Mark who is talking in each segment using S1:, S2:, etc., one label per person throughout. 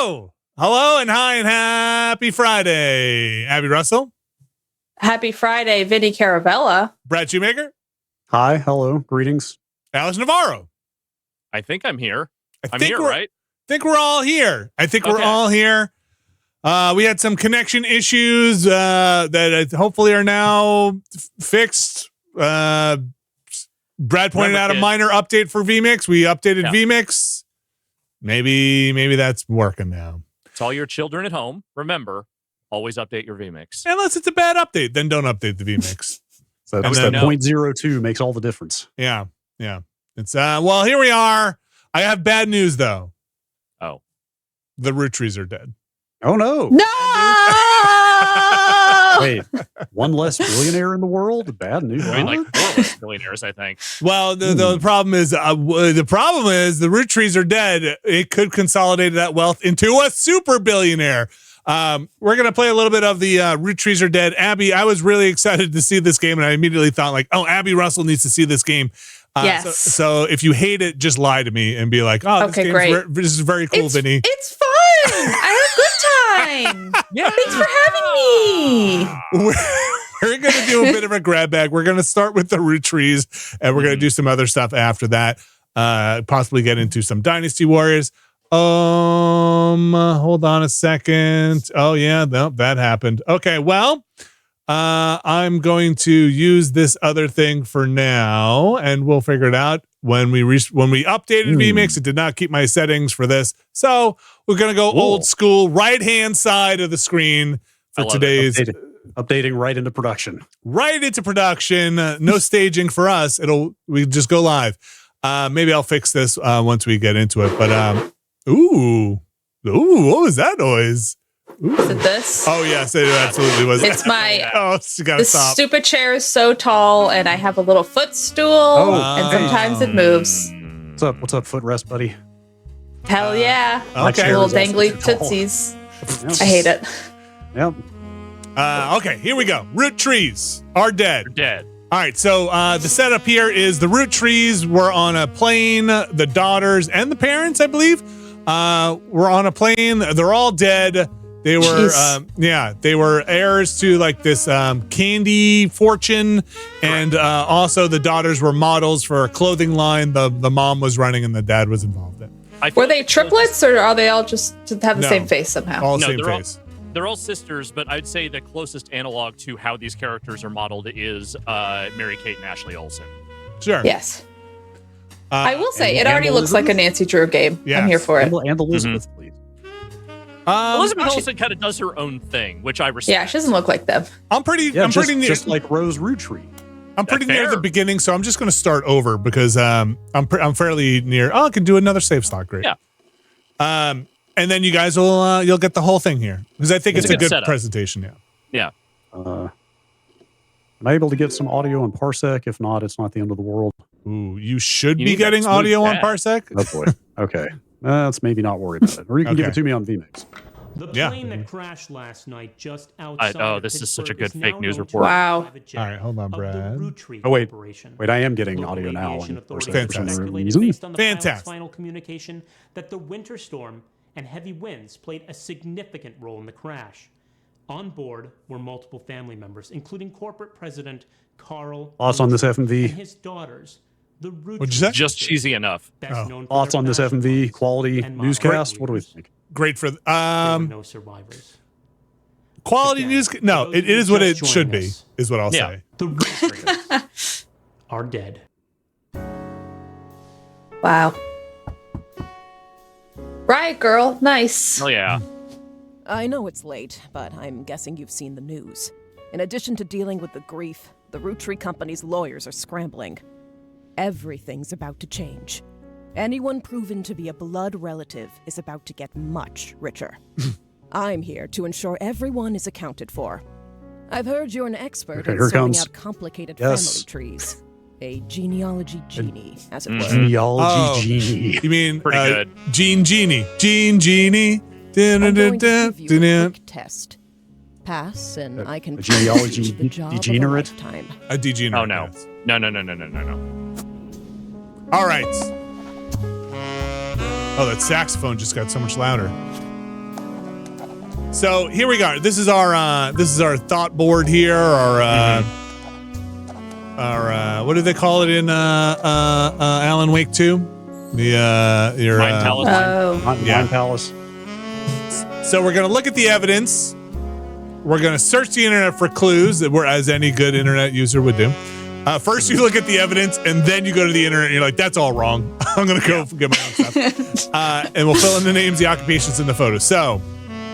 S1: Hello and hi and happy Friday. Abby Russell.
S2: Happy Friday, Vinny Caravella.
S1: Brad Shoemaker.
S3: Hi, hello, greetings.
S1: Alex Navarro.
S4: I think I'm here. I'm
S1: think
S4: here,
S1: we're-
S4: right?
S1: I think we're all here.
S4: Okay.
S1: We're all here. We had some connection issues that hopefully are now fixed. Brad pointed out a minor update for VMix. We updated VMix. Maybe that's working now.
S4: To all your children at home, remember, always update your VMix.
S1: Unless it's a bad update, then don't update the VMix.
S3: So
S1: And
S3: that
S1: then-
S3: 0.02 makes all the difference.
S1: Yeah. It's well, here we are. I have bad news though.
S4: Oh.
S1: The Roottrees are dead.
S3: Oh no.
S2: No!
S3: Wait, one less billionaire in the world? Bad news.
S4: I mean, like 4 less billionaires, I think.
S1: Well, the problem is the Roottrees are dead. It could consolidate that wealth into a super billionaire. We're gonna play a little bit of the Roottrees are dead. Abby, I was really excited to see this game, and I immediately thought like, oh, Abby Russell needs to see this game.
S2: Yes.
S1: So if you hate it, just lie to me and be like, oh,
S2: Okay, great.
S1: This is very cool, Vinny.
S2: It's fun. I had a good time.
S4: Yeah.
S2: Thanks for having me.
S1: We're going to do a bit of a grab bag. We're going to start with the Roottrees, and we're going to do some other stuff after that. Possibly get into some Dynasty Warriors. Hold on a second. Oh yeah, no, that happened. Okay, well, I'm going to use this other thing for now, and we'll figure it out when we updated VMix. It did not keep my settings for this, so we're going to go old school, right hand side of the screen for today's
S3: updating right into production.
S1: Right into production. No staging for us. We just go live. Maybe I'll fix this once we get into it. But ooh, what was that noise? Ooh.
S2: Is it this?
S1: Oh yes, it absolutely was.
S2: It's my.
S1: You gotta
S2: This
S1: stop.
S2: stupid chair is so tall, and I have a little footstool, and sometimes it moves.
S3: What's up, footrest, buddy?
S2: Hell yeah!
S1: Okay.
S2: Little
S3: Chair is also
S2: dangly
S3: too tall.
S2: tootsies.
S3: Yep.
S2: I hate it.
S3: Yep.
S1: Okay, here we go. Roottrees are dead.
S4: You're dead.
S1: All right, so the setup here is the Roottrees were on a plane. The daughters and the parents, I believe, were on a plane. They're all dead. They were, they were heirs to like this candy fortune, and also the daughters were models for a clothing line. The mom was running, and the dad was involved in.
S2: Were they triplets, or are they all just to have the
S1: No.
S2: same face somehow?
S1: All
S4: No,
S1: same
S4: they're
S1: face.
S4: They're all sisters, but I'd say the closest analog to how these characters are modeled is Mary-Kate and Ashley Olsen.
S1: Sure.
S2: Yes. I will say,
S3: and
S2: it already looks like a
S3: Elizabeth?
S2: Nancy Drew game.
S1: Yes.
S2: I'm here for it.
S3: And Elizabeth, please.
S4: Elizabeth Olsen kind of does her own thing, which I respect.
S2: Yeah, she doesn't look like them.
S1: I'm pretty near,
S3: Just like Rose Rootree.
S1: I'm pretty near
S4: fair.
S1: the beginning, so I'm just going to start over because I'm fairly near. Oh, I can do another save slot. Great.
S4: Yeah.
S1: And then you guys will you'll get the whole thing here because I think it's a good
S4: setup.
S1: presentation. Yeah.
S4: Yeah.
S3: Am I able to get some audio on Parsec? If not, it's not the end of the world.
S1: Ooh, you should
S4: You
S1: be
S4: need that
S1: getting
S4: smooth
S1: audio on
S4: chat.
S1: Parsec.
S3: Oh boy. Okay. Let's maybe not worry about it. Or you can give
S1: Okay.
S3: it to me on VMix.
S5: The
S1: Yeah.
S5: plane that crashed last night just outside.
S4: oh,
S5: of
S4: this is such a
S5: Pittsburgh
S4: good fake
S5: now
S4: news
S5: known to
S4: report.
S5: be a
S2: Wow.
S5: private jet
S1: All right, hold on,
S5: of the
S1: Brad.
S5: Roottrees
S3: Oh, wait.
S5: Corporation.
S3: Wait, I am getting
S5: Local
S3: audio now.
S5: aviation
S3: On
S5: authorities
S3: Parsec
S1: Fantastic.
S3: for some
S5: speculated
S3: reason.
S5: based on the pilot's
S1: Fantastic.
S5: final communication that the winter storm and heavy winds played a significant role in the crash. On board were multiple family members, including corporate president Carl.
S3: Thoughts on this
S5: and
S3: FMV?
S5: his daughters, the Roottrees.
S1: What'd you say?
S4: Just cheesy enough.
S5: best known for
S3: Thoughts
S5: their
S3: on this
S5: fashion
S3: FMV?
S5: lines
S3: Quality
S5: and model
S3: newscast? What do we
S5: years.
S3: think?
S1: Great for
S5: There were no survivors.
S1: quality
S5: Again,
S1: news.
S5: for
S1: No,
S5: those
S1: it
S5: of you
S1: is what it
S5: just
S1: should
S5: joining
S1: be.
S5: us,
S1: Is what I'll
S4: Yeah.
S1: say.
S5: The Roottrees are dead.
S2: Wow. Riot girl, nice.
S4: Oh yeah.
S6: I know it's late, but I'm guessing you've seen the news. In addition to dealing with the grief, the Roottree Company's lawyers are scrambling. Everything's about to change. Anyone proven to be a blood relative is about to get much richer. I'm here to ensure everyone is accounted for. I've heard you're an expert
S3: Okay,
S6: in
S3: here
S6: sorting
S3: comes.
S6: out complicated
S3: Yes.
S6: family trees. A genealogy genie, as it were.
S3: Genealogy
S1: Oh.
S3: genie.
S1: You mean
S4: Pretty good.
S1: Gene Genie? Gene Genie.
S6: I'm going to give you a quick test. Pass, and I can
S3: a genealogy
S6: teach the job
S3: degenerate?
S6: of a lifetime.
S1: A degenerate.
S4: Oh no.
S1: yes.
S4: No.
S1: All right. Oh, that saxophone just got so much louder. So here we go. This is our thought board here, or what do they call it in Alan Wake 2? Your
S4: Mind Palace.
S3: Mind Palace.
S1: So we're gonna look at the evidence. We're gonna search the internet for clues, as any good internet user would do. First, you look at the evidence, and then you go to the internet, and you're like, "That's all wrong. I'm gonna go get my own stuff." And we'll fill in the names, the occupations, and the photos. So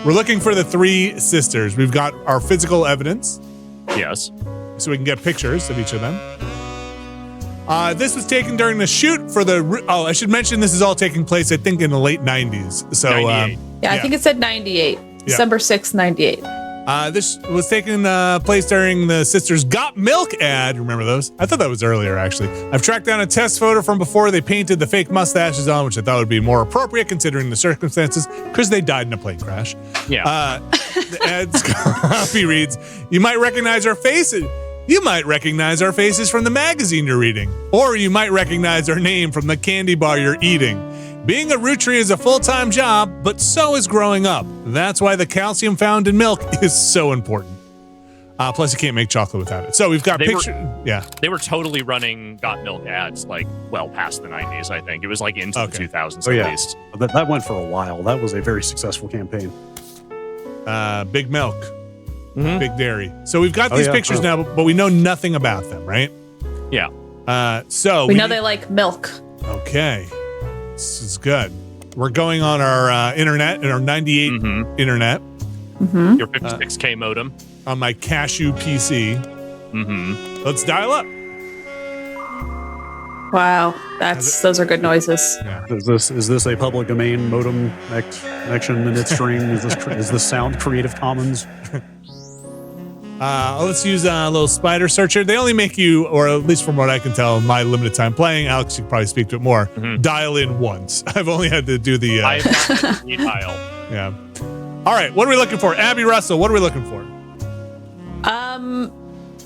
S1: we're looking for the three sisters. We've got our physical evidence.
S4: Yes.
S1: So we can get pictures of each of them. This was taken during the shoot for the. Oh, I should mention this is all taking place, I think, in the late 90s. So,
S4: 98.
S2: Yeah, I think it said 98. December 6th, 98.
S1: This was taking place during the Sisters Got Milk ad. Remember those? I thought that was earlier, actually. I've tracked down a test photo from before they painted the fake mustaches on, which I thought would be more appropriate considering the circumstances, because they died in a plane crash.
S4: Yeah.
S1: The ad's copy reads, "You might recognize our faces. You might recognize our faces from the magazine you're reading, or you might recognize our name from the candy bar you're eating. Being a Roottrie is a full-time job, but so is growing up. That's why the calcium found in milk is so important. Plus, you can't make chocolate without it." So we've got pictures. Yeah.
S4: They were totally running Got Milk ads like well past the 90s, I think. It was like into the 2000s at least.
S3: That went for a while. That was a very successful campaign.
S1: Big Milk. Big Dairy. So we've got these pictures now, but we know nothing about them, right?
S4: Yeah.
S1: So
S2: we know they like milk.
S1: Okay. This is good. We're going on our internet, our 98 internet.
S4: Your 56K modem.
S1: On my Cashew PC. Let's dial up.
S2: Wow, those are good noises.
S1: Yeah.
S3: Is this a public domain modem connection in its stream? Is this sound Creative Commons?
S1: Let's use a little spider searcher. They only make you, or at least from what I can tell, my limited time playing, Alex, you can probably speak to it more, dial in once. I've only had to do the...
S4: I have not dial.
S1: Yeah. All right, what are we looking for? Abby Russell, what are we looking for?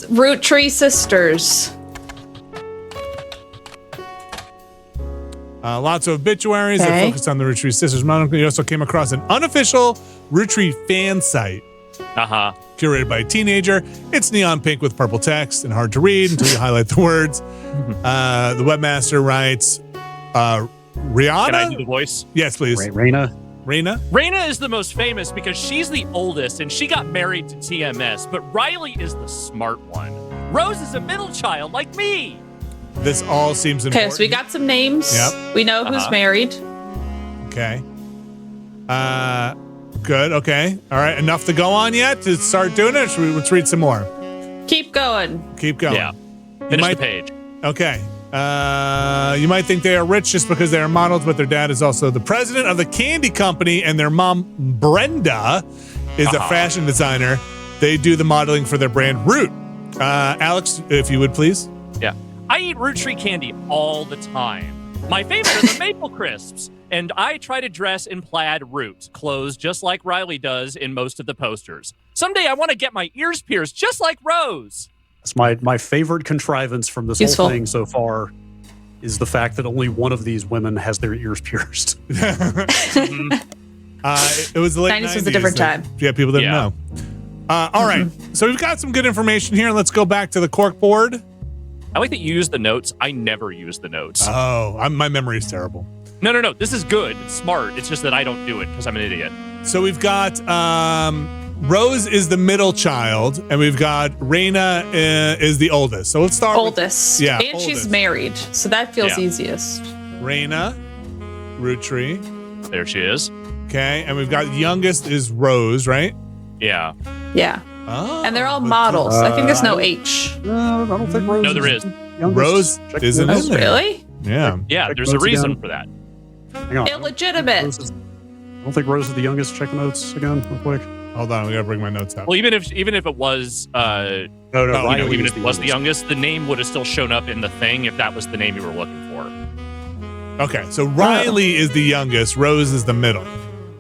S2: Roottrie sisters.
S1: Lots of obituaries that focused on the Roottrie sisters. You also came across an unofficial Roottrie fan site. Curated by a teenager. It's neon pink with purple text and hard to read until you highlight the words. The webmaster writes, Rihanna?
S4: Can I do the voice?
S1: Yes, please.
S3: Raina?
S4: Raina is the most famous because she's the oldest and she got married to TMS, but Riley is the smart one. Rose is a middle child like me.
S1: This all seems important.
S2: Okay, so we got some names.
S1: Yep.
S2: We know who's married.
S1: Okay. Good. Okay. All right. Enough to go on yet to start doing it? Let's read some more.
S2: Keep going.
S1: Keep going.
S4: Yeah. Finish the page.
S1: Okay. You might think they are rich just because they are models, but their dad is also the president of the candy company, and their mom, Brenda, is a fashion designer. They do the modeling for their brand Root. Alex, if you would please.
S4: Yeah. I eat Roottrie candy all the time. My favorite are the Maple Crisps. And I try to dress in plaid Root clothes just like Riley does in most of the posters. Someday I want to get my ears pierced just like Rose.
S3: That's my favorite contrivance from this whole thing so far is the fact that only one of these women has their ears pierced.
S1: It was the late 90s.
S2: was a different time.
S1: Yeah, people didn't know. All right. So we've got some good information here. Let's go back to the corkboard.
S4: I like that you use the notes. I never use the notes.
S1: Oh, my memory is terrible.
S4: No. This is good. It's smart. It's just that I don't do it because I'm an idiot.
S1: So we've got Rose is the middle child, and we've got Raina is the oldest. So let's start
S2: oldest.
S1: Yeah,
S2: and she's married, so that feels easiest.
S1: Raina, Roottrie.
S4: There she is.
S1: Okay, and we've got youngest is Rose, right?
S4: Yeah.
S2: Yeah.
S1: Oh,
S2: and they're all models. I think there's no H.
S3: No, I don't think Rose.
S4: No, there is.
S1: Rose isn't in there.
S2: Really?
S1: Yeah.
S4: Yeah,
S3: Check
S4: there's a
S3: notes
S4: reason
S3: again.
S4: for that.
S3: Hang on.
S2: Illegitimate.
S3: I don't think Rose is the youngest. Check the notes again, real quick.
S1: Hold on, we gotta bring my notes out.
S4: Well, even if it was,
S3: Riley
S4: even
S3: is
S4: if it was the youngest, the name would have still shown up in the thing if that was the name you were looking for.
S1: Okay, so Riley is the youngest. Rose is the middle.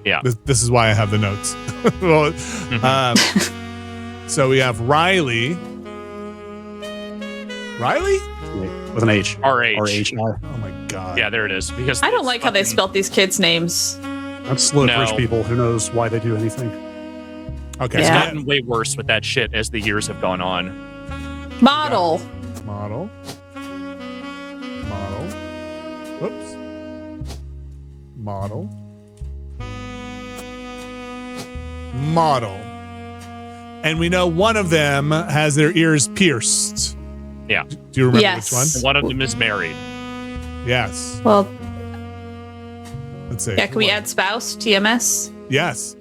S4: Yeah.
S1: This is why I have the notes. Well, so we have Riley. Riley?
S3: With an H.
S4: RH.
S3: R-H-R.
S1: Oh my god.
S4: Yeah, there it is. Because
S2: I don't like how they spelt these kids' names.
S3: That's slow
S4: No.
S3: rich people. Who knows why they do anything?
S1: Okay.
S4: It's
S2: Yeah.
S4: gotten way worse with that shit as the years have gone on.
S2: Model.
S1: Model. Whoops. Model. And we know one of them has their ears pierced.
S4: Yeah.
S1: Do you remember
S2: Yes.
S1: which one?
S4: One of them is married.
S1: Yes.
S2: Well,
S1: Let's see.
S2: yeah, can we add spouse? TMS?
S1: Yes.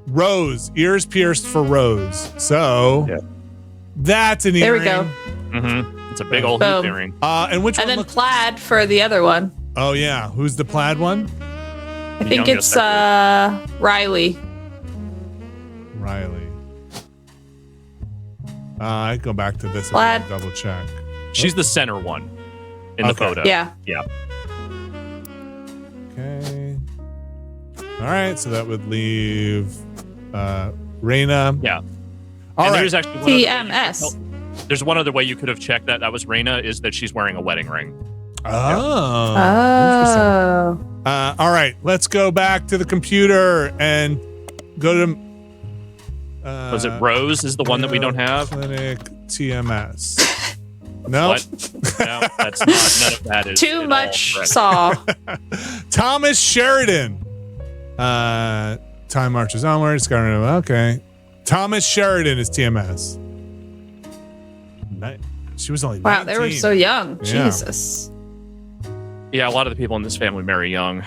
S1: Rose. Ears pierced for Rose. So that's an
S2: There we
S1: earring.
S2: go.
S4: Mm-hmm. It's a big old
S2: Boom.
S4: hoop earring.
S1: And which
S2: And
S1: one?
S2: then plaid for the other one.
S1: Oh yeah. Who's the plaid one?
S2: I think
S4: youngest,
S2: it's Riley.
S1: Riley. I go back to this
S2: Plaid.
S1: and double check.
S4: She's the center one in the
S1: Okay.
S4: photo.
S2: Yeah.
S4: Yeah.
S1: Okay. All right. So that would leave Raina.
S4: Yeah.
S1: All
S4: and
S1: right.
S4: there's actually one other way you
S2: TMS.
S4: could- there's one other way you could have checked that was Raina, is that she's wearing a wedding ring.
S1: Oh.
S2: Oh.
S1: All right. Let's go back to the computer and go to.
S4: Was it Rose is the one that we don't have?
S1: Clinic TMS. No.
S4: What? No, that's not. None of that is
S2: Too
S4: at
S2: much
S4: all correct.
S2: saw.
S1: Thomas Sheridan. Time marches onward. Okay. Thomas Sheridan is TMS. She was only 19.
S2: Wow, they were so young.
S1: Yeah.
S2: Jesus.
S4: Yeah, a lot of the people in this family marry young.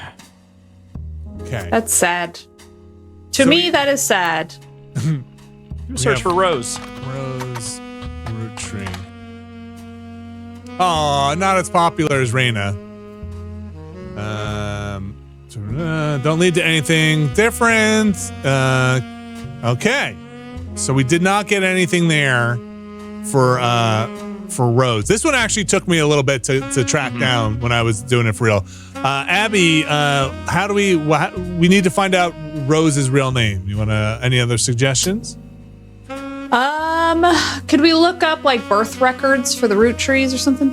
S1: Okay.
S2: That's sad. To
S1: So
S2: me,
S1: we-
S2: that is sad.
S4: Search for Rose.
S1: Rose Roottrees. Oh, not as popular as Raina. Don't lead to anything different. Okay. So we did not get anything there for Rose. This one actually took me a little bit to track down when I was doing it for real. Abby, how do we need to find out Rose's real name? You want any other suggestions?
S2: Could we look up like birth records for the Roottrees or something?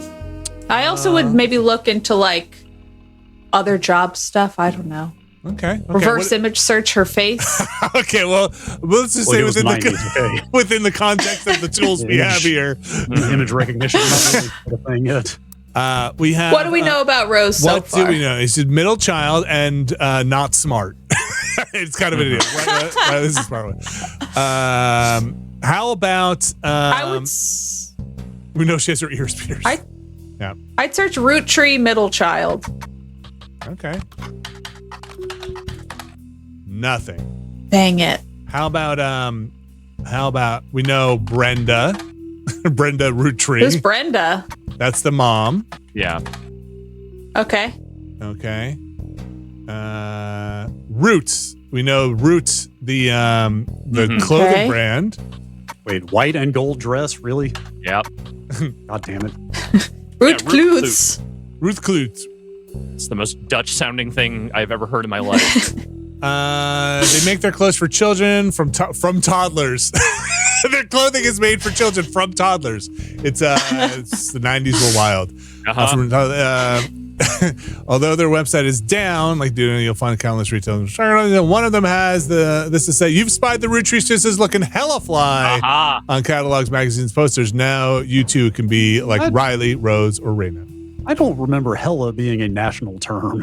S2: I also would maybe look into like other job stuff. I don't know.
S1: Okay.
S2: Reverse image search her face.
S1: Okay, well, let's just say
S3: it was
S1: within
S3: 90s, okay.
S1: within the context of the tools we have here,
S3: Image recognition not really a thing yet.
S1: we have.
S2: What do we know about Rose so
S1: What
S2: far?
S1: do we know? She's middle child and not smart. It's kind of an idiot. This is a smart one. How about?
S2: I would.
S1: We know she has her ears pierced.
S2: I'd search Roottree middle child.
S1: Okay. Nothing.
S2: Dang it.
S1: How about we know Brenda? Brenda Roottree.
S2: Who's Brenda?
S1: That's the mom.
S4: Yeah.
S2: Okay.
S1: Okay. Roots. We know Roots, the clothing
S2: Okay.
S1: brand.
S3: Wait, white and gold dress? Really?
S4: Yep.
S3: God damn it.
S2: Root
S4: Root
S2: Kloots.
S1: Ruth Klutz.
S4: It's the most Dutch sounding thing I've ever heard in my life.
S1: They make their clothes for children from toddlers. Their clothing is made for children from toddlers. It's the 90s were wild. Although their website is down, you'll find countless retailers. One of them has this to say, "You've spied the Roottrees just as looking hella fly on catalogs, magazines, posters. Now you too can be like Riley, Rose, or Raina."
S3: I don't remember hella being a national term.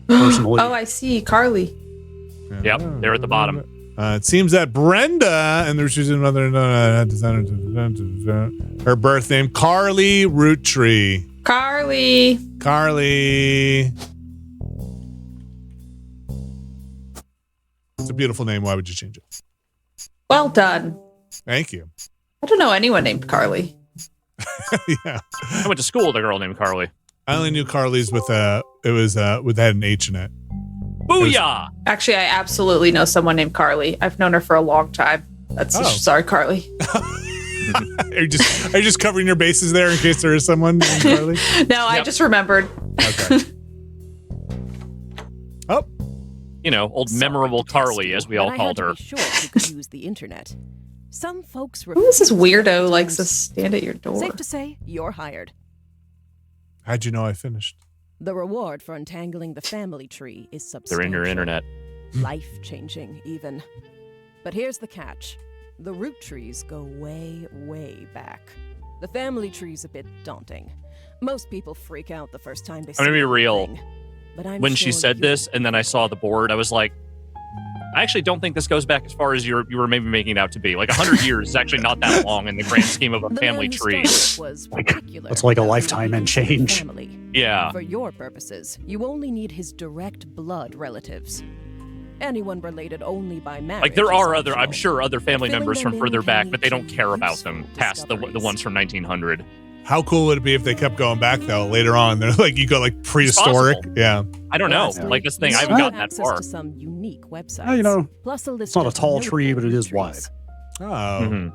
S3: Personally.
S2: Oh, I see. Carly.
S4: Yep, they're at the bottom.
S1: It seems that Brenda and there's another her birth name, Carly Roottree.
S2: Carly.
S1: It's a beautiful name. Why would you change it?
S2: Well done.
S1: Thank you.
S2: I don't know anyone named Carly.
S1: Yeah.
S4: I went to school with a girl named Carly.
S1: I only knew Carly's with had an H in it.
S4: Booyah!
S2: Actually, I absolutely know someone named Carly. I've known her for a long time. Sorry, Carly.
S1: Are you just covering your bases there in case there is someone named Carly?
S2: No, I just remembered.
S1: Okay. Oh.
S4: You know, old memorable Carly, as we all called her.
S6: Sure you could use the internet. Some folks.
S2: Who is this weirdo likes to stand at your door?
S6: Safe to say, you're hired.
S1: How'd you know I finished?
S6: The reward for untangling the family tree is substantial.
S4: They're in your internet.
S6: Life-changing, even. But here's the catch. The Roottrees go way, way back. The family tree's a bit daunting. Most people freak out the first time they see
S4: I'm gonna be real.
S6: thing. But I'm
S4: When
S6: sure
S4: she said this, and then I saw the board, I was like, I actually don't think this goes back as far as you were maybe making it out to be. Like 100 years is actually not that long in the grand scheme of a
S6: The
S4: family
S6: man who
S4: tree.
S6: started was particular
S3: That's like a
S6: about
S3: lifetime
S6: who
S3: and
S6: he needed
S3: change.
S6: family.
S4: Yeah.
S6: For your purposes, you only need his direct blood relatives. Anyone related only by marriage.
S4: Like there are
S6: is
S4: other, I'm
S6: optional.
S4: sure, other family
S6: Filling
S4: members
S6: them
S4: from
S6: in
S4: further
S6: can
S4: back,
S6: lead
S4: but they don't
S6: to
S4: care about
S6: useful
S4: them past the
S6: discoveries.
S4: ones from 1900.
S1: How cool would it be if they kept going back though? Later on, they're like you go like prehistoric.
S4: possible.
S1: Yeah.
S4: I don't know.
S6: Lastly,
S4: Like this thing,
S6: you
S4: I haven't
S6: have
S4: gotten that
S6: access
S4: far.
S6: to some unique websites.
S3: Yeah, you know,
S6: plus a list
S3: not a
S6: of
S3: tall tree,
S6: notable
S3: but it is
S6: trees.
S3: wide.
S1: Oh.
S4: Mhm.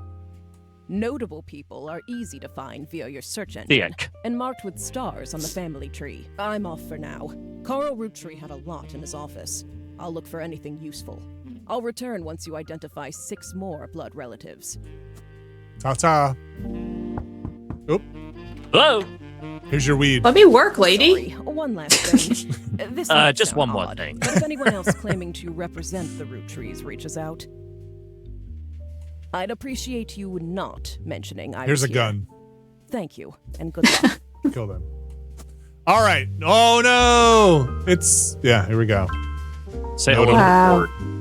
S6: Notable people are easy to find via your search engine
S4: Thick.
S6: and marked with stars on the family tree. I'm off for now. Carl Roottree had a lot in his office. I'll look for anything useful. I'll return once you identify 6 more blood relatives.
S1: Ta-ta. Oop.
S4: Hello.
S1: Here's your weed.
S2: Let me work, lady.
S6: Sorry, one last thing. This might
S4: Just
S6: sound
S4: one more
S6: odd,
S4: thing.
S6: But if anyone else claiming to represent the Roottrees reaches out, I'd appreciate you not mentioning I
S1: Here's
S6: was
S1: a
S6: here.
S1: gun.
S6: Thank you, and good luck.
S1: Kill them. All right. Oh no. It's here we go.
S4: Say hello
S2: Wow.
S4: to the board.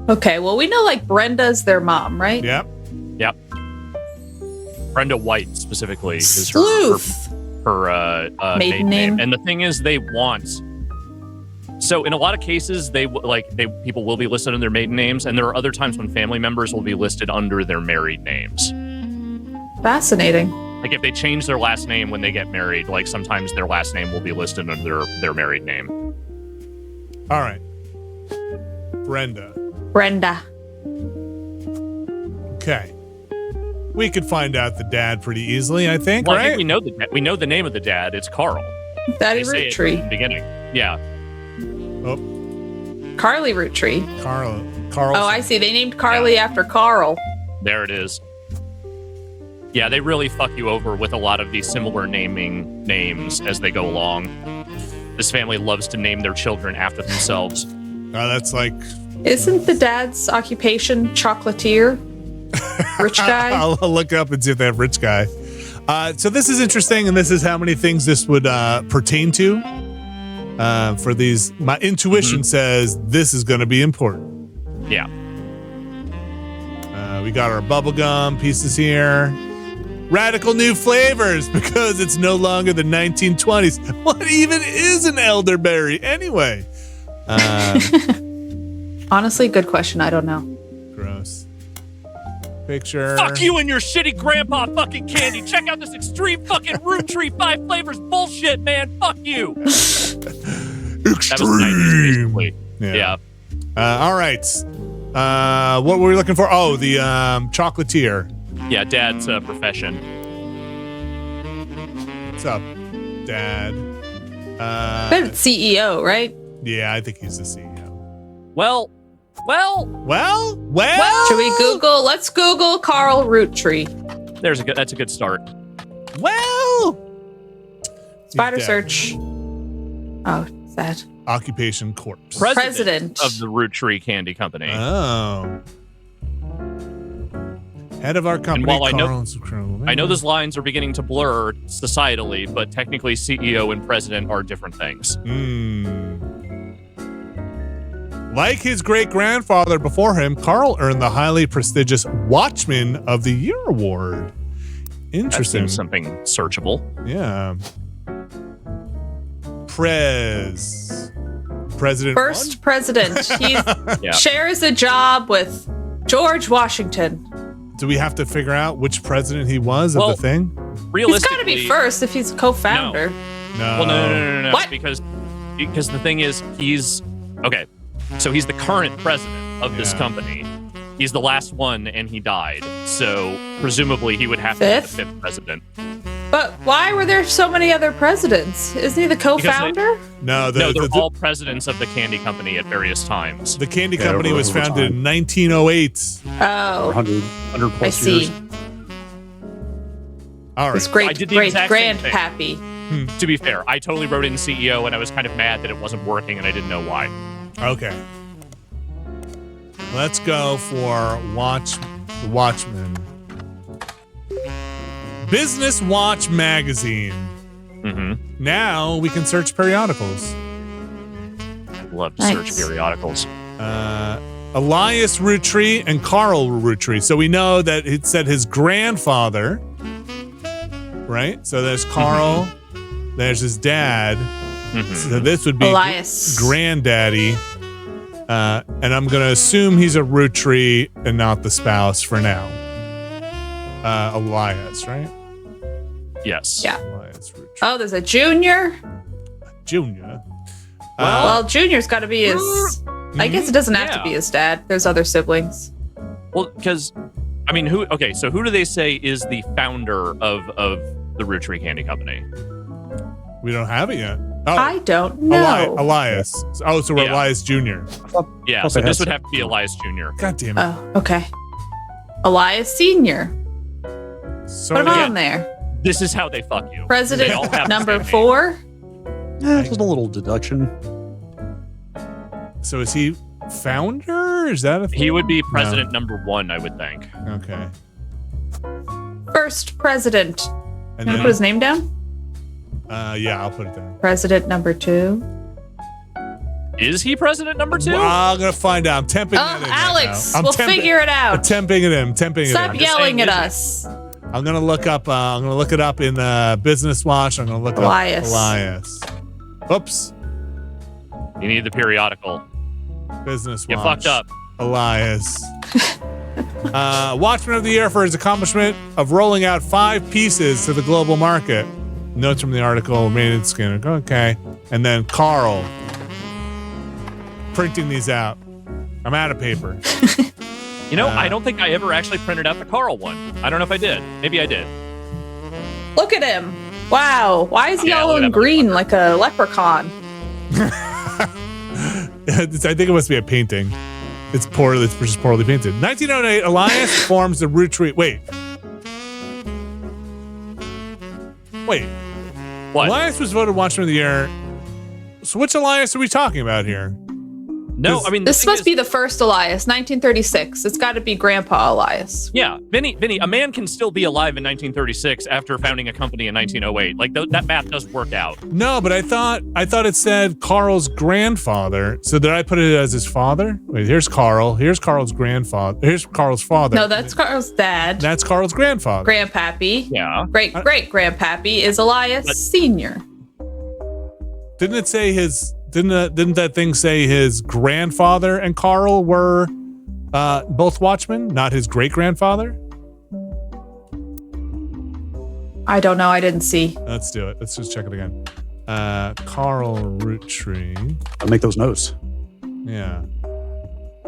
S2: Okay, well, we know like Brenda's their mom, right?
S1: Yep.
S4: Yep. Brenda White specifically is
S2: Sleuth.
S4: her
S2: Maiden name.
S4: And the thing is, they want. So in a lot of cases, people will be listed under their maiden names, and there are other times when family members will be listed under their married names.
S2: Fascinating.
S4: Like if they change their last name when they get married, like sometimes their last name will be listed under their married name.
S1: All right. Brenda.
S2: Brenda.
S1: Okay. We could find out the dad pretty easily, I think,
S4: Well,
S1: right?
S4: I think we know the name of the dad. It's Carl.
S2: Daddy
S4: They say it
S2: Roottree.
S4: in the beginning. Yeah.
S1: Oh,
S2: Carly Roottree.
S1: Carl.
S2: Oh, I see. They named Carly after Carl.
S4: There it is. Yeah, they really fuck you over with a lot of these similar naming names as they go along. This family loves to name their children after themselves.
S1: That's like
S2: Isn't the dad's occupation chocolatier? Rich guy?
S1: I'll look up and see if they have rich guy. So this is interesting, and this is how many things this would pertain to. For these, my intuition says this is going to be important.
S4: Yeah.
S1: We got our bubblegum pieces here. Radical new flavors because it's no longer the 1920s. What even is an elderberry anyway?
S2: Honestly, good question. I don't know.
S1: Gross. Picture.
S4: Fuck you and your shitty grandpa fucking candy. Check out this extreme fucking Roottrees 5 flavors bullshit, man. Fuck you. That was 90s, basically.
S1: Yeah. All right. What were we looking for? Oh, the chocolatier.
S4: Yeah, dad's profession.
S1: What's up, Dad?
S2: But it's CEO, right?
S1: Yeah, I think he's the CEO.
S4: Well.
S2: Should we Google? Let's Google Carl Roottree.
S4: That's a good start.
S1: Well.
S2: Spider
S1: He's dead.
S2: search. Oh, sad.
S1: Occupation corpse.
S2: President.
S4: of the Roottree Candy Company.
S1: Oh. Head of our company,
S4: while I know those lines are beginning to blur societally, but technically CEO and president are different things.
S1: Like his great-grandfather before him, Carl earned the highly prestigious Watchman of the Year award.
S4: That
S1: Interesting.
S4: seems something searchable.
S1: Yeah. President
S2: First
S1: one?
S2: president. He
S4: Yeah.
S2: shares a job with George Washington.
S1: Do we have to figure out which president he was of
S4: Well,
S1: the thing?
S2: He's
S4: Realistically,
S2: got to be first if he's a co-founder.
S1: No.
S4: Well, no.
S2: What?
S4: Because the thing is, he's okay. So he's the current president of this
S1: Yeah.
S4: company. He's the last one, and he died. So presumably, he would have to be
S2: Fifth?
S4: the 5th president.
S2: But why were there so many other presidents? Isn't he the co-founder?
S1: No,
S4: No, they're
S1: the,
S4: all presidents of the candy company at various times.
S1: the candy
S3: Yeah,
S1: company was
S3: over
S1: founded
S3: time.
S1: in 1908.
S2: Oh,
S3: 100
S2: I
S3: plus
S2: see.
S3: years.
S1: All
S2: His
S1: right.
S4: I
S2: great
S4: did the
S2: great
S4: exact same thing.
S2: grandpappy.
S4: To be fair, I totally wrote in CEO, and I was kind of mad that it wasn't working, and I didn't know why.
S1: Okay. Let's go for the Watchman. Business Watch Magazine.
S4: Mm-hmm.
S1: Now we can search periodicals.
S4: I'd love to search periodicals.
S1: Elias Roottrees and Carl Roottrees. So we know that it said his grandfather, right? So there's Carl, there's his dad. So this would be
S2: Elias.
S1: Granddaddy. And I'm going to assume he's a Roottrees and not the spouse for now. Elias, right?
S4: Yes.
S2: Yeah.
S1: Elias Roottrees.
S2: Oh, there's a junior.
S1: Junior.
S2: Well, junior's got to be his. I guess it doesn't have to be his dad. There's other siblings.
S4: Well, because I mean, who do they say is the founder of the Roottrees Candy Company?
S1: We don't have it yet. Oh,
S2: I don't know.
S1: Elias. Oh, so we're Elias Jr.
S4: Yeah, so this would have to be Elias Jr.
S1: God damn it.
S2: Oh, okay. Elias Senior.
S1: So
S2: Put him on there.
S4: This is how they fuck you.
S2: President
S4: They all have the
S2: number
S4: same
S2: 4.
S3: Just a little deduction.
S1: So is he founder? Is that a thing?
S4: He would be president number 1, I would think.
S1: Okay.
S2: First president.
S1: And
S2: Can I
S1: then,
S2: put his name down?
S1: yeah, I'll put it down.
S2: President number 2.
S4: Is he president number 2?
S1: Well, I'm gonna find out. I'm temping it in right
S2: Alex,
S1: now.
S2: we'll figure it
S1: I'm
S2: out.
S1: temping it in.
S2: Stop yelling at us.
S1: I'm gonna look up. I'm gonna look it up in Business Watch. I'm gonna look
S2: Elias.
S1: up Elias. Oops.
S4: You need the periodical.
S1: Business
S4: You
S1: Watch.
S4: fucked up.
S1: Elias. Watchman of the Year for his accomplishment of rolling out 5 pieces to the global market. Notes from the article. Maintenance scanner. Okay. And then Carl. Printing these out. I'm out of paper.
S4: You know, I don't think I ever actually printed out the Carl one. I don't know if I did. Maybe I did.
S2: Look at him. Wow. Why is he
S4: Yeah,
S2: all
S4: look at
S2: in
S4: that
S2: green like a leprechaun?
S1: I think it must be a painting. It's just poorly painted. 1908, Elias forms the Roottrees. Wait.
S4: What?
S1: Elias was voted Watchman of the Year. So which Elias are we talking about here?
S4: No, I mean,
S2: This must be the first Elias, 1936. It's got to be Grandpa Elias.
S4: Yeah, Vinny, a man can still be alive in 1936 after founding a company in 1908. Like that math does work out.
S1: No, but I thought it said Carl's grandfather. So did I put it as his father? Wait, here's Carl. Here's Carl's grandfather. Here's Carl's father.
S2: No, that's Carl's dad.
S1: That's Carl's grandfather.
S2: Grandpappy.
S4: Yeah.
S2: Great grandpappy is Elias Senior.
S1: Didn't it say his? Didn't that thing say his grandfather and Carl were both Watchmen, not his great grandfather?
S2: I don't know. I didn't see.
S1: Let's do it. Let's just check it again. Carl Roottrees.
S3: I'll make those notes.
S1: Yeah.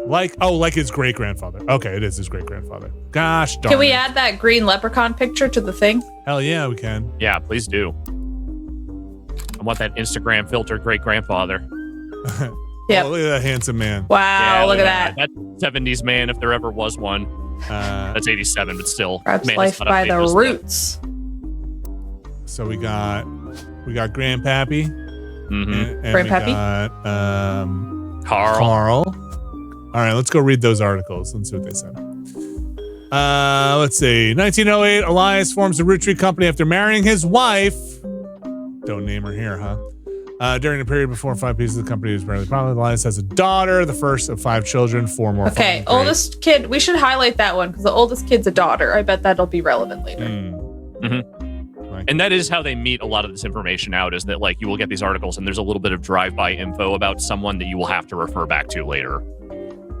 S1: Like his great grandfather. Okay, it is his great grandfather. Gosh darn.
S2: Can we
S1: it.
S2: add that green leprechaun picture to the thing?
S1: Hell yeah, we can.
S4: Yeah, please do. I want that Instagram filtered great grandfather.
S2: Yep.
S1: Oh, look at that handsome man.
S2: Wow,
S4: Yeah,
S2: look at that.
S4: That's 70s man if there ever was one. That's 87, but still.
S2: Perhaps
S4: man,
S2: life
S4: it's not
S2: by the
S4: updated, isn't it?
S2: roots.
S1: So we got Grandpappy.
S4: Mm-hmm.
S1: And
S2: Grandpappy?
S1: we got
S4: Carl.
S1: All right, let's go read those articles. Let's see what they said. Let's see. 1908, Elias forms a Roottrees company after marrying his wife. Don't name her here, huh? During the period before 5 pieces of the company was barely popular, Elias has a daughter, the first of 5 children, 4 more.
S2: Okay, oldest kid. We should highlight that one because the oldest kid's a daughter. I bet that'll be relevant later.
S4: And that is how they meet a lot of this information out, is that like you will get these articles and there's a little bit of drive-by info about someone that you will have to refer back to later.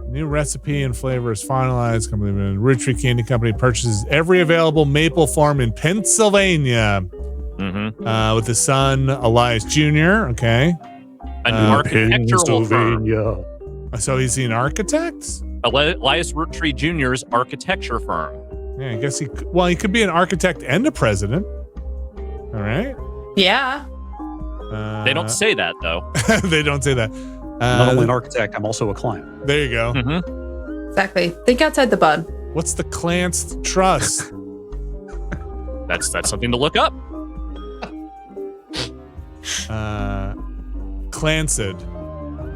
S1: New recipe and flavor is finalized. Company Roottrees Candy Company purchases every available maple farm in Pennsylvania. With his son Elias Jr. Okay,
S4: An architectural firm.
S1: So he's an architect.
S4: Elias Roottrees Jr.'s architecture firm.
S1: Yeah, I guess he could be an architect and a president. All right.
S2: Yeah.
S4: They don't say that though.
S1: They don't say that.
S3: Not only an architect, I'm also a client.
S1: There you go.
S2: Exactly. Think outside the bun.
S1: What's the Clanst Trust?
S4: That's something to look up.
S1: Clancid.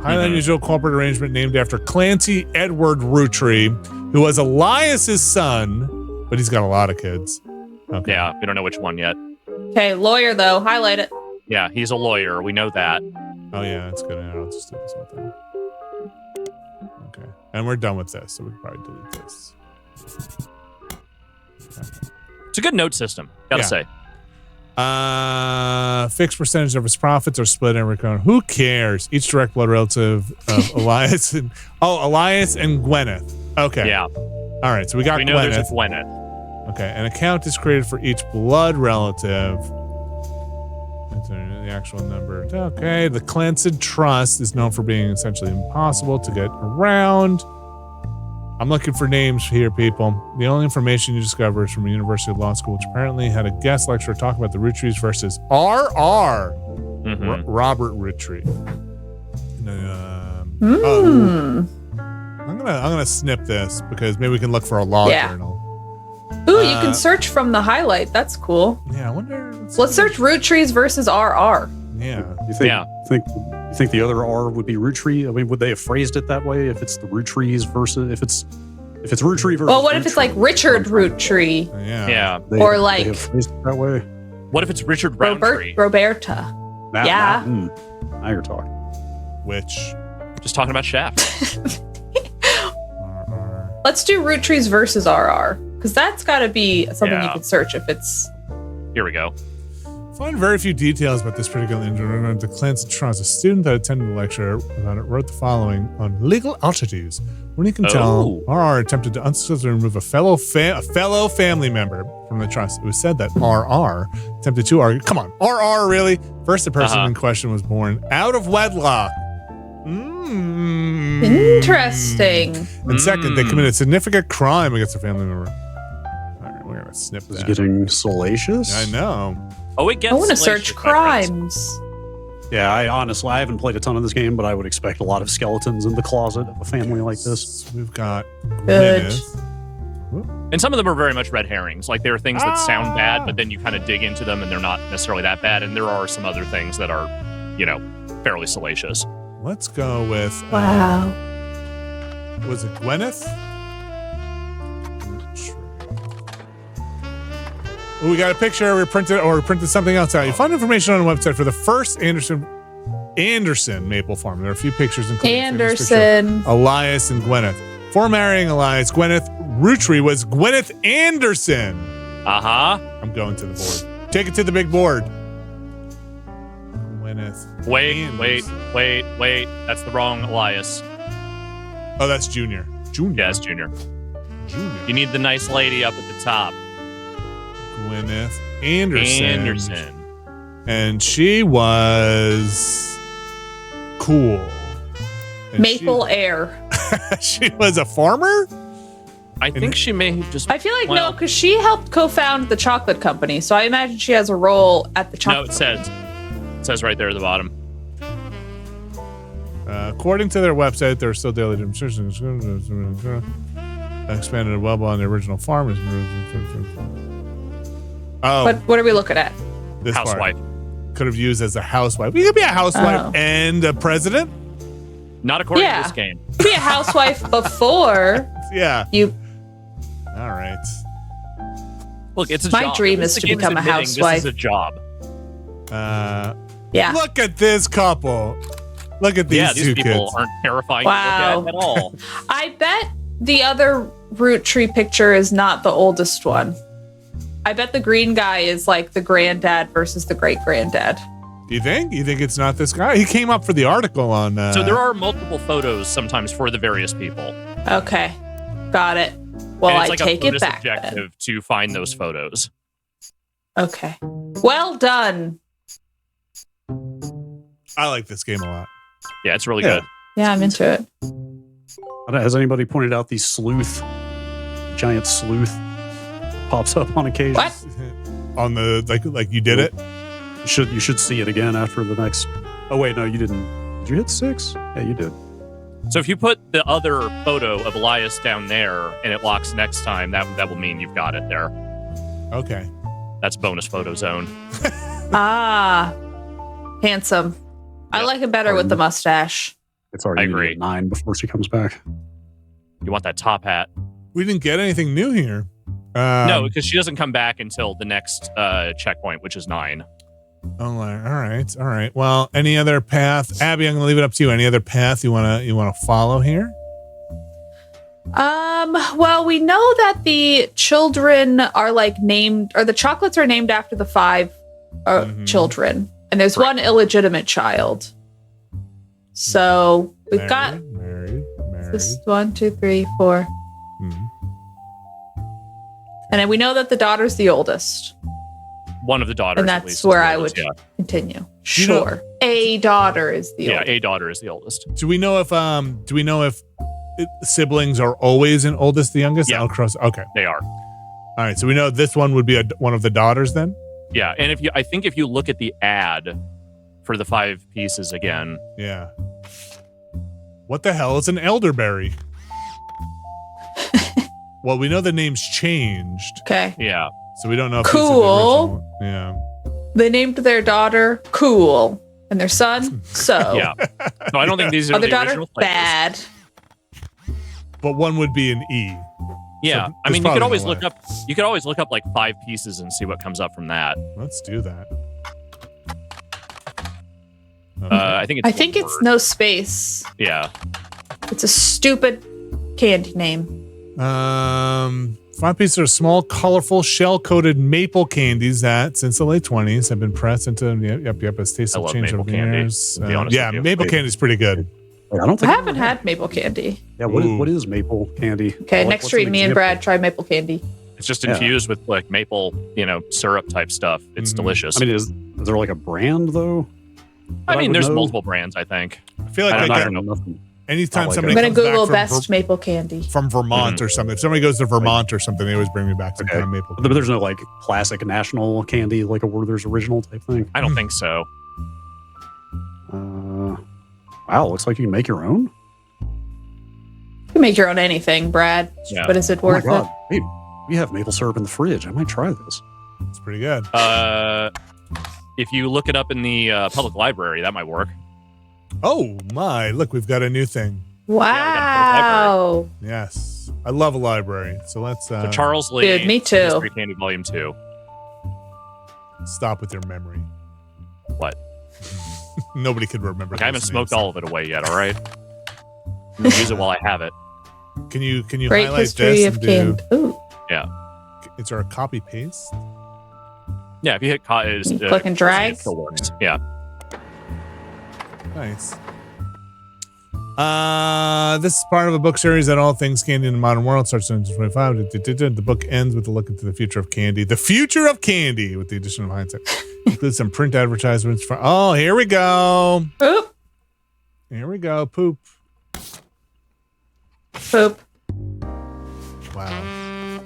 S1: Highly unusual corporate arrangement named after Clancy Edward Rootree, who was Elias's son, but he's got a lot of kids. Okay.
S4: Yeah, we don't know which one yet.
S2: Okay, lawyer though. Highlight it.
S4: Yeah, he's a lawyer. We know that.
S1: Oh yeah, that's good. I'll just do this one thing. Okay, and we're done with this, so we can probably delete this. Okay.
S4: It's a good note system, gotta say.
S1: Fixed percentage of his profits are split every corner. Who cares? Each direct blood relative of Elias and Elias and Gwyneth. Okay.
S4: Yeah.
S1: All right. So we got
S4: we know
S1: Gwyneth.
S4: There's a Gwyneth.
S1: Okay. An account is created for each blood relative. The actual number. Okay. The Clancid Trust is known for being essentially impossible to get around. I'm looking for names here, people. The only information you discover is from the University of Law School, which apparently had a guest lecturer talk about the Roottrees versus R.R. Robert Rootree. I'm gonna snip this because maybe we can look for a law journal.
S2: Ooh, you can search from the highlight. That's cool.
S1: Yeah, I wonder.
S2: Let's search Roottrees versus RR.
S1: Yeah.
S3: You think the other R would be Roottree? I mean, would they have phrased it that way? If it's the Roottrees versus if it's Roottree versus.
S2: Well, what if it's like Richard Roottree?
S1: Yeah.
S2: Or like
S3: they have phrased it that way.
S4: What if it's Richard Roundtree?
S2: Roberta.
S3: Now you're talking.
S1: Which?
S4: Just talking about Shaft.
S2: Let's do Roottrees versus RR, because that's got to be something you can search if it's.
S4: Here we go.
S1: Find very few details about this particular injury. The Clancid Trust, a student that attended the lecture about it, wrote the following on legal altitudes. When you can tell, RR attempted to unsuccessfully remove a fellow family member from the trust. It was said that RR attempted to argue. Come on, RR really? First, the person in question was born out of wedlock.
S2: Interesting.
S1: And second, they committed a significant crime against a family member. All right, we're gonna snip that.
S3: It's getting salacious.
S1: I know.
S4: Oh, it gets.
S2: I want to search crimes.
S3: Yeah, I haven't played a ton of this game, but I would expect a lot of skeletons in the closet of a family like this.
S1: We've got
S2: good.
S4: And some of them are very much red herrings. Like there are things that sound bad, but then you kind of dig into them and they're not necessarily that bad. And there are some other things that are, fairly salacious.
S1: Let's go with.
S2: Wow.
S1: Was it Gwyneth? Ooh, we got a picture. We printed something else out. You find information on the website for the first Anderson Maple Farm. There are a few pictures including
S2: Anderson,
S1: Elias, and Gwyneth. Before marrying Elias, Gwyneth Rootree was Gwyneth Anderson. I'm going to the board. Take it to the big board. Gwyneth.
S4: Wait. That's the wrong Elias.
S1: Oh, that's Junior.
S4: Yeah, it's Junior. You need the nice lady up at the top.
S1: Gwyneth Anderson. And she was cool. And
S2: Maple Air.
S1: She was a farmer?
S4: I think she may have just.
S2: I feel like no, because she helped co-found the chocolate company. So I imagine she has a role at the chocolate company.
S4: It says right there at the bottom.
S1: According to their website, there are still daily demonstrations. Expanded well beyond the original farm. Oh.
S2: What are we looking at?
S1: This
S4: housewife.
S1: Could have used as a housewife. We could be a housewife and a president.
S4: Not according to this game.
S2: Be a housewife before.
S1: Yeah.
S2: You.
S1: All right.
S4: Look, it's a
S2: My
S4: job.
S2: dream is to become a housewife.
S4: This is a job.
S2: Yeah.
S1: Look at this couple. Look at these two
S4: people
S1: kids.
S4: aren't terrifying to look at all.
S2: I bet the other Roottree picture is not the oldest one. I bet the green guy is like the granddad versus the great granddad.
S1: Do you think? You think it's not this guy? He came up for the article on.
S4: So there are multiple photos sometimes for the various people.
S2: Okay, got it. Well, I take it back.
S4: It's like a objective to find those photos.
S2: Okay. Well done.
S1: I like this game a lot.
S4: Yeah, it's really good.
S2: Yeah, I'm into it.
S3: Has anybody pointed out the giant sleuth pops up on occasion?
S2: What?
S1: On the like you did it?
S3: You should see it again after the next. Oh wait, no, you didn't. Did you hit 6? Yeah, you did.
S4: So if you put the other photo of Elias down there and it locks next time, that will mean you've got it there.
S1: Okay.
S4: That's bonus photo zone.
S2: Handsome. I like him better with the mustache.
S3: It's already gonna be at 9 before she comes back.
S4: You want that top hat?
S1: We didn't get anything new here.
S4: No, because she doesn't come back until the next checkpoint, which is 9.
S1: Oh, all right. Well, any other path, Abby? I'm gonna leave it up to you. Any other path you wanna follow here?
S2: Well, we know that the children are like named, or the chocolates are named after the 5 children, and there's one illegitimate child. So we've got
S1: married.
S2: this 1, 2, 3, 4. And then we know that the daughter's the oldest.
S4: One of the daughters,
S2: and
S4: at
S2: that's
S4: least,
S2: where I would continue. Sure, a daughter is the oldest.
S4: a daughter is the oldest.
S1: Do we know if siblings are always an oldest, the youngest?
S4: Yeah.
S1: Okay,
S4: They are.
S1: All right. So we know this one would be one of the daughters then.
S4: Yeah, and I think if you look at the ad for the 5 pieces again.
S1: Yeah. What the hell is an elderberry? Well, we know the name's changed.
S2: Okay.
S4: Yeah.
S1: So we don't know if
S2: Cool.
S1: It's the original.
S2: They named their daughter Cool, and their son So.
S4: Yeah. So I don't think these are
S2: Other
S4: the
S2: daughter
S4: original flavors.
S2: Bad.
S1: But one would be an E.
S4: Yeah,
S1: So
S4: I mean,
S1: there's
S4: you could
S1: probably
S4: always
S1: no
S4: look
S1: way.
S4: up. You could always look up like 5 pieces and see what comes up from that.
S1: Let's do that.
S4: I think it's. one word.
S2: no space.
S4: Yeah.
S2: It's a stupid candy name.
S1: 5 pieces are small, colorful, shell-coated maple candies that, since the late 20s, have been pressed into. Yep. As tastes
S4: I
S1: have
S4: love
S1: changed
S4: maple
S1: over the
S4: candy,
S1: years.
S4: to be honest
S1: Yeah,
S4: with you.
S1: maple candy's pretty good.
S3: Wait, I don't
S2: I
S3: think
S2: haven't had maple candy.
S3: Yeah, what is maple candy?
S2: Okay,
S3: Like,
S2: next
S3: what's an
S2: week, me and
S3: example?
S2: Brad try maple candy.
S4: It's just
S3: Yeah.
S4: infused with like maple, syrup type stuff. It's delicious.
S3: I mean, is there like a brand though?
S4: I mean, there's
S3: know?
S4: multiple brands. I think.
S1: I feel like
S4: I
S1: I
S4: don't
S1: get,
S4: know.
S3: Nothing.
S1: anytime
S3: like
S1: somebody
S2: I'm gonna
S1: comes
S2: Google
S1: back
S2: best maple candy.
S1: from Vermont or something. If somebody goes to Vermont or something, they always bring me back some kind of maple.
S3: But there's no like classic national candy like a Werther's original type thing.
S4: I don't think so.
S3: Wow, looks like you can make your own.
S2: You can make your own anything, Brad.
S4: Yeah.
S2: But is it
S3: Oh my
S2: worth
S3: god!
S2: it?
S3: Hey, we have maple syrup in the fridge. I might try this.
S1: It's pretty good.
S4: If you look it up in the public library, that might work.
S1: Oh my! Look, we've got a new thing.
S2: Wow.
S1: Yes, I love a library. So let's
S4: So Charles Lee,
S2: Dude, me too.
S4: History Candy Volume 2.
S1: stop with your memory.
S4: What?
S1: Nobody could remember.
S4: Like, I haven't
S1: those
S4: smoked
S1: names.
S4: all of it away yet. All right. I'm gonna use it while I have it.
S1: Can you
S2: Great
S1: highlight
S2: history
S1: this
S2: of
S1: and do?
S2: candy. Ooh.
S4: Yeah.
S1: Is there a copy paste?
S4: Yeah. If you hit
S2: Click and drag?
S4: it still works. Yeah.
S1: Nice. This is part of a book series that all things candy in the modern world starts in 1925. The book ends with a look into the future of candy. The future of candy, with the addition of hindsight, includes some print advertisements for. Oh, here we go.
S2: Oop.
S1: Here we go. Poop.
S2: Poop.
S1: Wow.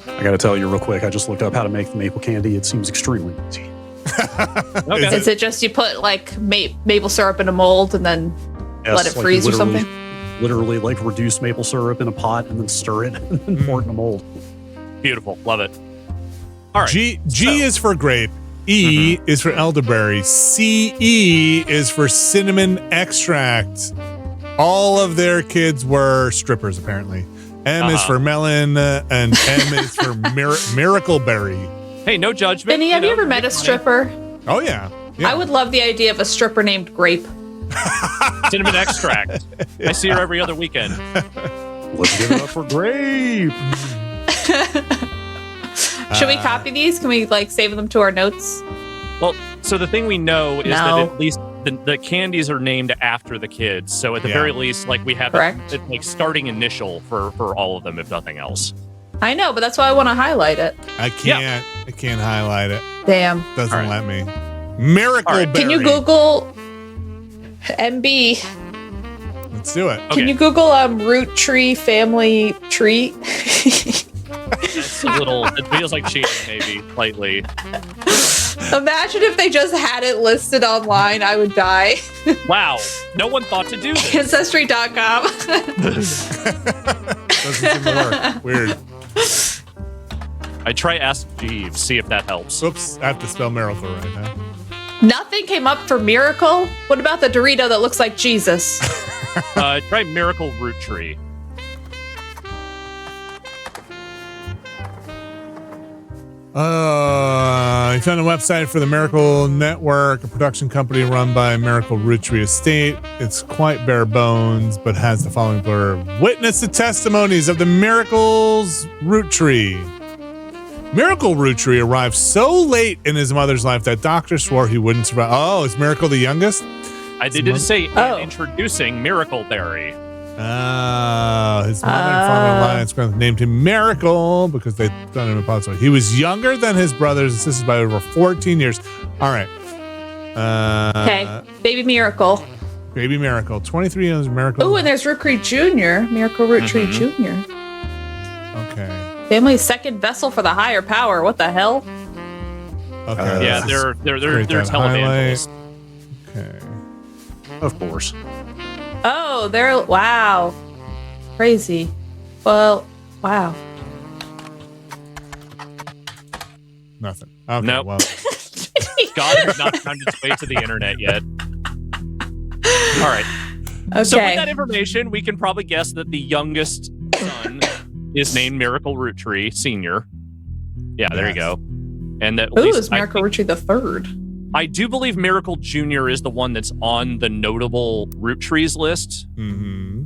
S3: I got to tell you real quick. I just looked up how to make the maple candy. It seems extremely easy.
S4: Okay.
S2: Is it just you put like maple syrup in a mold and then
S3: Yes,
S2: let it
S3: like
S2: freeze
S3: you
S2: or something?
S3: Literally, like reduce maple syrup in a pot and then stir it and then pour it in a mold.
S4: Beautiful. Love it. All right.
S1: G is for grape. E is for elderberry. CE is for cinnamon extract. All of their kids were strippers, apparently. M is for melon, and M is for miracle berry.
S4: Hey, no judgment.
S2: Benny, have you ever met a stripper?
S1: Oh yeah.
S2: I would love the idea of a stripper named Grape.
S4: Cinnamon extract. I see her every other weekend.
S3: Let's give it up for grape.
S2: Should we copy these? Can we like save them to our notes?
S4: Well, so the thing we know is that
S2: No.
S4: at least the candies are named after the kids. So at the
S1: Yeah.
S4: very least, like we have
S2: Correct.
S4: a like starting initial for all of them, if nothing else.
S2: I know, but that's why I want to highlight it.
S1: I can't highlight it.
S2: Damn.
S1: Doesn't
S4: All right.
S1: let me. Miracle
S4: All right.
S1: berry.
S2: Can you Google MB?
S1: Let's do it.
S4: Okay.
S2: Can you Google root tree family tree?
S4: It's a little. It feels like cheating, maybe slightly.
S2: Imagine if they just had it listed online. I would die.
S4: Wow, no one thought to do this.
S2: Ancestry.com.
S1: Doesn't seem to work. Weird.
S4: I try Ask Jeeves, see if that helps.
S1: Oops, I have to spell miracle right, huh?
S2: Nothing came up for Miracle? What about the Dorito that looks like Jesus?
S4: Try Miracle Root Tree.
S1: He found a website for the Miracle Network, a production company run by Miracle Roottrees Estate. It's quite bare bones, but has the following blurb. Witness the testimonies of the Miracle's Roottree. Miracle Roottree arrived so late in his mother's life that doctors swore he wouldn't survive. Oh, is Miracle the youngest?
S4: I did say introducing Miracle Berry.
S1: His mother and father-in-law named him Miracle because they thought him impossible. He was younger than his brothers and sisters by over 14 years. All right.
S2: Okay. Baby Miracle.
S1: Baby Miracle. 23 years Miracle.
S2: Oh, and there's Rootree Jr. Miracle Rootree Jr.
S1: Okay.
S2: Family's second vessel for the higher power. What the hell?
S1: Okay.
S4: Yeah, they're televangelists.
S1: Okay.
S3: Of course.
S2: Oh, they're wow. Crazy. Well, wow.
S1: Nothing. Okay.
S4: Nope.
S1: Well.
S4: God has not found its way to the internet yet. All right.
S2: Okay.
S4: So with that information, we can probably guess that the youngest son is named Miracle Roottree Senior. Yeah, there you go. And that
S2: is Miracle Roottree the third?
S4: I do believe Miracle Jr. is the one that's on the notable Roottrees list.
S1: Mm-hmm.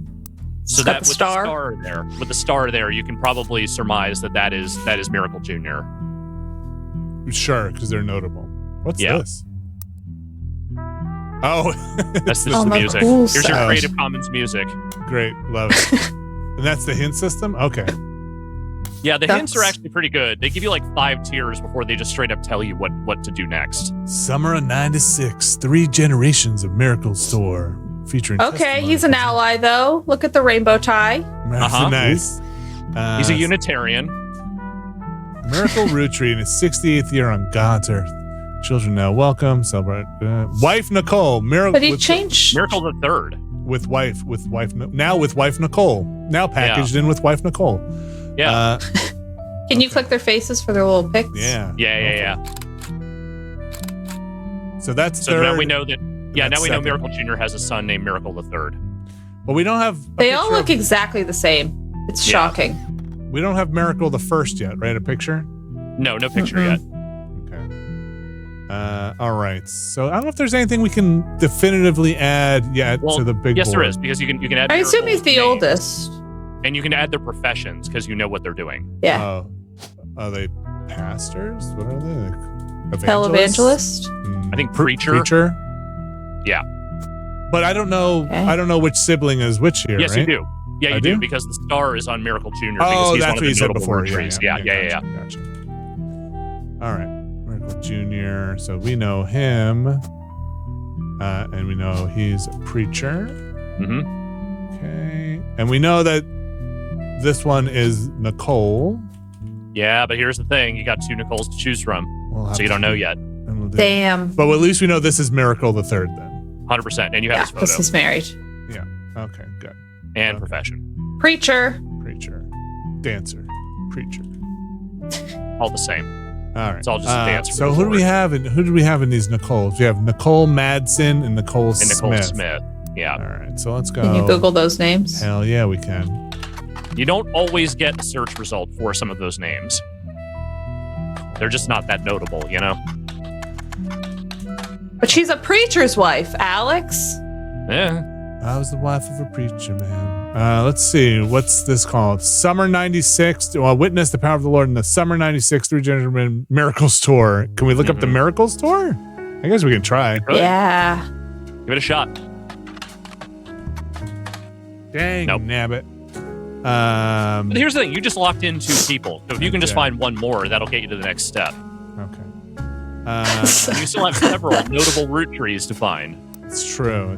S4: So that with the star there, you can probably surmise that is Miracle Jr.
S1: Sure, because they're notable. What's this? Oh,
S4: that's the music.
S2: Cool
S4: Here's your Creative Commons music.
S1: Great, love it. And that's the hint system? Okay.
S4: Yeah, the hints are actually pretty good. They give you like 5 tiers before they just straight up tell you what to do next.
S1: Summer of '96, 3 generations of Miracle Store featuring.
S2: Okay, he's an ally though. Look at the rainbow tie.
S1: Nice.
S4: He's a Unitarian.
S1: Miracle Roottree in his 68th year on God's earth. Children now welcome. Celebrate. Wife Nicole.
S2: But he changed.
S4: Miracle the third.
S1: With wife Nicole. Now packaged in with wife Nicole.
S4: Yeah.
S2: Can you click their faces for their little pics?
S1: Yeah. So that's
S4: so now we know that. Yeah, now we know Miracle Jr. has a son named Miracle the Third.
S1: But we don't have.
S2: They all look exactly the same. It's shocking.
S1: We don't have Miracle the First yet, right? A picture?
S4: No picture yet.
S1: Okay. All right. So I don't know if there's anything we can definitively add yet to the big board.
S4: Yes, there is, because you can add.
S2: I assume he's the oldest.
S4: And you can add their professions because you know what they're doing.
S2: Yeah.
S1: Are they pastors? What are they? Like
S2: Televangelist?
S4: I think preacher.
S1: Preacher?
S4: Yeah.
S1: But I don't know.
S2: Okay.
S1: I don't know which sibling is which here.
S4: Yes,
S1: right?
S4: you do. Yeah, you do because the star is on Miracle Jr. because he's one of the notable Roottrees. Yeah.
S1: Gotcha. All right. Miracle Jr. So we know him. And we know he's a preacher.
S4: Mm-hmm.
S1: Okay. And we know that this one is Nicole.
S4: Yeah, but here's the thing. You got 2 Nicoles to choose from. So you don't know yet.
S2: Damn.
S1: But at least we know this is Miracle the Third then.
S4: 100%. And you have his photo.
S2: Because he's married.
S1: Yeah. Okay, good.
S4: And profession.
S2: Preacher.
S1: Dancer. Preacher.
S4: All the same.
S1: All right.
S4: It's all just a dance.
S1: So who do we have in these Nicoles? We have Nicole Madsen and Nicole Smith.
S4: Yeah.
S1: All right. So let's go.
S2: Can you Google those names?
S1: Hell yeah, we can.
S4: You don't always get a search result for some of those names. They're just not that notable, you know?
S2: But she's a preacher's wife, Alex.
S4: Yeah.
S1: I was the wife of a preacher, man. Let's see. What's this called? Summer 96. Well, witness the power of the Lord in the Summer 96 3 Gentlemen Miracles Tour. Can we look up the Miracles Tour? I guess we can try.
S2: Yeah.
S4: Give it a shot.
S1: Dang, nabbit.
S4: But here's the thing. You just locked in 2 people. So if you can just find one more, that'll get you to the next step.
S1: Okay.
S4: You still have several notable Roottrees to find.
S1: It's true.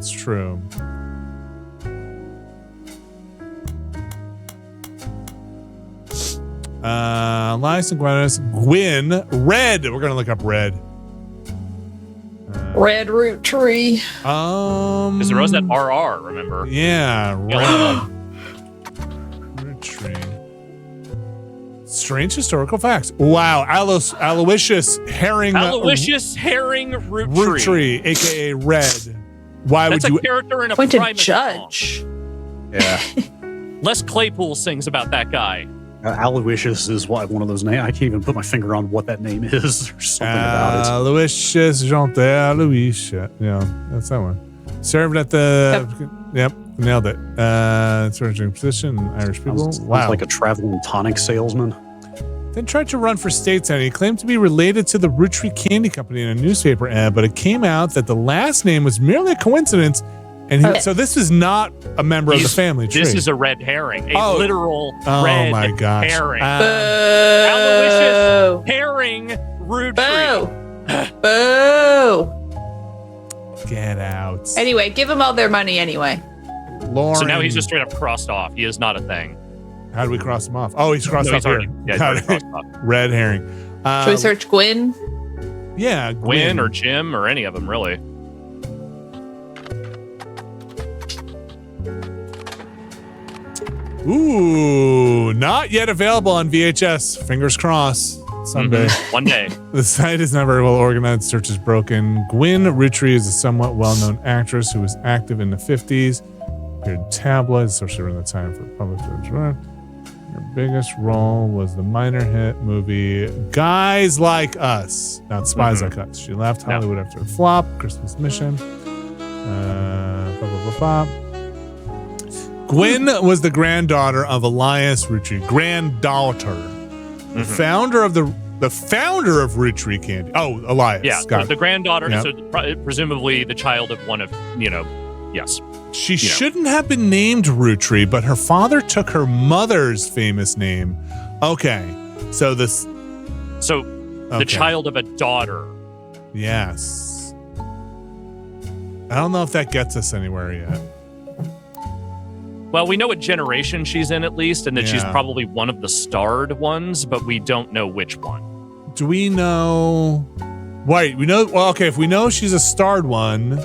S1: Elias and Gwyn. Red. We're going to look up Red.
S2: Red Roottree.
S4: Because there was that RR, remember?
S1: Yeah. Red. Roottree. Strange historical facts. Wow. Aloysius Herring.
S4: Aloysius Herring Root
S1: Root Tree, a.k.a. Red. Why
S4: That's
S1: would you...
S4: a character in a
S2: Appointed
S4: Primus
S2: judge.
S4: song.
S3: Yeah.
S4: Les Claypool sings about that guy.
S3: Aloysius is one of those names. I can't even put my finger on what that name is or something about it.
S1: Aloysius Jean Aloysius. Yeah, that's that one. Served at the... Yep, nailed it. Surging position, Irish people. Wow.
S3: Like a traveling tonic salesman.
S1: Then tried to run for state senate. He claimed to be related to the Roottrees Candy Company in a newspaper ad, but it came out that the last name was merely a coincidence. And so this is not a member of the family tree.
S4: This is a red herring. A literal red
S1: my gosh.
S4: herring.
S2: Boo!
S4: Aloysius Herring Roottrees.
S2: Boo!
S1: Get out.
S2: Anyway, give them all their money anyway.
S1: Lauren.
S4: So now he's just straight up crossed off. He is not a thing.
S1: How do we cross him off? Oh, he's crossed off here.
S4: He's already crossed off.
S1: Red herring.
S2: Should we search Gwyn?
S1: Yeah,
S4: Gwyn or Jim or any of them, really.
S1: Ooh, not yet available on VHS. Fingers crossed. Someday.
S4: One day.
S1: The site is not very well organized. Search is broken. Gwyn Roottrees is a somewhat well-known actress who was active in the 50s. Appeared in tabloids, especially around the time for public run. Her biggest role was the minor hit movie Guys Like Us, not Spies Like Us. She left Hollywood after a flop, Christmas Mission. Gwyn was the granddaughter of Elias Roottrees, granddaughter. The founder of the founder of Roottrees Candy. Oh, Elias.
S4: Yeah,
S1: got
S4: the granddaughter,
S1: Yep.
S4: so presumably the child of one of, yes.
S1: She shouldn't have been named Roottrees, but her father took her mother's famous name. Okay, so this.
S4: So the child of a daughter.
S1: Yes. I don't know if that gets us anywhere yet.
S4: Well, we know what generation she's in at least, and that she's
S1: Yeah.
S4: probably one of the starred ones, but we don't know which one.
S1: Do we know? Wait, we know. Well, okay, if we know she's a starred one,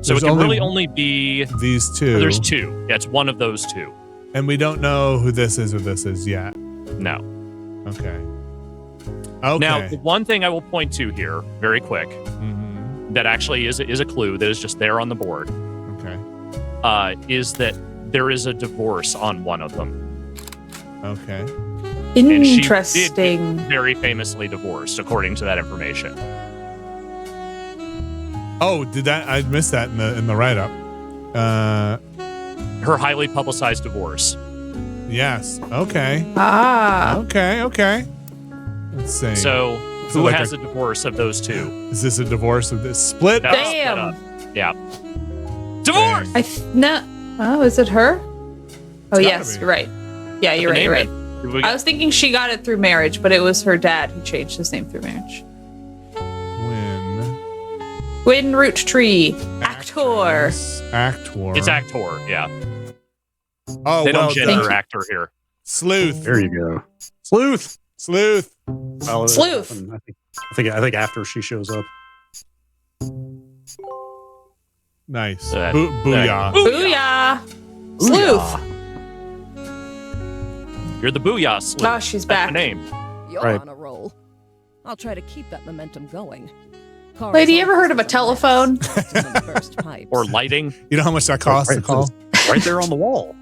S4: So it
S1: there's
S4: can really only be
S1: these two.
S4: There's two. Yeah, it's one of those two.
S1: And we don't know who this is or this is yet.
S4: No.
S1: Okay. Okay.
S4: Now, the one thing I will point to here, very quick, that actually is a clue that is just there on the board.
S1: Okay.
S4: Is that there is a divorce on one of them.
S1: Okay.
S4: And she
S2: Interesting.
S4: did get very famously divorced, according to that information.
S1: Oh, I missed that in the write up.
S4: Her highly publicized divorce.
S1: Yes. Okay.
S2: Ah.
S1: Okay. Let's see.
S4: So who
S1: like
S4: has a divorce of those two?
S1: Is this a divorce of this split?
S4: That was
S2: Damn.
S4: split up. Yeah. Divorce.
S2: No. Oh, is it her? Oh,
S1: It's
S2: yes,
S1: gotta be.
S2: you're right. Yeah, you're right. You're right. I was thinking she got it through marriage, but it was her dad who changed his name through marriage. Gwyn Roottrees, actor.
S1: Actor.
S4: It's actor. Yeah.
S1: Oh,
S4: They
S1: well
S4: don't gender
S1: done.
S4: actor here.
S1: Sleuth.
S3: There you go. Sleuth.
S1: Well,
S2: Sleuth.
S3: I think after she shows up.
S1: Nice.
S4: Booyah.
S2: Booyah. Sleuth.
S4: You're the booyah sleuth.
S2: Oh, she's
S4: That's
S2: back.
S4: the name.
S6: You're
S3: Right.
S6: on a roll. I'll try to keep that momentum going.
S2: Lady, you ever heard of a telephone?
S4: Or lighting.
S1: You know how much that costs to call?
S3: Right there on the wall.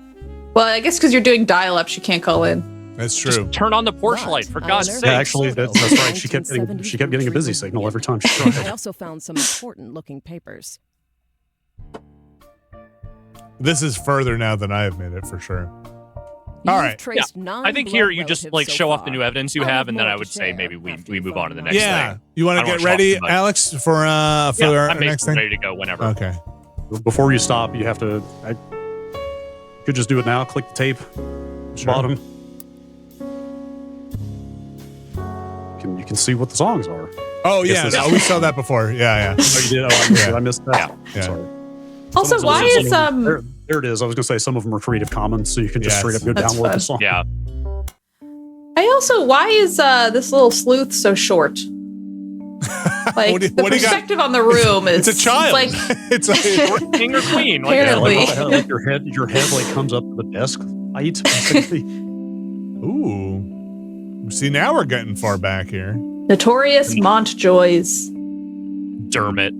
S2: Well, I guess because you're doing dial-up, she can't call in.
S1: That's true.
S4: Just turn on the porch
S6: But
S4: light, for
S6: I
S4: God's
S6: learned
S4: sake.
S3: Yeah, actually, that's right. She kept getting a busy signal every time she
S6: I
S3: tried.
S6: also found some important looking papers.
S1: This is further now than I have made it for sure.
S6: You've
S1: All right.
S6: traced
S4: I think here you just show off the new evidence you have, and then I would say maybe we move on to the next
S1: Yeah.
S4: thing.
S1: You want
S4: I
S1: to
S4: don't
S1: get
S4: wanna
S1: ready,
S4: show off too much.
S1: Alex, for our
S4: I'm
S1: next
S4: basically
S1: thing?
S4: ready to go whenever.
S1: Okay.
S3: Before you stop, you have to. I could just do it now. Click the tape.
S1: Sure.
S3: Bottom. You can see what the songs are.
S1: Oh,
S3: Guess
S1: yeah.
S3: this-
S1: No, we saw that before. Yeah.
S3: Oh, you did? Oh, I missed that.
S1: Yeah.
S3: Sorry.
S2: Also,
S3: Some of
S2: why
S3: them-
S2: is
S3: There it is. I was going to say some of them are Creative Commons, so you can just
S1: Yes.
S3: straight up go
S2: That's
S3: download
S2: fun.
S3: the song.
S4: Yeah.
S2: why is this little sleuth so short? Like
S1: What do you-
S2: the
S1: what do you got?
S2: perspective on the room is
S1: It's a child.
S2: Like
S1: it's a,
S4: King or queen. Like,
S2: Apparently.
S3: Like your head like comes up to the desk height.
S1: ooh. See, now we're getting far back here.
S2: Notorious Montjoys.
S4: Dermot.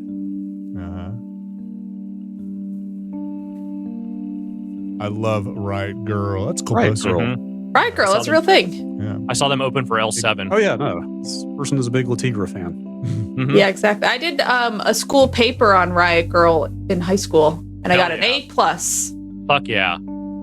S1: I love Riot Girl. That's a cool.
S3: Riot
S1: poster.
S3: Girl.
S2: Right, girl, that's a real thing.
S1: Yeah.
S4: I saw them open for L7.
S3: Oh yeah, no. This person is a big Latigra fan.
S4: Mhm.
S2: Yeah, exactly. I did a school paper on Riot Girl in high school, and I got an A+.
S4: Fuck yeah.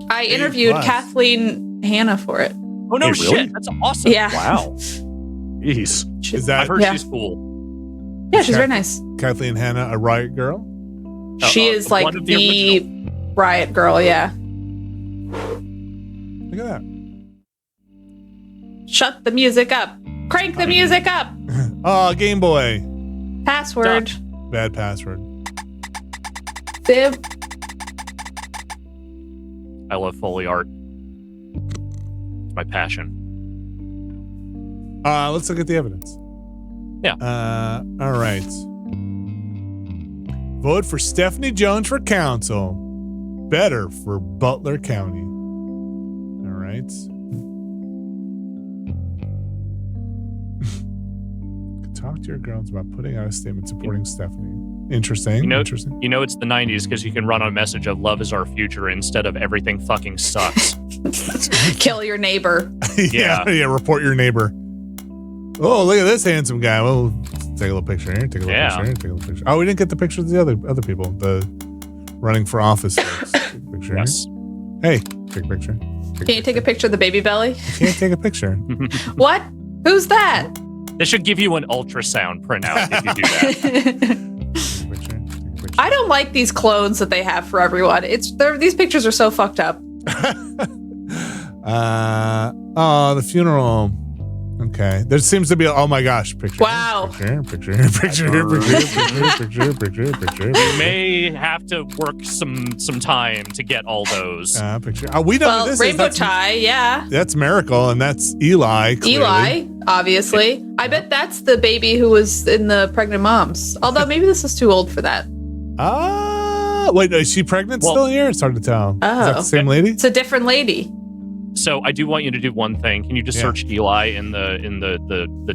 S2: I interviewed
S1: A+.
S2: Kathleen Hanna for it.
S4: Oh, no
S3: Hey, really?
S4: shit. That's awesome.
S2: Yeah.
S3: Wow. Jeez.
S1: Is that
S4: I've heard
S2: Yeah.
S4: she's cool.
S2: Yeah, she's very nice.
S1: Kathleen Hanna, a Riot Girl?
S2: She is like
S4: one of
S2: the
S4: original.
S2: Riot Girl, yeah.
S1: Look at that.
S2: Shut the music up. Crank the music up.
S1: Oh, Game Boy.
S2: Password.
S1: Bad password.
S2: Bib.
S4: I love Foley art. It's my passion.
S1: Let's look at the evidence.
S4: Yeah.
S1: All right. Vote for Stephanie Jones for council. Better for Butler County. All right. Talk to your girls about putting out a statement supporting Stephanie. Interesting. Interesting.
S4: You know it's the 90s because you can run on a message of love is our future instead of everything fucking sucks.
S2: Kill your neighbor.
S1: yeah. Report your neighbor. Oh, look at this handsome guy. Well, take a little picture here. Take a little picture here. Take a little picture. Oh, we didn't get the picture of the other people. The running for office folks. Take a picture.
S4: Yes.
S1: Hey, take a picture.
S2: Can you take a picture of the baby belly?
S1: Can't take a picture.
S2: What? Who's that?
S4: They should give you an ultrasound printout if you do that.
S1: Take a picture. Take a picture.
S2: I don't like these clones that they have for everyone. These pictures are so fucked up.
S1: Oh, the funeral. Okay. There seems to be oh my gosh, picture.
S2: Wow.
S1: Picture.
S4: You may have to work some time to get all those.
S1: Picture. We know
S2: Well,
S1: who this
S2: Rainbow
S1: is.
S2: Tie, yeah.
S1: That's Miracle, and that's Eli. Clearly.
S2: Eli, obviously. I bet that's the baby who was in the pregnant moms. Although maybe this is too old for that.
S1: Wait, is she pregnant still here? It's hard to tell. Is that the same lady?
S2: It's a different lady.
S4: So I do want you to do one thing. Can you just search Eli in the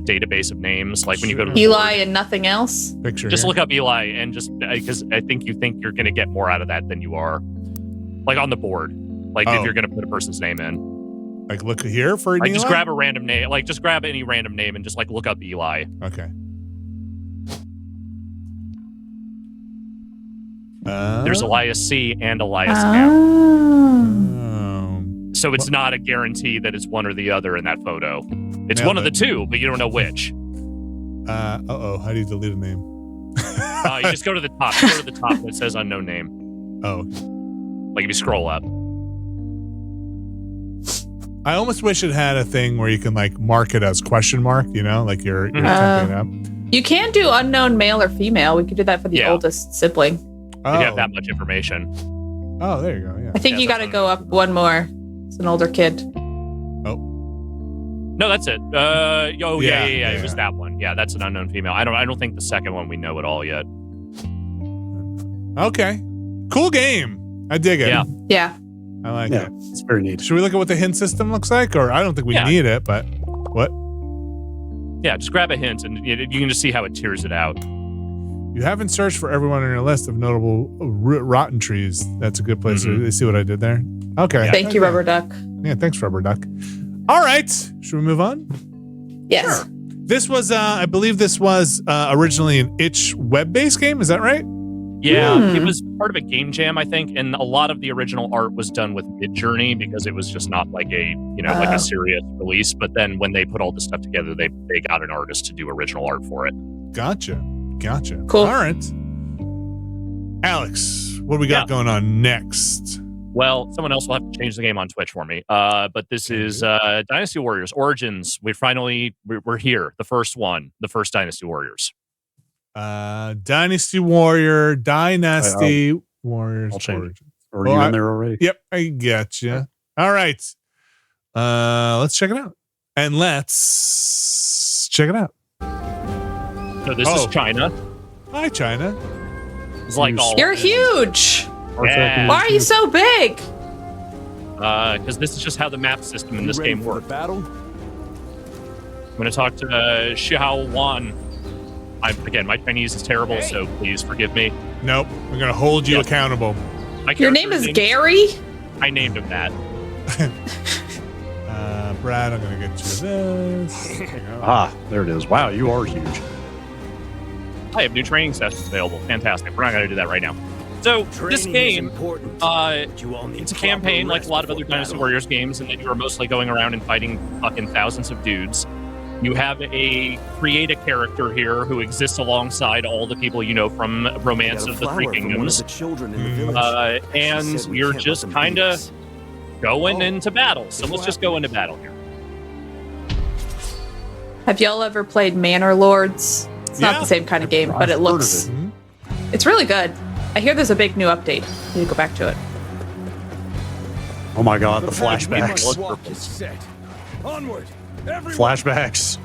S4: database of names? Like when you go to
S2: Eli and nothing else.
S1: Picture.
S4: just
S1: here.
S4: look up Eli and just because I think you think you're going to get more out of that than you are. Like on the board. Like if you're going to put a person's name in.
S1: Like look here for
S4: Like
S1: Eli?
S4: just grab a random name. Like just grab any random name and just like look up Eli.
S1: Okay.
S4: There's Elias C and Elias M. So it's not a guarantee that it's one or the other in that photo. It's one of the two, but you don't know which.
S1: How do you delete a name?
S4: You just go to the top. You go to the top and it says unknown name.
S1: Oh.
S4: Like if you scroll up.
S1: I almost wish it had a thing where you can like mark it as question mark, you know, like you're typing it up.
S2: You can do unknown male or female. We could do that for the oldest sibling.
S4: You have that much information.
S1: Oh, there you go. Yeah.
S2: I think you got to go up one more. It's an older kid.
S1: Oh.
S4: No, that's it. Yeah. It was that one. Yeah, that's an unknown female. I don't think the second one we know at all yet.
S1: Okay. Cool game. I dig it.
S2: Yeah.
S1: I like it.
S3: It's very neat.
S1: Should we look at what the hint system looks like? Or I don't think we need it, but what?
S4: Yeah, just grab a hint and you can just see how it tears it out.
S1: You haven't searched for everyone on your list of notable rotten trees. That's a good place to see what I did there. Okay.
S2: Thank you, Rubber Duck.
S1: Yeah, thanks, Rubber Duck. All right. Should we move on?
S2: Yes.
S1: Sure. This was, I believe this was originally an itch web-based game. Is that right?
S4: Yeah, it was part of a game jam, I think, and a lot of the original art was done with Midjourney because it was just not like a, like a serious release. But then when they put all this stuff together, they got an artist to do original art for it.
S1: Gotcha.
S2: Cool.
S1: All right. Alex, what do we got going on next?
S4: Well, someone else will have to change the game on Twitch for me. But this is Dynasty Warriors Origins. We're here. The first one, the first Dynasty Warriors.
S1: Dynasty Warriors.
S3: I'll change it. Or you in there already?
S1: Yep, I get you. All right. Let's check it out. And let's check it out.
S4: So this is China.
S1: Hi, China.
S4: It's like all.
S2: You're huge.
S4: Yeah.
S2: Why are you so big?
S4: Because this is just how the map system in this game works.
S7: Battle?
S4: going to talk to Xiao Wan. Again, my Chinese is terrible, so please forgive me.
S1: Nope. We're going to hold you accountable.
S2: Your name is Gary?
S4: I named him that.
S1: Brad, I'm going to get you this. There you go.
S3: Ah, there it is. Wow, you are huge.
S4: I have new training sessions available. Fantastic. We're not going to do that right now. So this game, it's a campaign like a lot of other Dynasty Warriors games, in that you are mostly going around and fighting fucking thousands of dudes. You have create a character here who exists alongside all the people you know from Romance of the Three Kingdoms. And you're just kind of going into battle. So let's just go into battle here.
S2: Have y'all ever played Manor Lords? It's not the same kind of game, but it looks... It's really good. I hear there's a big new update. Need to go back to it.
S3: Oh my god, the flashbacks.
S7: Onward.
S3: Flashbacks.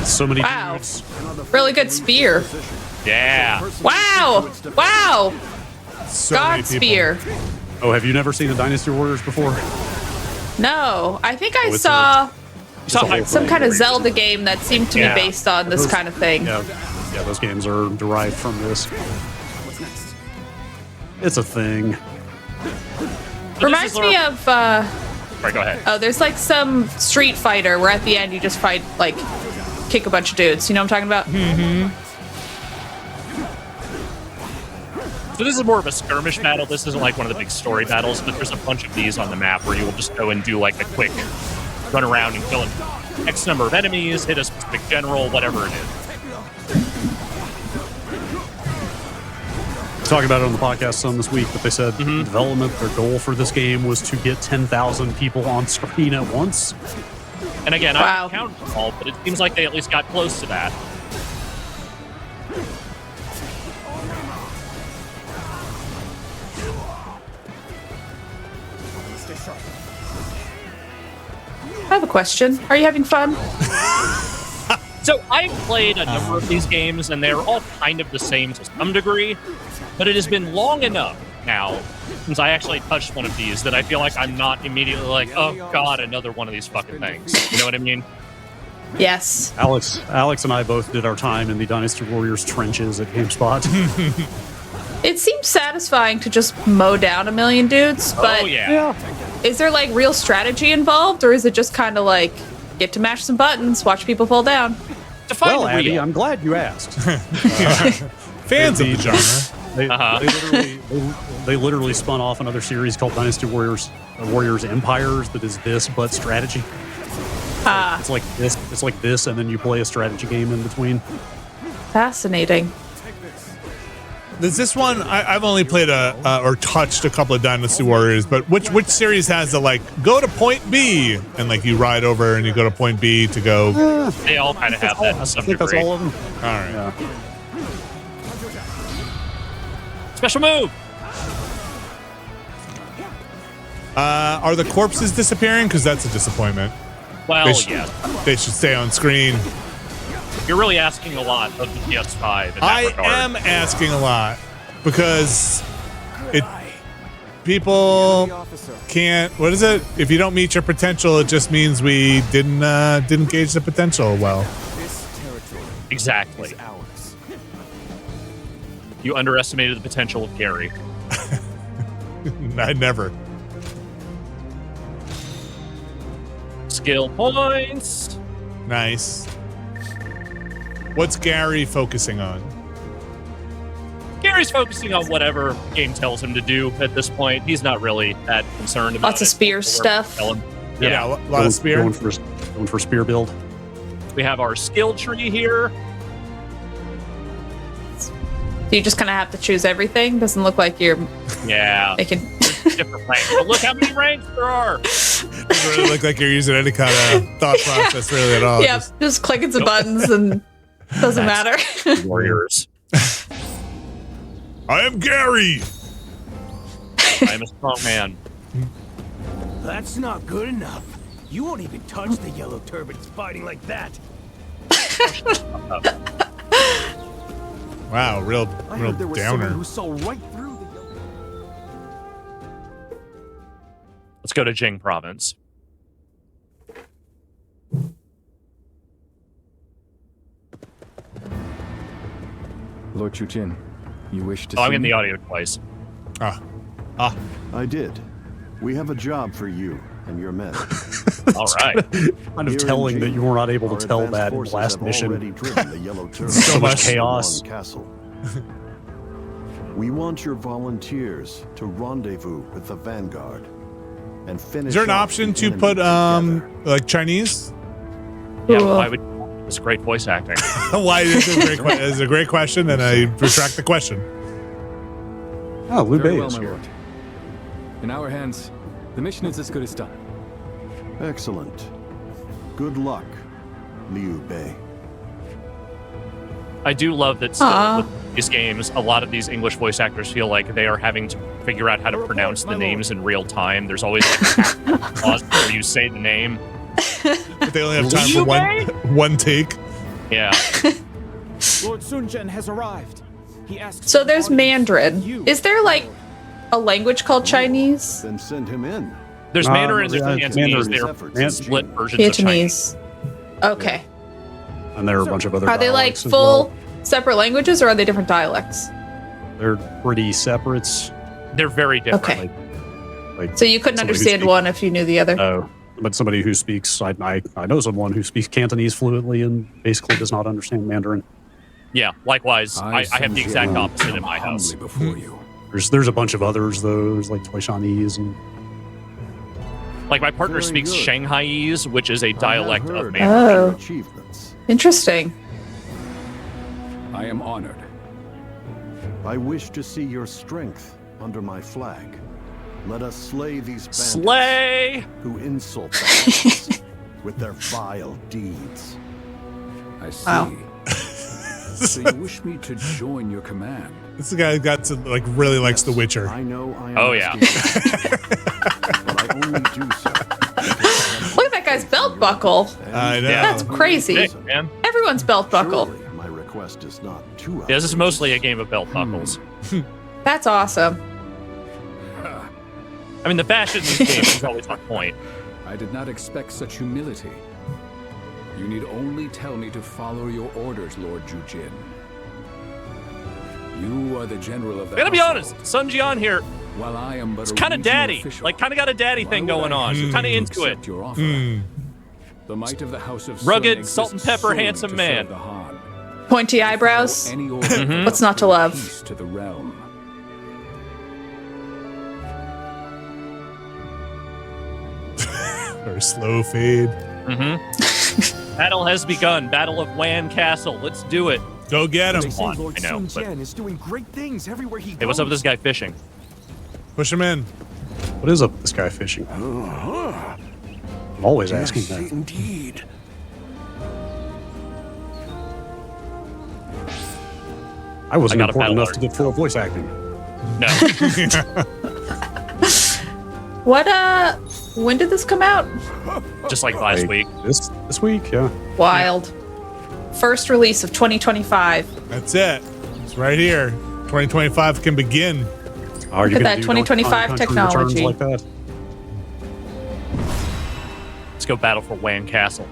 S3: So many dudes.
S2: Really good spear.
S4: Yeah.
S2: Wow. Wow.
S1: So
S2: God
S1: many people.
S2: spear.
S3: Oh, have you never seen the Dynasty Warriors before?
S2: No. I think I
S3: it's
S2: saw
S4: Some
S2: some kind of Zelda game that seemed to be based on this kind of thing.
S3: Yeah, those games are derived from this.
S7: What's next?
S3: It's a thing.
S2: Reminds me of...
S4: Right, go ahead.
S2: Oh, there's like some Street Fighter where at the end you just fight, like, kick a bunch of dudes. You know what I'm talking about?
S4: So this is more of a skirmish battle. This isn't like one of the big story battles, but there's a bunch of these on the map where you will just go and do like a quick run around and kill X number of enemies, hit a specific general, whatever it is.
S3: Talking about it on the podcast some this week, but they said development, their goal for this game was to get 10,000 people on screen at once.
S4: And again, I
S2: Wow.
S4: don't count them all, but it seems like they at least got close to that.
S2: I have a question. Are you having fun?
S4: So I've played a number of these games, and they're all kind of the same to some degree, but it has been long enough now since I actually touched one of these that I feel like I'm not immediately like, oh god, another one of these fucking things. You know what I mean?
S2: Yes.
S3: Alex and I both did our time in the Dynasty Warriors trenches at GameSpot.
S2: It seems satisfying to just mow down a million dudes, but
S4: Oh yeah.
S2: is there like real strategy involved, or is it just kind of like get to mash some buttons, watch people fall down?
S4: Define
S3: Well, Abby,
S4: real.
S3: I'm glad you asked.
S1: Fans of the genre.
S3: They literally spun off another series called Dynasty Warriors Empires that is this but strategy. It's like this. It's like this, and then you play a strategy game in between.
S2: Fascinating.
S1: Does this one? I've only played or touched a couple of Dynasty Warriors, but which series has the like go to point B and like you ride over and you go to point B to go?
S4: They all kind of have that to
S3: I
S4: some
S3: think that's
S4: degree.
S3: all of them.
S1: All right.
S3: Yeah.
S4: Special move.
S1: Are the corpses disappearing? Because that's a disappointment.
S4: Well,
S1: They should-
S4: yeah.
S1: They should stay on screen.
S4: You're really asking a lot of the PS5 in that
S1: I
S4: regard.
S1: am asking a lot because people can't. What is it? If you don't meet your potential, it just means we didn't gauge the potential well.
S7: This territory
S4: Exactly.
S7: is ours.
S4: You underestimated the potential of Gary.
S1: I never.
S4: Skill points.
S1: Nice. What's Gary focusing on?
S4: Gary's focusing on whatever game tells him to do at this point. He's not really that concerned about
S2: Lots of
S4: it.
S2: spear stuff.
S4: Tell him.
S1: Yeah,
S4: Yeah.
S1: a lot of spear.
S3: Going for spear build.
S4: We have our skill tree here.
S2: So you just kind of have to choose everything. Doesn't look like you're
S4: Yeah.
S2: making.
S4: Different ranks. But look how many ranks there are.
S1: Doesn't really look like you're using any kind of thought process really at all.
S2: Yeah, just clicking some buttons and doesn't matter.
S4: Warriors.
S1: I am Gary.
S4: I am a strong man.
S7: That's not good enough. You won't even touch the yellow turbans fighting like that.
S1: Wow, real
S7: I heard there was someone
S1: downer.
S7: who saw right through the yellow.
S4: Let's go to Jing province.
S8: Lord Chujin, you wish to
S4: Oh,
S8: see
S4: I'm getting
S8: me?
S4: the audio twice.
S9: I did. We have a job for you and your men.
S4: All right.
S3: Kind of
S9: Here in
S3: telling that
S9: Jade,
S3: you were not able
S9: our
S3: to tell
S9: advanced
S3: that in the
S9: forces
S3: last
S9: have
S3: mission.
S9: already driven the yellow turban
S3: So much
S9: to
S3: chaos.
S9: Wan Castle. We want your volunteers to rendezvous with the Vanguard and finish.
S1: Is there an
S9: off
S1: option
S9: the
S1: to
S9: enemy
S1: put
S9: together.
S1: like Chinese?
S4: Yeah,
S2: Cool.
S4: why would this great voice acting?
S1: Why is a great question, and I retract the question.
S3: Oh, Liu
S8: Very
S3: Bei
S8: well,
S3: is
S8: my
S3: here.
S8: lord. In our hands, the mission is as good as done.
S9: Excellent. Good luck, Liu Bei.
S4: I do love that
S2: Aw.
S4: with these games, a lot of these English voice actors feel like they are having to figure out how to pronounce the names in real time. There's always like a pause before you say the name.
S1: But they only have time for
S4: Liu Bei?
S1: one take.
S4: Yeah.
S7: Lord Sun Jian has arrived. He asks.
S2: So
S7: for
S2: there's
S7: audience
S2: Mandarin.
S7: with you,
S2: Is there like
S7: Lord.
S2: a language called Chinese?
S9: Then send him in.
S4: There's Mandarin and there's
S3: yeah,
S4: Cantonese.
S3: Mandarin.
S4: They're split versions of Chinese.
S2: Cantonese. Okay.
S3: And there are a bunch of other
S2: Are they like
S3: dialects as
S2: full
S3: well.
S2: separate languages or are they different dialects?
S3: They're pretty separate.
S4: They're very different.
S2: Okay.
S3: Like
S2: So you couldn't
S3: somebody who
S2: understand
S3: speaks-
S2: one if you knew the other.
S3: No, but somebody who speaks, I know someone who speaks Cantonese fluently and basically does not understand Mandarin.
S4: Yeah, likewise. I have the exact opposite in my house.
S8: Before you.
S3: There's a bunch of others though. There's like Taishanese and
S4: Like my partner
S9: Very
S4: speaks
S9: good.
S4: Shanghaiese, which is a
S9: I have
S4: dialect
S9: heard
S4: of
S9: of
S4: Mandarin.
S2: Oh.
S9: your achievements.
S2: Interesting.
S8: I am honored.
S9: I wish to see your strength under my flag. Let us slay these bandits
S4: Slay!
S9: who insult the Huns with their vile deeds.
S8: I see.
S2: Wow.
S8: So you wish me to join your command?
S1: This guy got to like really likes The Witcher.
S9: I know I am
S4: Oh, yeah.
S9: asking you, but I only do so.
S2: Look at that guy's belt buckle.
S1: I know.
S2: That's crazy.
S4: Sick, man.
S2: Everyone's belt buckle.
S9: Surely my request is not too
S4: Yeah, this is mostly a game of belt
S3: Hmm.
S4: buckles.
S2: That's awesome.
S4: I mean, the fashion in these games is always on point.
S8: I did not expect such humility. You need only tell me to follow your orders, Lord Jujin. You are the general of the
S4: I gotta be
S8: household,
S4: honest, Sun Jian here,
S8: while I am but
S4: it's
S8: a
S4: kind of
S8: regional
S4: daddy.
S8: official.
S4: Like, kind of got a daddy
S8: Why
S4: thing
S8: would
S4: going
S8: I
S4: on.
S8: hesitate
S4: Kind of
S8: to
S4: into it.
S8: accept your offer?
S1: Hmm.
S8: The might of the House of
S4: Rugged,
S8: Sun exists
S4: salt and pepper,
S8: solely
S4: handsome
S8: to
S4: man.
S8: serve the Han.
S2: Pointy eyebrows.
S8: Follow any order
S2: What's not to
S8: bring
S2: love?
S8: peace to the realm.
S1: Or slow fade.
S4: Mm-hmm. Battle has begun. Battle of Wan Castle. Let's do it.
S1: Go get him.
S7: They say
S4: on,
S7: Lord
S4: I know,
S7: Sun
S4: but-
S7: Jian is doing great things everywhere he goes.
S4: Hey, what's up with this guy fishing?
S1: Push him in.
S3: what is up with this guy fishing? I'm always asking that.
S7: Indeed.
S3: I wasn't
S4: I got a
S3: important
S4: battle
S3: enough to get full voice acting.
S4: No.
S2: What when did this come out?
S4: Just like last
S3: Like,
S4: week.
S3: This week, yeah.
S2: Wild. First release of 2025.
S1: That's it. It's right here. 2025 can begin.
S3: Are you
S2: Look at
S3: gonna
S2: that
S3: do
S2: 2025
S3: Donkey Kong Country Returns
S2: technology.
S3: like that?
S4: Let's go battle for Wan Castle.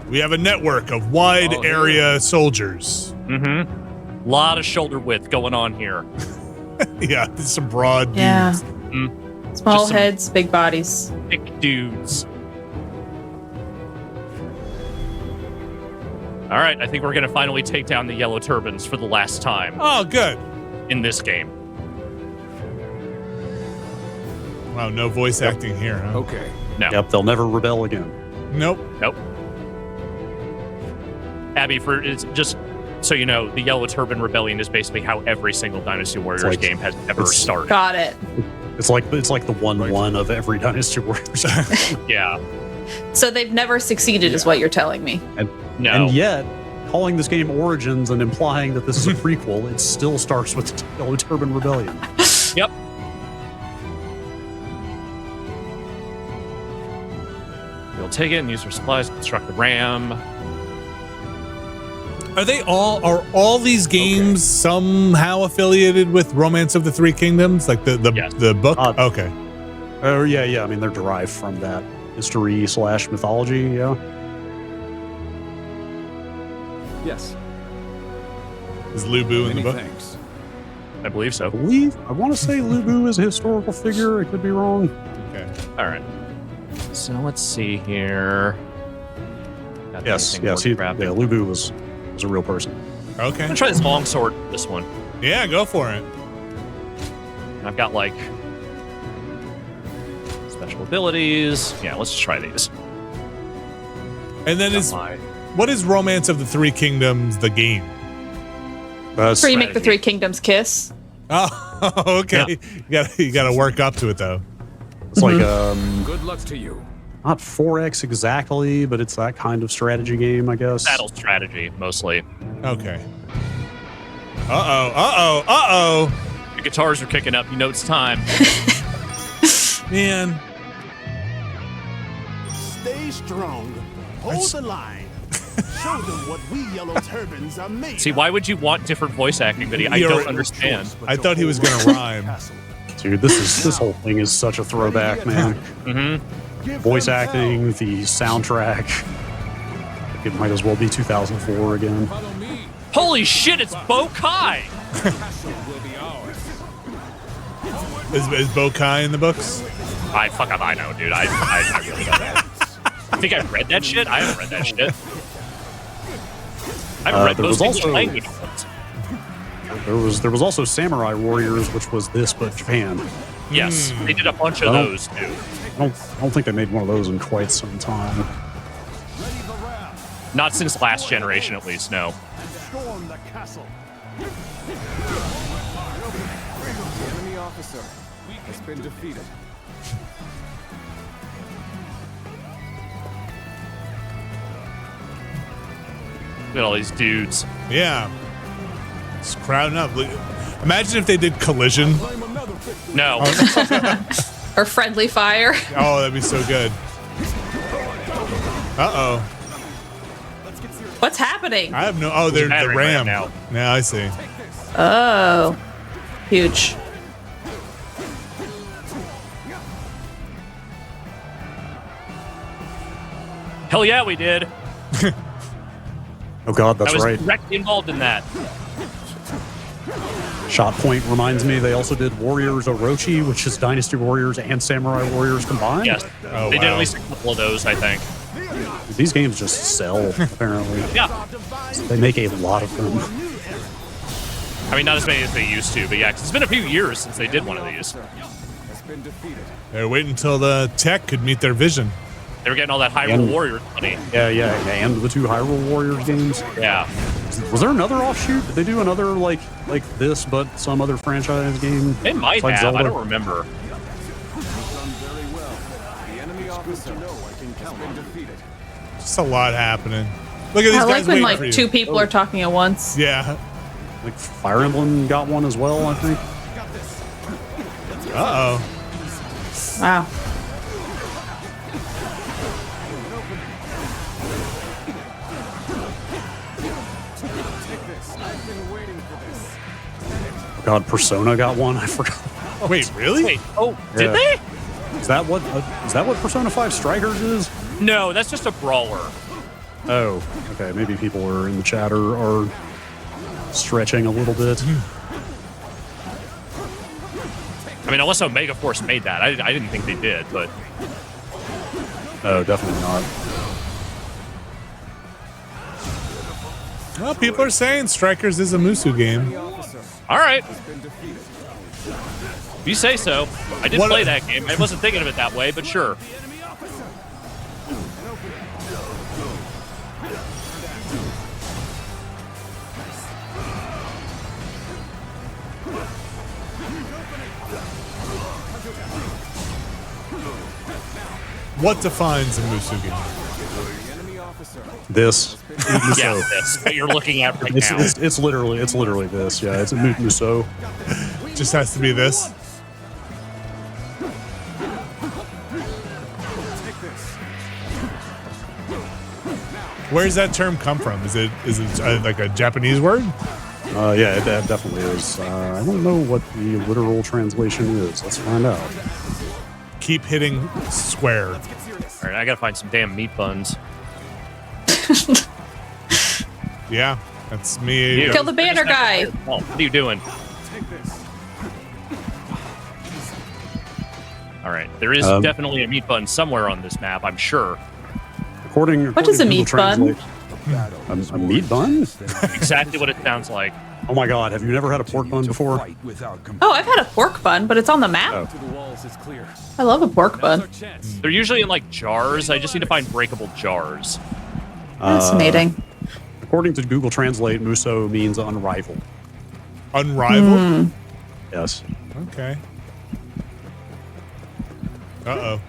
S1: We have a network of wide
S8: Oh,
S1: area soldiers.
S4: Mm-hmm. Lot of shoulder width going on here.
S1: Yeah, there's some broad dudes.
S2: Yeah. Small
S4: Just some-
S2: heads, big bodies.
S4: Thick dudes. All right, I think we're going to finally take down the yellow turbans for the last time
S1: Oh, good.
S4: in this game.
S1: Wow, no voice acting here, huh?
S8: Okay.
S4: No.
S3: Yep, they'll never rebel again.
S1: Nope.
S4: Nope. Abby, for it's just so you know, the Yellow Turban Rebellion is basically how every single Dynasty Warriors
S3: like-
S4: game has ever
S3: it's-
S4: started.
S2: Got it.
S3: It's like the 1-1 of every Dynasty Warriors.
S4: Yeah.
S2: So they've never succeeded, is what you're telling me.
S4: No.
S3: And yet, calling this game Origins and implying that this is a prequel, it still starts with the Yellow Turban Rebellion.
S4: Yep. We'll take it and use our supplies to construct the ram.
S1: Are all these games somehow affiliated with Romance of the Three Kingdoms? Like
S4: Yes.
S1: the book?
S3: Uh,
S1: Okay.
S3: Oh, yeah. I mean, they're derived from that history/mythology, yeah.
S8: Yes.
S1: Is Lubu in the
S8: Many
S1: book?
S8: thanks.
S4: I believe so.
S3: I want to say Lubu is a historical figure. I could be wrong.
S1: Okay.
S4: All right. So let's see here. Got
S3: Yes,
S4: anything
S3: yes.
S4: more
S3: Yeah,
S4: crafting?
S3: Lubu was a real person.
S4: I'm
S1: Okay.
S4: gonna try this longsword. This one.
S1: Yeah, go for it.
S4: I've got like special abilities. Yeah, let's try these.
S1: And then what is Romance of the Three Kingdoms, the game?
S2: Where you make the
S4: Strategy.
S2: Three Kingdoms kiss.
S1: Oh, okay. You gotta work up to it though.
S3: It's like
S8: Good luck to you.
S3: not 4X exactly, but it's that kind of strategy game, I guess.
S4: Battle strategy mostly.
S1: Okay. Uh-oh.
S4: The guitars are kicking up. You know it's time.
S1: Man.
S7: Stay strong. Hold the line. Show them what we yellow turbans are made.
S4: See, why would you want different voice acting, Vinny? I
S1: You're-
S4: don't understand.
S1: I thought he was gonna rhyme.
S3: Dude, this whole thing is such a throwback, man.
S4: Mm-hmm.
S3: Voice acting, the soundtrack. It might as well be 2004 again.
S8: Follow me.
S4: Holy shit! It's Bo Kai.
S8: Castle will be ours.
S1: Is Bokai in the books?
S4: I know, dude. I really don't know. I think I've read that shit. I haven't read that shit. I haven't read
S3: there
S4: most
S3: was
S4: English
S3: also-
S4: language ones.
S3: There was also Samurai Warriors, which was this but Japan.
S4: Yes, they did a bunch of
S3: Well,
S4: those too.
S3: I don't think they made one of those in quite some time.
S4: Not since last generation, at least. No.
S7: Storm the castle.
S8: Enemy officer has been defeated.
S4: Look at all these dudes.
S1: Yeah. It's crowding up. Imagine if they did Collision.
S4: No.
S2: Or friendly fire.
S1: Oh, that'd be so good. Uh-oh.
S2: What's happening?
S1: I have no... Oh, they're the
S4: battering
S1: ram.
S4: ram now.
S1: Yeah, I see.
S2: Oh. Huge.
S4: Hell yeah, we did.
S3: Oh god, that's
S4: I was
S3: right.
S4: directly involved in that.
S3: Shot Point reminds me they also did Warriors Orochi, which is Dynasty Warriors and Samurai Warriors combined.
S4: Yes.
S1: Oh,
S4: They did
S1: wow.
S4: at least a couple of those, I think.
S3: These games just sell, apparently.
S4: Yeah.
S3: They make a lot of them.
S4: I mean, not as many as they used to, but yeah, 'cause it's been a few years since they did one of these.
S8: Has been defeated.
S1: They're waiting until the tech could meet their vision.
S4: They were getting all that Hyrule
S3: And-
S4: Warriors money.
S3: Yeah, and the two Hyrule Warriors games.
S4: Yeah.
S3: Was there another offshoot? Did they do another like this, but some other franchise game?
S4: They might
S3: Like
S4: have.
S3: Zelda?
S4: I don't remember.
S8: Done very well. The enemy officer has been defeated.
S1: Just a lot happening. Look at these
S2: I
S1: guys
S2: like when
S1: waiting
S2: like
S1: for you.
S2: two people are talking at once.
S1: Yeah.
S3: Like Fire Emblem got one as well, I think.
S1: Uh-oh.
S2: Wow.
S3: God, Persona got one. I forgot.
S1: Wait, really?
S4: Wait, oh, did
S3: Yeah.
S4: they?
S3: Is that what Persona 5 Strikers is?
S4: No, that's just a brawler.
S3: Oh, okay. Maybe people are in the chat are stretching a little bit.
S4: I mean, unless Omega Force made that. I didn't think they did, but
S3: Oh, definitely not.
S1: Well, people are saying Strikers is a Musu game.
S4: all right. If you say so. I did
S1: What
S4: play
S1: a-
S4: that game. I wasn't thinking of it that way, but sure.
S1: What defines a Musu game?
S3: This.
S4: Yeah, this that you're looking at right
S3: It's,
S4: now.
S3: it's literally this. Yeah, it's a Muso.
S1: Just has to be this. Where does that term come from? Is it like a Japanese word?
S3: Yeah, it definitely is. I don't know what the literal translation is. Let's find out.
S1: Keep hitting square.
S4: All right, I gotta find some damn meat buns.
S1: Yeah, that's me.
S4: You.
S2: Kill the banner guy.
S4: Oh, what are you doing? All right, there is definitely a meat bun somewhere on this map, I'm sure.
S3: According
S2: What is
S3: to
S2: a
S3: Google
S2: meat bun?
S3: Translate- A meat bun?
S4: Exactly what it sounds like.
S3: Oh my god, have you never had a pork bun before?
S2: Oh, I've had a pork bun, but it's on the map.
S3: Oh.
S2: I love a pork bun.
S4: They're usually in like jars. I just need to find breakable jars.
S2: Fascinating.
S3: According to Google Translate, Muso means unrivaled.
S1: Unrivaled?
S3: Yes.
S1: Okay. Uh-oh.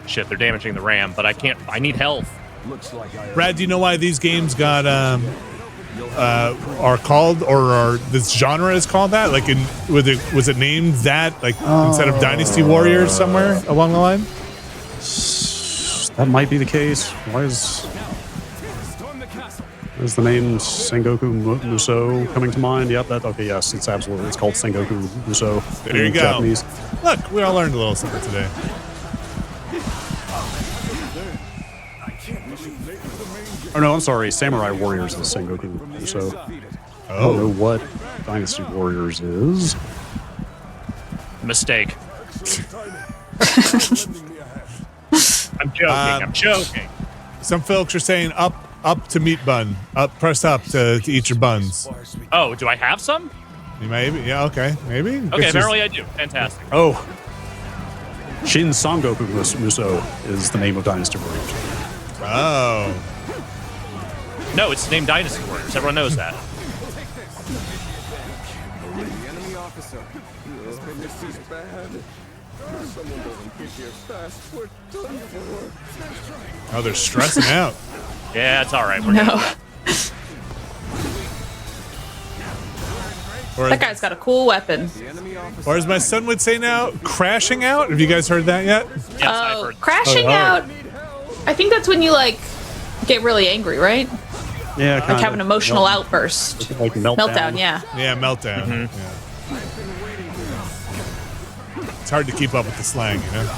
S4: Shit, they're damaging the ram, but I can't. I need health.
S1: Brad, do you know why these games got are called, or are this genre is called that? Like, was it named that, like, instead of Dynasty Warriors somewhere along the line?
S3: That might be the case. Why is the name Sengoku Muso coming to mind? Yep, okay, yes, it's absolutely. It's called Sengoku Muso.
S1: There you go.
S3: Japanese.
S1: Look, we all learned a little something today.
S3: Oh no, I'm sorry. Samurai Warriors is Sengoku Muso. I don't know what Dynasty Warriors is.
S4: Mistake. I'm joking. I'm joking.
S1: Some folks are saying up to meat bun. Press up to eat your buns.
S4: Oh, do I have some?
S1: You maybe, yeah, okay, maybe.
S4: Okay, apparently I do. Fantastic.
S3: Oh. Shin Sangoku Muso is the name of Dynasty Warriors.
S1: Oh.
S4: No, it's named Dynasty Warriors. Everyone knows that.
S7: The enemy officer has been defeated. Someone doesn't get here fast. We're done for.
S1: Oh, they're stressing out.
S4: Yeah, it's all right. We're
S2: No.
S1: Or,
S2: That guy's got a cool weapon.
S1: or as my son would say now, crashing out. Have you guys heard that yet?
S4: Yes, I've
S2: Oh,
S4: heard.
S2: crashing out. I think that's when you like get really angry, right?
S3: Yeah,
S2: Like have an emotional outburst.
S3: Like meltdown.
S2: Meltdown, yeah.
S1: Yeah, meltdown.
S4: Mm-hmm.
S1: Yeah. It's hard to keep up with the slang, you know?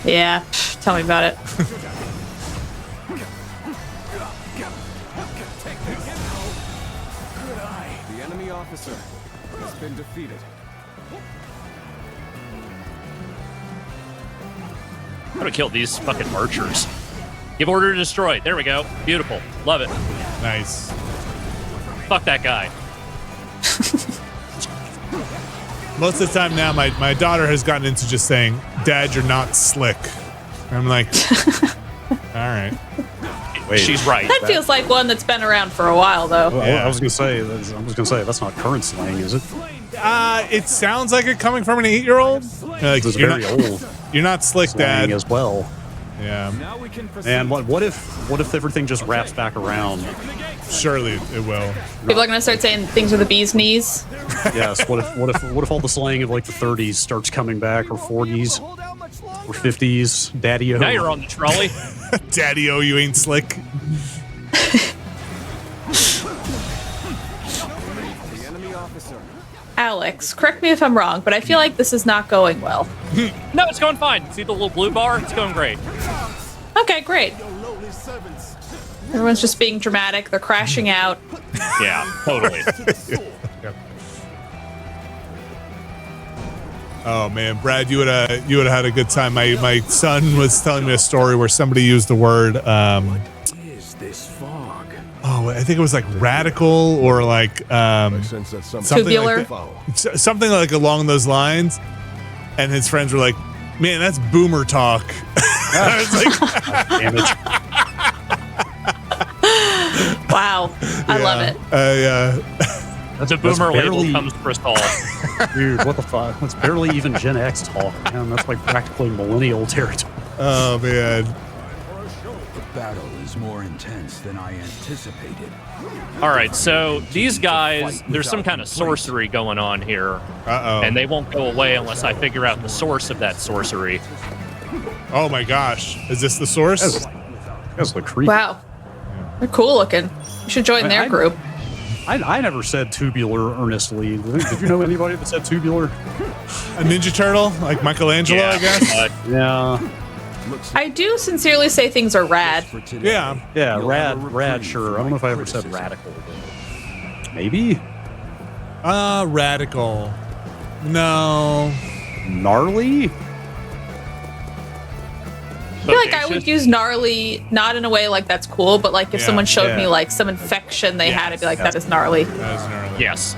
S2: Yeah. Tell me about it.
S7: The enemy officer has been defeated.
S4: I'm gonna kill these fucking archers. Give order to destroy. There we go. Beautiful. Love it.
S1: Nice.
S4: Fuck that guy.
S1: Most of the time now, my daughter has gotten into just saying, "Dad, you're not slick." And I'm like, all right.
S3: Wait.
S4: She's right.
S2: That feels like one that's been around for a while, though.
S3: Well,
S1: Yeah.
S3: I was gonna say that's not current slang, is it?
S1: It sounds like it coming from an 8-year-old. Like,
S3: It's
S1: you're
S3: very
S1: not,
S3: old
S1: You're not slick,
S3: slang
S1: Dad.
S3: as well.
S1: Yeah,
S7: Now we can proceed.
S3: And what if everything just wraps back around?
S1: surely it will.
S2: People are gonna start saying things are the bee's knees.
S3: Yes. What if all the slang of like the 30s starts coming back, or 40s, or 50s? Daddy-o.
S4: Now you're on the trolley.
S1: Daddy-o, you ain't slick.
S7: The enemy officer.
S2: Alex, correct me if I'm wrong, but I feel like this is not going well.
S4: No, it's going fine. See the little blue bar? It's going great.
S2: Okay, great. Everyone's just being dramatic. They're crashing out.
S4: Yeah, totally.
S1: Oh man, Brad, you would have had a good time. My son was telling me a story where somebody used the word
S8: Is this fog?
S1: oh, I think it was like radical or like something
S2: Tubular.
S1: like that. Something like along those lines. And his friends were like, "Man, that's boomer talk." I was like,
S3: Damn it.
S2: Wow, I love it.
S4: The boomer label
S3: barely-
S4: comes for us all.
S3: Dude, what the fuck? That's barely even Gen X talk, man. That's like practically millennial territory.
S1: Oh man.
S8: The battle is more intense than I anticipated.
S4: All right, so these guys, there's some kind of sorcery going on here.
S1: Uh-oh.
S4: And they won't go away unless I figure out the source of that sorcery.
S1: Oh my gosh. Is this the source?
S3: That's the creep.
S2: Wow, they're cool looking. You should join their group.
S3: I never said tubular earnestly. Did you know anybody that said tubular?
S1: A Ninja Turtle? Like Michelangelo, I guess?
S3: Yeah.
S2: I do sincerely say things are rad.
S1: Yeah.
S3: Yeah, rad, sure. I don't know if I ever said radical, but maybe.
S1: Radical. No.
S3: Gnarly?
S2: I feel like I would use gnarly, not in a way like that's cool, but like if someone showed me like some infection they had, I'd be like, that is gnarly.
S1: That is gnarly.
S4: Yes.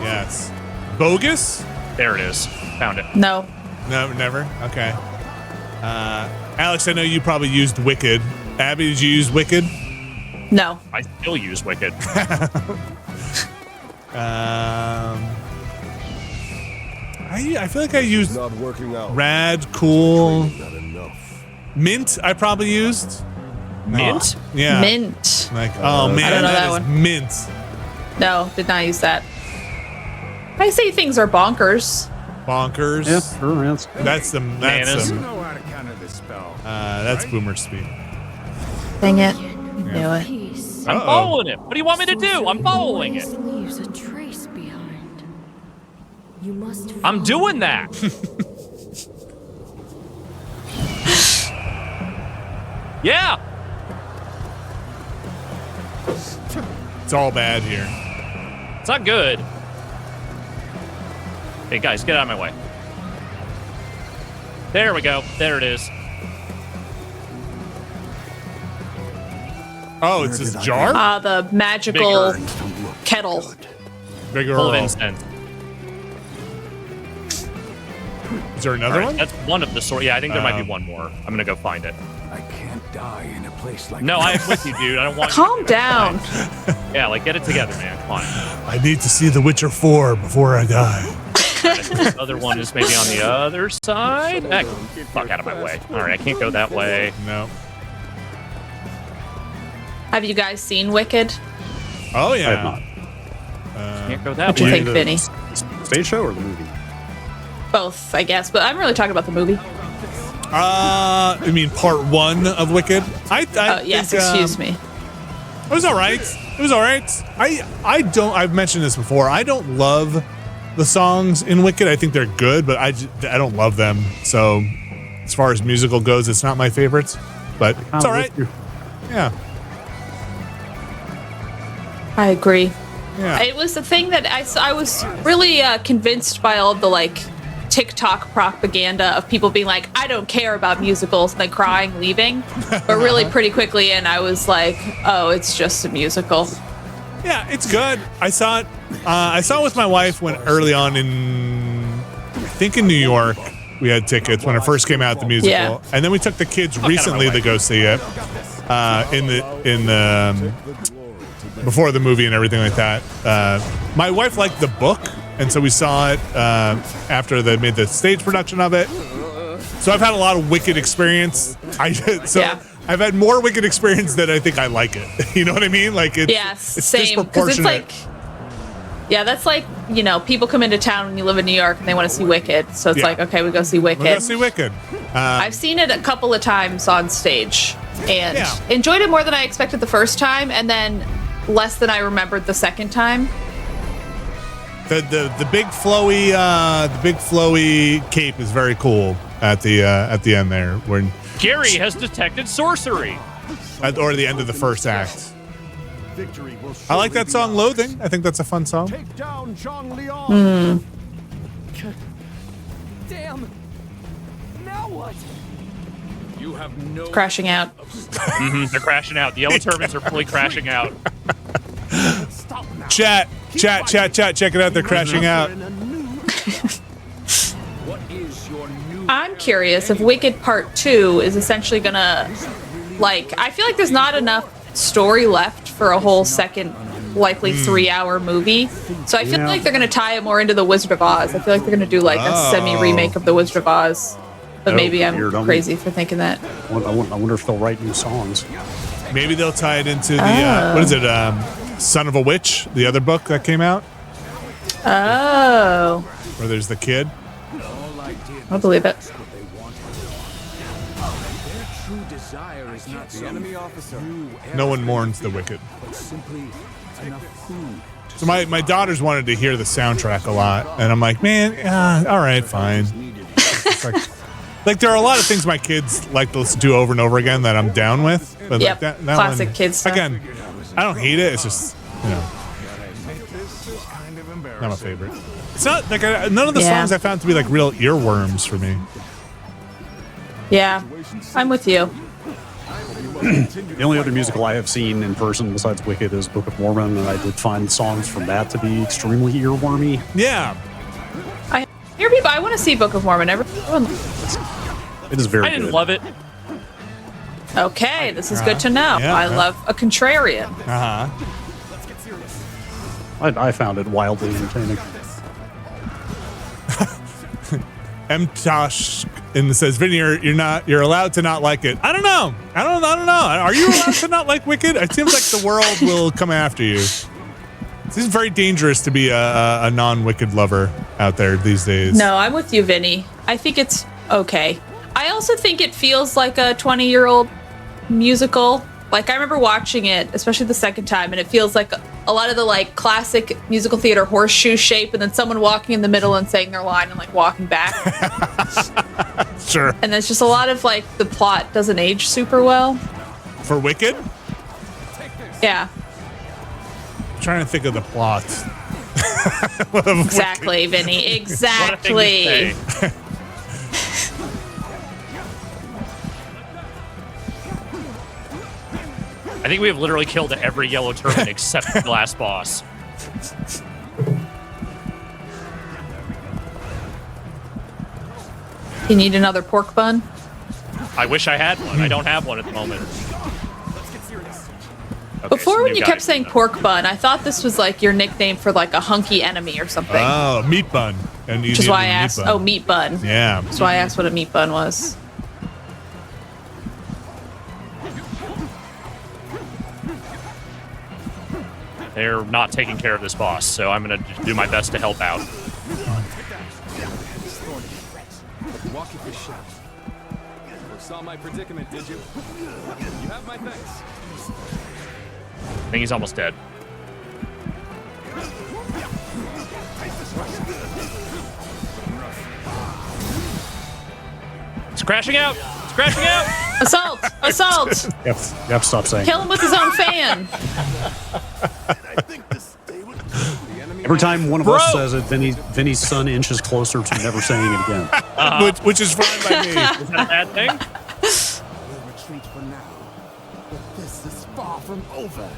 S1: Yes. Bogus?
S4: There it is. Found it.
S2: No.
S1: No, never. Okay. Alex, I know you probably used Wicked. Abby, did you use Wicked?
S2: No.
S4: I still use Wicked.
S1: I feel like I used
S7: Not working out.
S1: Rad, Cool,
S7: Not enough.
S1: Mint. I probably used
S4: Mint?
S1: Yeah.
S2: Mint.
S1: Like, oh man,
S2: I don't know that
S1: is
S2: one.
S1: Mint.
S2: No, did not use that. I say things are bonkers.
S1: Bonkers.
S3: Yeah, sure.
S1: That's
S4: Bananas.
S1: some.
S7: know how to counter this spell.
S1: That's boomer speak.
S2: Dang it. Knew it.
S4: I'm following it. What do you want me to do? I'm following it.
S10: Leaves a trace behind. You must
S4: I'm doing that. Yeah.
S1: It's all bad here.
S4: It's not good. Hey, guys, get out of my way. There we go. There it is.
S1: Oh, it's this jar?
S2: The magical
S4: Bigger.
S2: kettle.
S1: Bigger
S4: Full of
S1: roll.
S4: incense.
S1: Is there another
S4: All right,
S1: one?
S4: that's one of the sort. Yeah, I think there might be one more. I'm gonna go find it.
S8: I can't die in a place like
S4: No,
S8: this.
S4: I'm with you, dude. I don't want
S2: Calm
S4: you to do it.
S2: down.
S4: Yeah, like get it together, man. Come on.
S1: I need to see The Witcher 4 before I die.
S4: This other one is maybe on the other side. Get the fuck out of my way. All right, I can't go that way.
S1: No.
S2: Have you guys seen Wicked?
S1: Oh
S3: I
S1: yeah.
S3: have not.
S4: Can't go that
S2: What do you
S4: way.
S2: think, Vinny?
S3: Stage show or the movie?
S2: Both, I guess, but I'm really talking about the movie.
S1: I mean part 1 of Wicked.
S2: Yes,
S1: think,
S2: excuse me.
S1: It was all right. It was all right. I don't. I've mentioned this before. I don't love the songs in Wicked. I think they're good, but I don't love them. So, as far as musical goes, it's not my favorites. But it's all right. Yeah.
S2: I agree.
S1: Yeah.
S2: It was the thing that I was really convinced by all the like TikTok propaganda of people being like, I don't care about musicals, and then crying, leaving. But really pretty quickly, and I was like, oh, it's just a musical.
S1: Yeah, it's good. I saw it. I saw it with my wife when early on I think in New York. We had tickets when it first came out, the musical,
S2: Yeah.
S1: and then we took the kids recently to go see it in the before the movie and everything like that. My wife liked the book, and so we saw it after they made the stage production of it. So I've had a lot of Wicked experience. I've had more Wicked experience than I think I like it. You know what I mean? Like it's
S2: Yes, same. Because it's like, yeah, that's like, you know, people come into town when you live in New York and they want to see Wicked. So it's like, okay, we go see Wicked.
S1: We'll go see Wicked.
S2: I've seen it a couple of times on stage and enjoyed it more than I expected the first time, and then less than I remembered the second time.
S1: The big flowy cape is very cool at the end there when
S4: Gary has detected sorcery.
S1: or the end of the first act. I like that song Loathing. I think that's a fun song.
S7: Take down Jean Leon.
S10: Damn! Now what?
S8: You have no
S2: Crashing out.
S4: They're crashing out. The yellow turbans are fully crashing out.
S1: Chat, check it out. They're crashing out.
S8: What is your new
S2: I'm curious if Wicked Part 2 is essentially gonna, like, I feel like there's not enough story left for a whole second, likely 3-hour movie. So I feel like they're gonna tie it more into the Wizard of Oz. I feel like they're gonna do like a semi-remake of the Wizard of Oz. But maybe I'm crazy for thinking that.
S3: I wonder if they'll write new songs.
S1: Maybe they'll tie it into the what is it? Son of a Witch, the other book that came out,
S2: Oh,
S1: where there's the kid.
S2: I believe it.
S8: true desire is not
S7: The enemy officer.
S1: No one mourns the wicked.
S8: but simply enough food.
S1: So my daughters wanted to hear the soundtrack a lot, and I'm like, man, all right, fine. It's like, Like there are a lot of things my kids like to listen to over and over again that I'm down with. But
S2: Yep,
S1: like that
S2: classic
S1: one,
S2: kids stuff.
S1: Again, I don't hate it. It's just not my favorite. It's not like none of the songs I found to be like real earworms for me.
S2: Yeah, I'm with you.
S3: The only other musical I have seen in person besides Wicked is Book of Mormon, and I did find songs from that to be extremely earwormy.
S1: Yeah.
S2: I hear people. I want to see Book of Mormon. Everyone.
S3: It is very
S4: I didn't
S3: good.
S4: love it.
S2: Okay, this is good to know. I love a contrarian.
S3: I found it wildly entertaining.
S1: M. Tosh and says, Vinny, you're allowed to not like it. I don't know. I don't know. Are you allowed to not like Wicked? It seems like the world will come after you. It seems very dangerous to be a non-Wicked lover out there these days.
S2: No, I'm with you, Vinny. I think it's okay. I also think it feels like a 20-year-old musical. Like I remember watching it, especially the second time, and it feels like a lot of the like classic musical theater horseshoe shape, and then someone walking in the middle and saying their line and like walking back.
S1: Sure.
S2: And there's just a lot of like the plot doesn't age super well.
S1: For Wicked?
S2: Yeah.
S1: I'm trying to think of the plot.
S2: Exactly, Vinny. Exactly.
S4: I think we have literally killed every yellow turban except the last boss.
S2: You need another pork bun?
S4: I wish I had one. I don't have one at the moment. Okay,
S2: Before, when you kept
S4: guys.
S2: saying pork bun, I thought this was like your nickname for like a hunky enemy or something.
S1: Oh, meat bun. And
S2: Which is why I asked. Oh, meat bun.
S1: Yeah.
S2: That's why I asked what a meat bun was.
S4: They're not taking care of this boss, so I'm going to do my best to help out.
S7: Walk if you shout. Saw my predicament, did you? You have my thanks.
S4: I think he's almost dead. It's crashing out! It's crashing out!
S2: Assault! Assault!
S3: You have to stop saying.
S2: Kill him with his own fan.
S3: Every time one of us says it, Vinny's son inches closer to never saying it again.
S1: Which is fine by me.
S4: Is that a bad thing?
S7: We'll retreat for now, but this is far from over.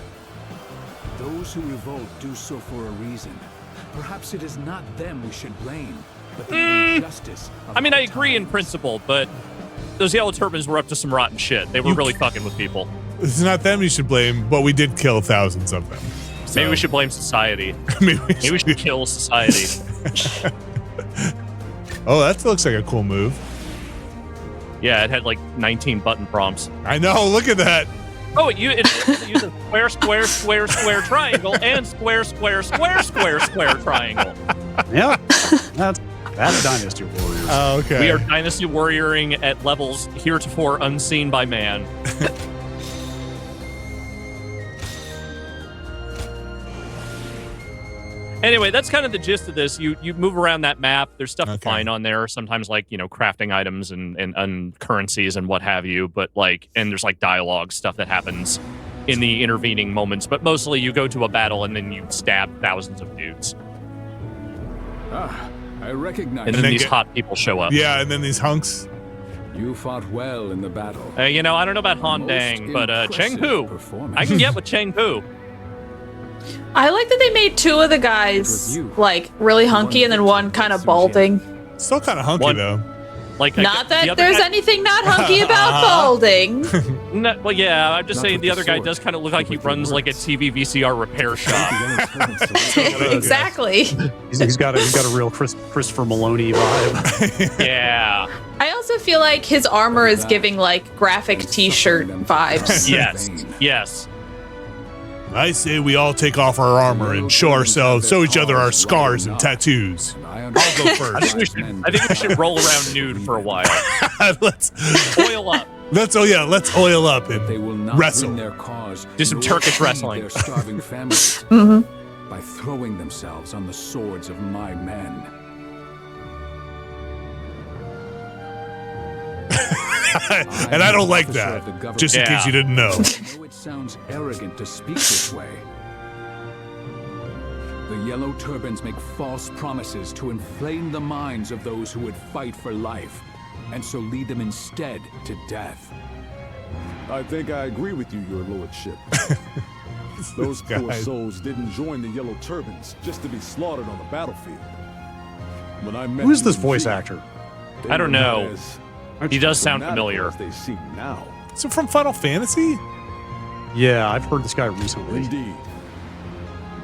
S8: Those who revolt do so for a reason. Perhaps it is not them we should blame, but the injustice of
S4: I mean, I
S8: our
S4: agree in
S8: times.
S4: principle, but those yellow turbans were up to some rotten shit. They were really fucking with people.
S1: It's not them you should blame, but we did kill thousands of them. So.
S4: Maybe we should blame society.
S1: Maybe
S4: we should kill society.
S1: Oh, that looks like a cool move.
S4: Yeah, it had like 19 button prompts.
S1: I know, look at that.
S4: Oh, it uses square, square, square, square, triangle, and square, square, square, square, square, triangle.
S3: Yeah, that's Dynasty Warriors.
S1: Oh, okay.
S4: We are Dynasty Warrioring at levels heretofore unseen by man. Anyway, that's kind of the gist of this. You move around that map. There's stuff to find on there. Sometimes like, crafting items and currencies and what have you. But and there's like dialogue stuff that happens in the intervening moments. But mostly you go to a battle and then you stab thousands of dudes.
S8: Ah, I recognize.
S4: And then these hot people show up.
S1: Yeah, and then these hunks.
S8: You fought well in the battle.
S4: I don't know about Han Dang, but Cheng Pu. I can get with Cheng Pu.
S2: I like that they made two of the guys like really hunky and then one kind of balding.
S1: Still kind of hunky though.
S2: Not that there's anything not hunky about balding.
S4: No, well, yeah, I'm just saying the other guy does kind of look like he runs like a TV VCR repair shop.
S2: Exactly.
S3: He's got a real Christopher Maloney vibe.
S4: Yeah.
S2: I also feel like his armor is giving like graphic T-shirt vibes.
S4: Yes.
S1: I say we all take off our armor and show ourselves, show each other our scars and tattoos. I'll go first.
S4: I think we should roll around nude for a while.
S1: Let's
S4: oil up.
S1: Let's oil up and
S8: they will not
S1: wrestle.
S8: win their cause.
S4: Do some Turkish wrestling.
S8: Their starving families by throwing themselves on the swords of my men.
S1: And I don't like that, just in case you didn't know.
S8: I know it sounds arrogant to speak this way. The Yellow Turbans make false promises to inflame the minds of those who would fight for life, and so lead them instead to death.
S7: I think I agree with you, your lordship. Those poor souls didn't join the Yellow Turbans just to be slaughtered on the battlefield. When I met
S3: Who is this
S7: you in
S3: voice
S7: G,
S3: actor?
S7: they
S4: I don't
S7: were not
S4: know.
S7: as
S4: He does sound
S7: fanatical
S4: familiar.
S7: as they seem now.
S1: So from Final Fantasy?
S3: Yeah, I've heard this guy recently.
S7: Indeed.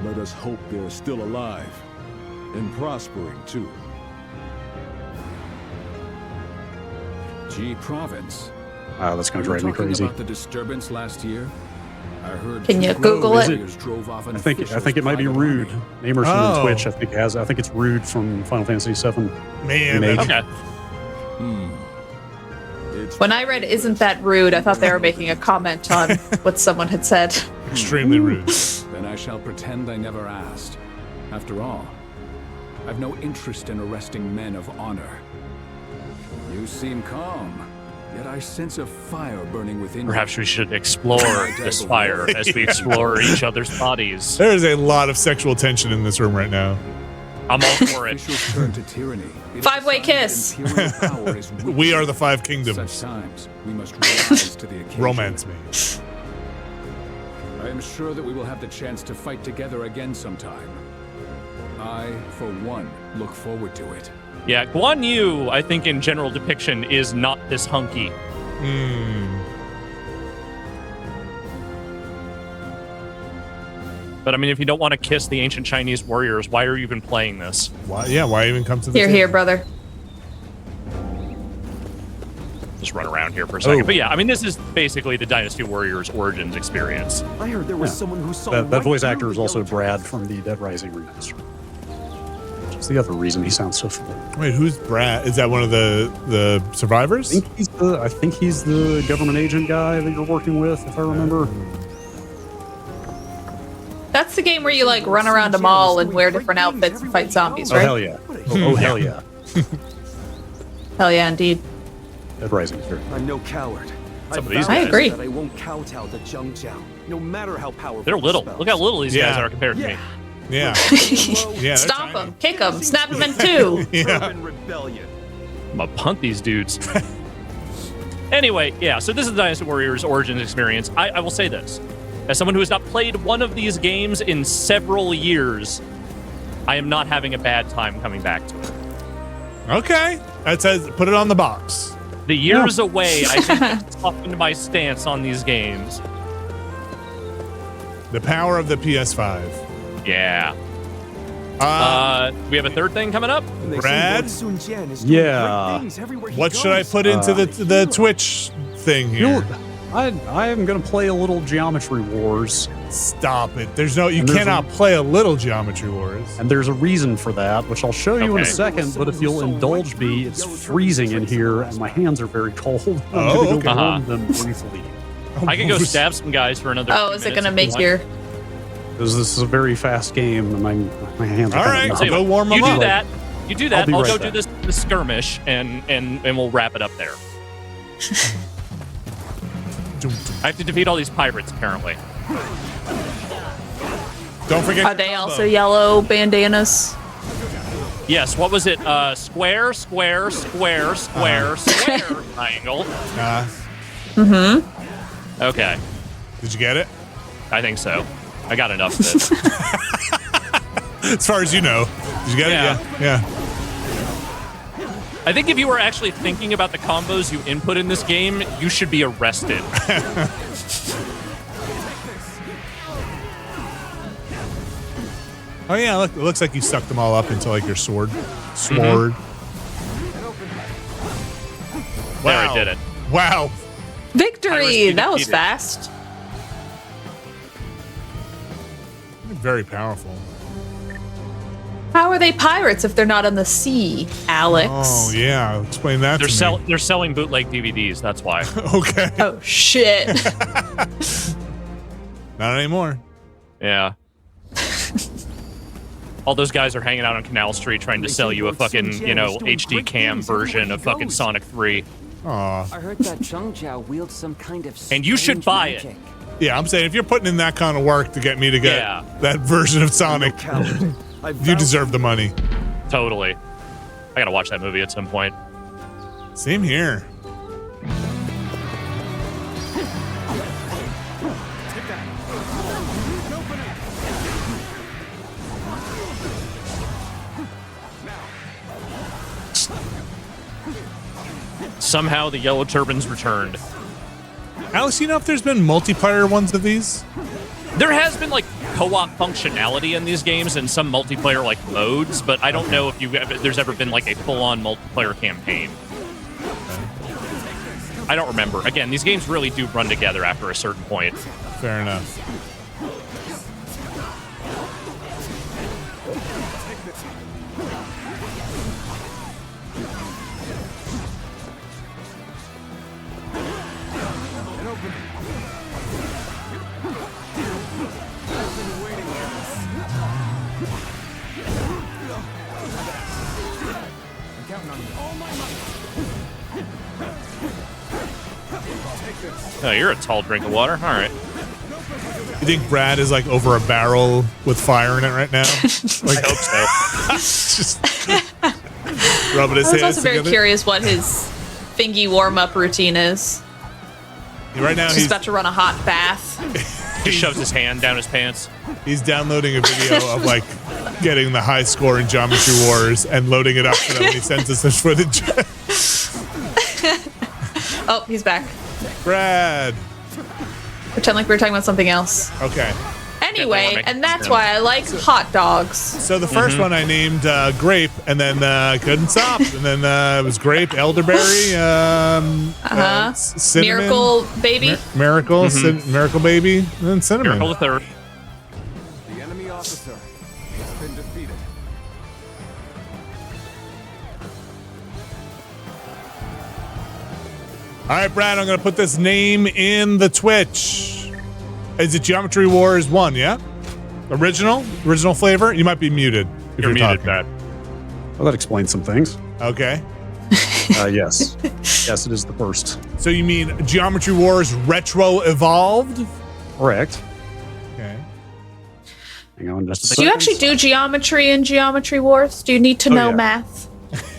S7: Let us hope they're still alive and prospering too.
S8: G Province.
S3: That's going to
S8: We were
S3: drive me
S8: talking
S3: crazy.
S8: about the disturbance last year. I heard
S2: Can you
S8: two
S2: Google it?
S8: warriors drove off an
S3: I think
S8: official's
S3: it might be
S8: private
S3: Rude.
S8: army.
S3: Namerson
S1: Oh.
S3: on Twitch. I think it's Rude from Final Fantasy VII.
S1: Man,
S3: Remake.
S1: that's
S4: Okay.
S7: It's
S2: When I read "Isn't that rude?" I thought they were making a comment on what someone had said.
S1: extremely rude.
S8: Then I shall pretend I never asked. After all, I've no interest in arresting men of honor. You seem calm, yet I sense a fire burning within
S4: Perhaps
S8: you.
S4: we should explore this fire as we explore each other's bodies.
S1: There is a lot of sexual tension in this room right now.
S4: I'm all for it.
S8: Officials turn to tyranny. It is
S2: Five-way
S8: a sign that
S2: kiss.
S8: imperial power is weak.
S1: We are the Five
S8: Such
S1: Kingdoms.
S8: times, we must rise to the occasion.
S1: Romance me.
S8: I am sure that we will have the chance to fight together again sometime. I, for one, look forward to it.
S4: Yeah, Guan Yu, I think in general depiction, is not this hunky. But I mean, if you don't want to kiss the ancient Chinese warriors, why are you even playing this?
S1: Why? Yeah, why even come to the
S2: Here,
S1: table?
S2: here, brother.
S4: Just run around here for a second.
S1: Oh.
S4: But yeah, I mean, this is basically the Dynasty Warriors origins experience.
S9: I heard there was
S3: Yeah.
S9: someone who saw
S3: That
S9: right
S3: voice
S9: through
S3: actor
S9: the
S3: is also
S9: Yellow
S3: Brad
S9: Turbans.
S3: from the Dead Rising remaster. Which is the other reason he sounds so familiar.
S1: Wait, who's Brad? Is that one of the survivors?
S3: I think he's the government agent guy that you're working with, if I remember.
S2: That's the game where you like run around a mall and wear different outfits and fight zombies,
S3: Oh
S2: right?
S3: hell yeah! Oh hell yeah!
S2: Hell yeah, indeed.
S3: Dead Rising is very.
S9: I'm no coward.
S4: Some of these
S2: I
S4: guys.
S2: agree.
S9: That I won't kowtow to Zheng Jiao, no matter how powerful.
S4: They're little.
S9: the spells.
S4: Look how little these guys
S1: Yeah.
S4: are compared to me.
S1: Yeah. Yeah. they're
S2: Stomp
S1: tiny.
S2: them, kick them, snap them in two.
S1: Yeah.
S9: Turban rebellion.
S4: I'm gonna punt these dudes. Anyway, yeah, so this is the Dynasty Warriors Origins experience. I will say this. As someone who has not played one of these games in several years, I am not having a bad time coming back to it.
S1: Okay. That says put it on the box.
S4: The years away, I think I've softened my stance on these games.
S1: The power of the PS5.
S4: Yeah. We have a third thing coming up.
S9: And they say
S1: Brad?
S9: Lord Sun Jian is doing
S3: Yeah.
S9: great things everywhere he
S1: What should I
S9: goes.
S1: put into the Twitch thing here?
S3: I am gonna play a little Geometry Wars,
S1: Stop it. There's no. You
S3: And there's
S1: cannot play a little Geometry Wars.
S3: and there's a reason for that, which I'll show you in
S4: Okay.
S3: a second. But if you'll indulge me, it's freezing in here, and my hands are very cold. I'm
S1: Oh,
S3: gonna go
S4: okay.
S3: warm them briefly.
S4: I can go stab some guys for another.
S2: Oh,
S4: few
S2: is it
S4: minutes
S2: gonna
S4: if you
S2: make
S4: want.
S2: your?
S3: Because this is a very fast game, and my hands are
S1: All
S3: kind
S1: right,
S3: of
S4: Tell you
S1: go
S4: what,
S1: warm 'em
S4: you
S1: up.
S4: do that. You do
S3: I'll
S4: that.
S3: be
S4: I'll
S3: right
S4: go
S3: back.
S4: do the skirmish, and we'll wrap it up there. I have to defeat all these pirates, apparently.
S1: Don't forget.
S2: Are they also yellow bandanas?
S4: Yes, what was it? Square, square, square, square, square, triangle. Okay,
S1: Did you get it?
S4: I think so. I got enough of it.
S1: As far as you know. Did you get
S4: Yeah.
S1: it? Yeah.
S4: I think if you were actually thinking about the combos you input in this game, you should be arrested.
S1: Oh yeah. Look, it looks like you sucked them all up into like your sword.
S4: There, I did it.
S1: Wow.
S2: Victory!
S4: Pirates
S2: That was
S4: defeated.
S2: fast.
S1: Very powerful.
S2: How are they pirates if they're not on the sea, Alex?
S1: Oh yeah. Explain that
S4: They're
S1: to me.
S4: they're selling bootleg DVDs. That's why.
S1: Okay.
S2: Oh shit!
S1: Not anymore.
S4: Yeah. All those guys are hanging out on Canal Street trying to sell you a fucking, HD cam version of fucking Sonic 3.
S1: Aw.
S11: I heard that Zhengjiao wields some kind of
S4: And you should
S11: strange
S4: buy
S11: magic.
S4: it.
S1: Yeah, I'm saying if you're putting in that kind of work to get me to get that version of Sonic, you deserve the money.
S4: Totally. I gotta watch that movie at some point.
S1: Same here.
S4: Somehow the yellow turbans returned.
S1: Alex, you know if there's been multiplayer ones of these?
S4: There has been like co-op functionality in these games and some multiplayer like modes, but I don't know if there's ever been like a full-on multiplayer campaign. I don't remember. Again, these games really do run together after a certain point.
S1: Fair enough.
S4: Oh, you're a tall drink of water. All right.
S1: You think Brad is like over a barrel with fire in it right now? Like,
S4: I hope so.
S1: Just rubbing his
S2: I was
S1: hands
S2: also very
S1: together.
S2: curious what his thingy warm-up routine is.
S1: Right now,
S2: He's about to run a hot bath.
S4: He shoves his hand down his pants.
S1: He's downloading a video of like getting the high score in Geometry Wars and loading it up so that when he sends us this footage.
S2: Oh, he's back.
S1: Brad.
S2: Pretend like we were talking about something else.
S1: Okay.
S2: Anyway, and that's why I like hot dogs.
S1: So the first one I named Grape, and then couldn't stop, and then it was Grape, Elderberry, Cinnamon,
S2: Miracle Baby.
S1: Miracle, Miracle Baby, and then Cinnamon.
S4: Miracle the Third.
S7: The enemy officer has been defeated.
S1: All right, Brad, I'm going to put this name in the Twitch. Is it Geometry Wars 1, yeah? Original flavor? You might be muted if you're
S4: muted,
S1: talking.
S4: Brad.
S3: Well, that explains some things.
S1: Okay.
S3: Yes. Yes, it is the first.
S1: So you mean Geometry Wars Retro Evolved?
S3: Correct.
S1: Okay.
S3: Hang on just a
S2: Do
S3: second.
S2: you actually do geometry in Geometry Wars? Do you need to know
S3: yeah.
S2: math?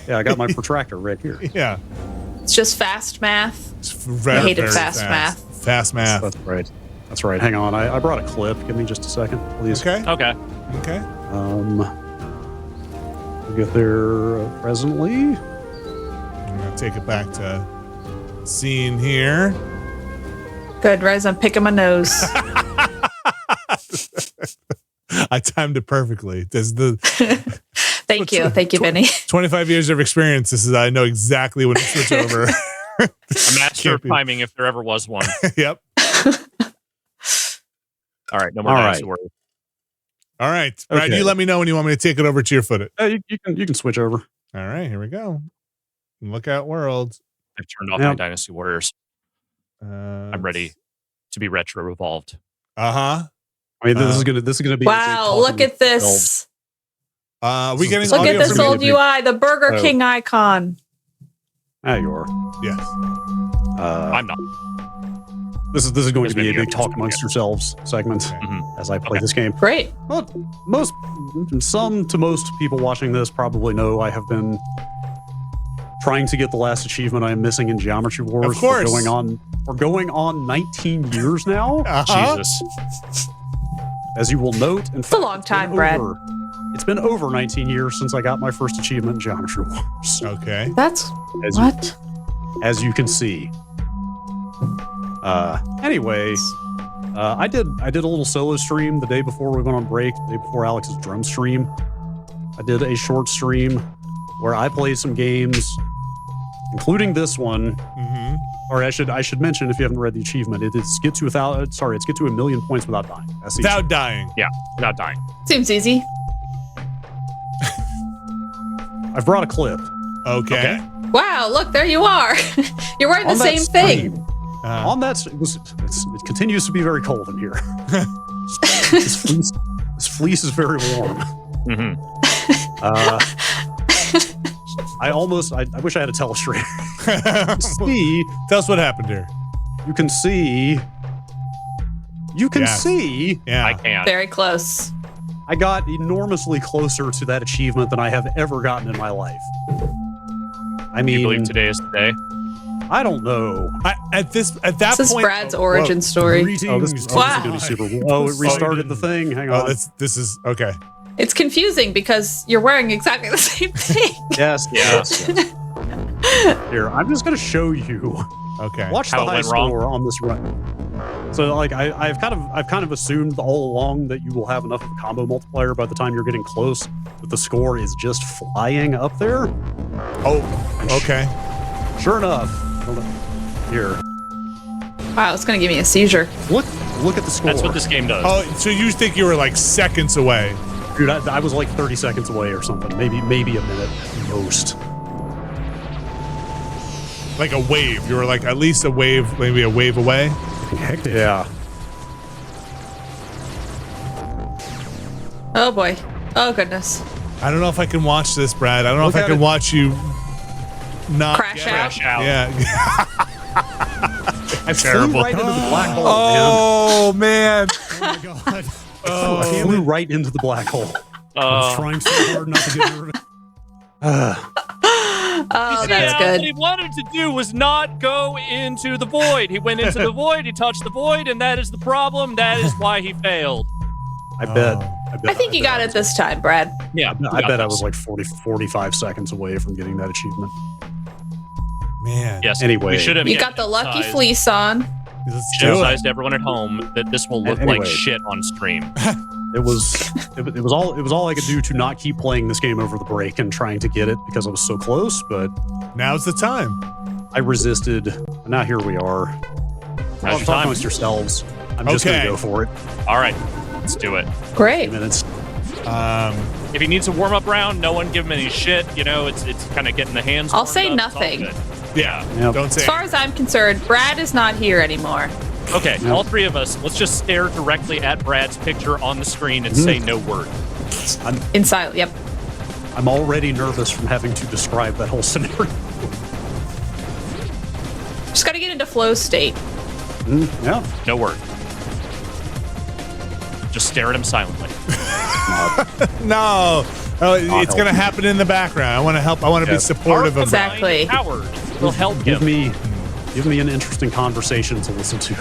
S3: Yeah, I got my protractor right here.
S1: Yeah.
S2: It's just fast math.
S1: Very,
S2: I hated
S1: very
S2: fast math.
S1: Fast math.
S3: That's right. That's right. Hang on. I brought a clip. Give me just a second, please.
S1: Okay.
S4: Okay.
S1: Okay.
S3: We'll get there presently.
S1: I'm going to take it back to scene here.
S2: Good, Rez. I'm picking my nose.
S1: I timed it perfectly. This is the
S2: Thank you, Benny.
S1: 25 years of experience. This is, I know exactly when to switch over.
S4: A master of timing if there ever was one.
S1: Yep.
S4: All right. No more
S3: All
S4: Dynasty
S3: right.
S4: Warriors.
S1: All right. Brad,
S3: Okay.
S1: you let me know when you want me to take it over to your footage.
S3: You can switch over.
S1: All right, here we go. Lookout World.
S4: I've turned off
S3: Yep.
S4: my Dynasty Warriors. I'm ready to be retro evolved.
S1: Uh-huh.
S3: I mean, this is gonna be.
S2: Wow, look at this.
S1: We getting
S2: Look
S1: audio
S2: at this
S1: from
S2: old
S1: you?
S2: UI, the Burger
S3: Oh.
S2: King icon.
S3: Ah, you are.
S1: Yes.
S4: I'm not.
S3: This is going
S4: It's
S3: to be
S4: been
S3: a
S4: here
S3: big
S4: for
S3: talk
S4: some
S3: amongst
S4: time.
S3: yourselves segment as I play this game.
S2: Great.
S3: Well, some to most people watching this probably know I have been trying to get the last achievement I am missing in Geometry Wars.
S1: Of course.
S3: We're going on 19 years now.
S1: Uh-huh.
S4: Jesus.
S3: As you will note, in
S2: It's a long time, Brad.
S3: It's been over 19 years since I got my first achievement in Geometry Wars.
S1: Okay.
S2: That's
S3: As
S2: what?
S3: as you can see. Anyway, I did a little solo stream the day before we went on break, the day before Alex's drum stream. I did a short stream where I played some games, including this one.
S1: Mm-hmm.
S3: Or I should mention, if you haven't read the achievement, it's get to 1 million points without dying. That's the
S1: Without dying.
S4: Yeah, without dying.
S2: Seems easy.
S3: I've brought a clip.
S1: Okay.
S2: Wow, look, there you are. You're wearing the
S3: On that
S2: same thing.
S3: stream, on that, it continues to be very cold in here. This fleece is very warm.
S4: Mm-hmm.
S3: I wish I had a telestrator. See,
S1: Tell us what happened here.
S3: you can see. You can
S1: Yes.
S3: see.
S1: Yeah.
S4: I can't.
S2: Very close.
S3: I got enormously closer to that achievement than I have ever gotten in my life. I
S4: Do you believe
S3: mean,
S4: today is today?
S3: I don't know.
S1: At that
S2: This is
S1: point,
S2: Brad's origin story.
S3: Oh, this is
S2: Wow.
S3: going to be super. Oh, it restarted the thing. Hang
S1: Oh,
S3: on.
S1: this is okay.
S2: It's confusing because you're wearing exactly the same thing.
S3: Yes.
S4: Yes.
S3: Here, I'm just going to show you.
S1: Okay.
S3: Watch
S4: How
S3: the
S4: it
S3: high
S4: went wrong?
S3: score on this run. So, like, I've kind of assumed all along that you will have enough of a combo multiplier by the time you're getting close, but the score is just flying up there.
S1: Oh, okay.
S3: Sure enough, here,
S2: Wow, it's gonna give me a seizure.
S3: look at the score.
S4: That's what this game does.
S1: Oh, so you think you were like seconds away?
S3: Dude, I was like 30 seconds away or something. Maybe a minute at most.
S1: Like a wave. You were like at least a wave, maybe a wave away.
S3: Hectic. Yeah.
S2: Oh boy. Oh goodness.
S1: I don't know if I can watch this, Brad. I don't know
S3: Look
S1: if I
S3: at
S1: can
S3: it.
S1: watch you not
S2: Crash
S1: get it.
S2: out.
S4: Crash out.
S1: Yeah.
S3: I
S1: Terrible.
S3: flew right into the black hole,
S1: Oh man.
S3: man. Oh my god. I flew right into the black hole.
S4: Uh,
S3: Trying so hard not to get nervous.
S2: Oh, that's
S4: What
S2: good.
S4: he wanted to do was not go into the void. He went into the void, he touched the void, and that is the problem. That is why he failed.
S3: I bet.
S2: I think you got it this time, Brad.
S4: Yeah.
S3: I bet I was like 45 seconds away from getting that achievement.
S1: Man.
S4: Yes.
S3: Anyway.
S4: we should have
S2: You got the lucky
S4: emphasized-
S2: fleece on.
S1: Let's
S4: should have
S1: do it.
S4: emphasized to everyone at home that this will look
S3: Anyway.
S4: like shit on stream.
S3: It was all I could do to not keep playing this game over the break and trying to get it because I was so close, but
S1: Now's the time.
S3: I resisted. And now here we are.
S4: Now's your
S3: Talk
S4: time.
S3: amongst yourselves. I'm just
S1: Okay.
S3: gonna go for it.
S4: All right, let's do it.
S2: Great.
S3: Minutes.
S4: If he needs a warm-up round, no one give him any shit. You know, it's kind of getting the hands.
S2: I'll
S4: warmed
S2: say
S4: up. It's all
S2: nothing.
S4: good.
S1: Yeah.
S3: Yep.
S1: Don't say
S2: As far as I'm concerned, Brad is not here anymore.
S4: Okay,
S3: Yep.
S4: all three of us, let's just stare directly at Brad's picture on the screen and say no word.
S2: In silence. Yep.
S3: I'm already nervous from having to describe that whole scenario.
S2: Just got to get into flow state.
S3: Yeah.
S4: No word. Just stare at him silently.
S1: No. Oh, it's going to happen in the background. I want to help. I want to be
S3: Yes.
S1: supportive of
S2: Exactly.
S4: Howard will help
S3: Give
S4: him.
S3: me an interesting conversation to listen to.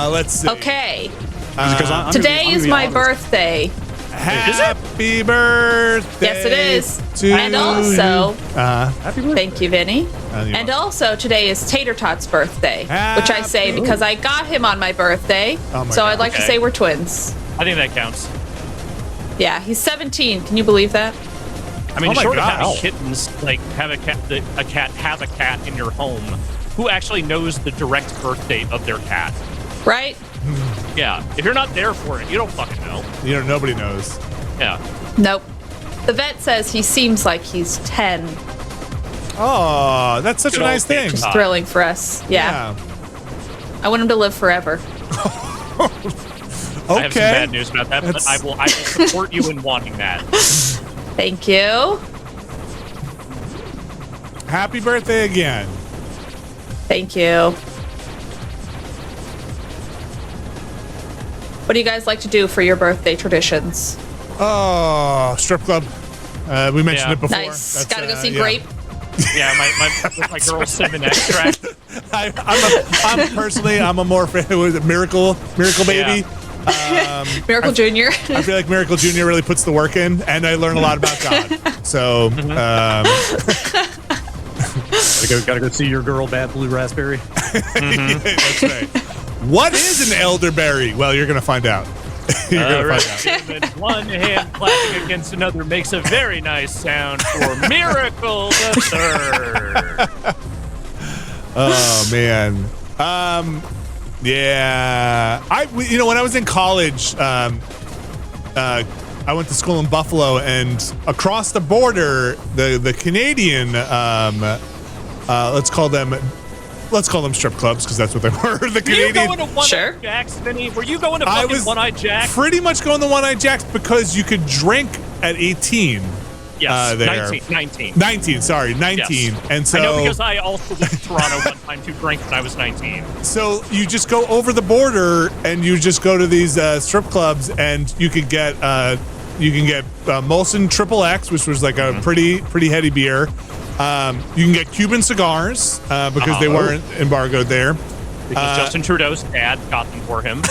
S1: Let's see.
S2: Okay.
S3: Because I'm
S2: Today
S3: gonna
S2: is
S3: be
S2: my
S3: honest.
S2: birthday.
S1: Happy birthday.
S2: Yes, it is.
S1: to
S2: And also,
S1: you.
S3: Happy birthday.
S2: thank you, Vinny.
S1: you're
S2: And also, today is Tater Tot's birthday, which I say
S1: Happy-
S2: because I got him on my birthday.
S1: Oh my
S2: so
S1: God.
S2: I'd like to
S4: Okay.
S2: say we're twins.
S4: I think that counts.
S2: Yeah, he's 17. Can you believe that?
S4: I mean,
S1: Oh my
S4: short of
S1: God.
S4: having kittens, like have a cat have a cat in your home, who actually knows the direct birth date of their cat?
S2: Right?
S4: Yeah. If you're not there for it, you don't fucking know.
S1: You know, nobody knows.
S4: Yeah.
S2: Nope. The vet says he seems like he's 10.
S1: Oh, that's such
S4: Good
S1: a
S4: old
S1: nice thing.
S4: Tater
S2: It's
S4: Tot.
S2: thrilling for us. Yeah. I want him to live forever.
S1: Okay.
S4: I have some bad news about that, but
S1: That's-
S4: I will support you in wanting that.
S2: Thank you.
S1: Happy birthday again.
S2: Thank you. What do you guys like to do for your birthday traditions?
S1: Oh, strip club. We mentioned
S4: Yeah.
S1: it before.
S2: Nice.
S1: That's,
S2: Gotta go see
S1: yeah.
S2: Grape.
S4: Yeah, my girl cinnamon extract.
S1: I'm personally, I'm a more fan with Miracle Baby.
S2: Miracle Jr.
S1: I feel like Miracle Jr. really puts the work in, and I learn a lot about God. So,
S3: Gotta go see your girl, Bad Blue Raspberry.
S1: that's right. What is an elderberry? Well, you're gonna find out. You're gonna find out.
S4: With one hand clapping against another makes a very nice sound for Miracle the Third.
S1: Oh man. Yeah. When I was in college, I went to school in Buffalo, and across the border, the Canadian, let's call them strip clubs because that's what they were. The
S4: Were you
S1: Canadian.
S4: going to One-Eyed
S2: Sure.
S4: Jacks, Vinny? Were you going to
S1: I
S4: fucking
S1: was
S4: One-Eyed Jacks?
S1: pretty much going to One-Eyed Jacks because you could drink at 18.
S4: Yes,
S1: there. 19, sorry, 19.
S4: Yes.
S1: And so
S4: I know because I also went to Toronto one time to drink when I was 19.
S1: So you just go over the border and you just go to these strip clubs, and you can get Molson Triple X, which was like a pretty heady beer. You can get Cuban cigars because they weren't embargoed there.
S4: Because Justin Trudeau's dad got them for him.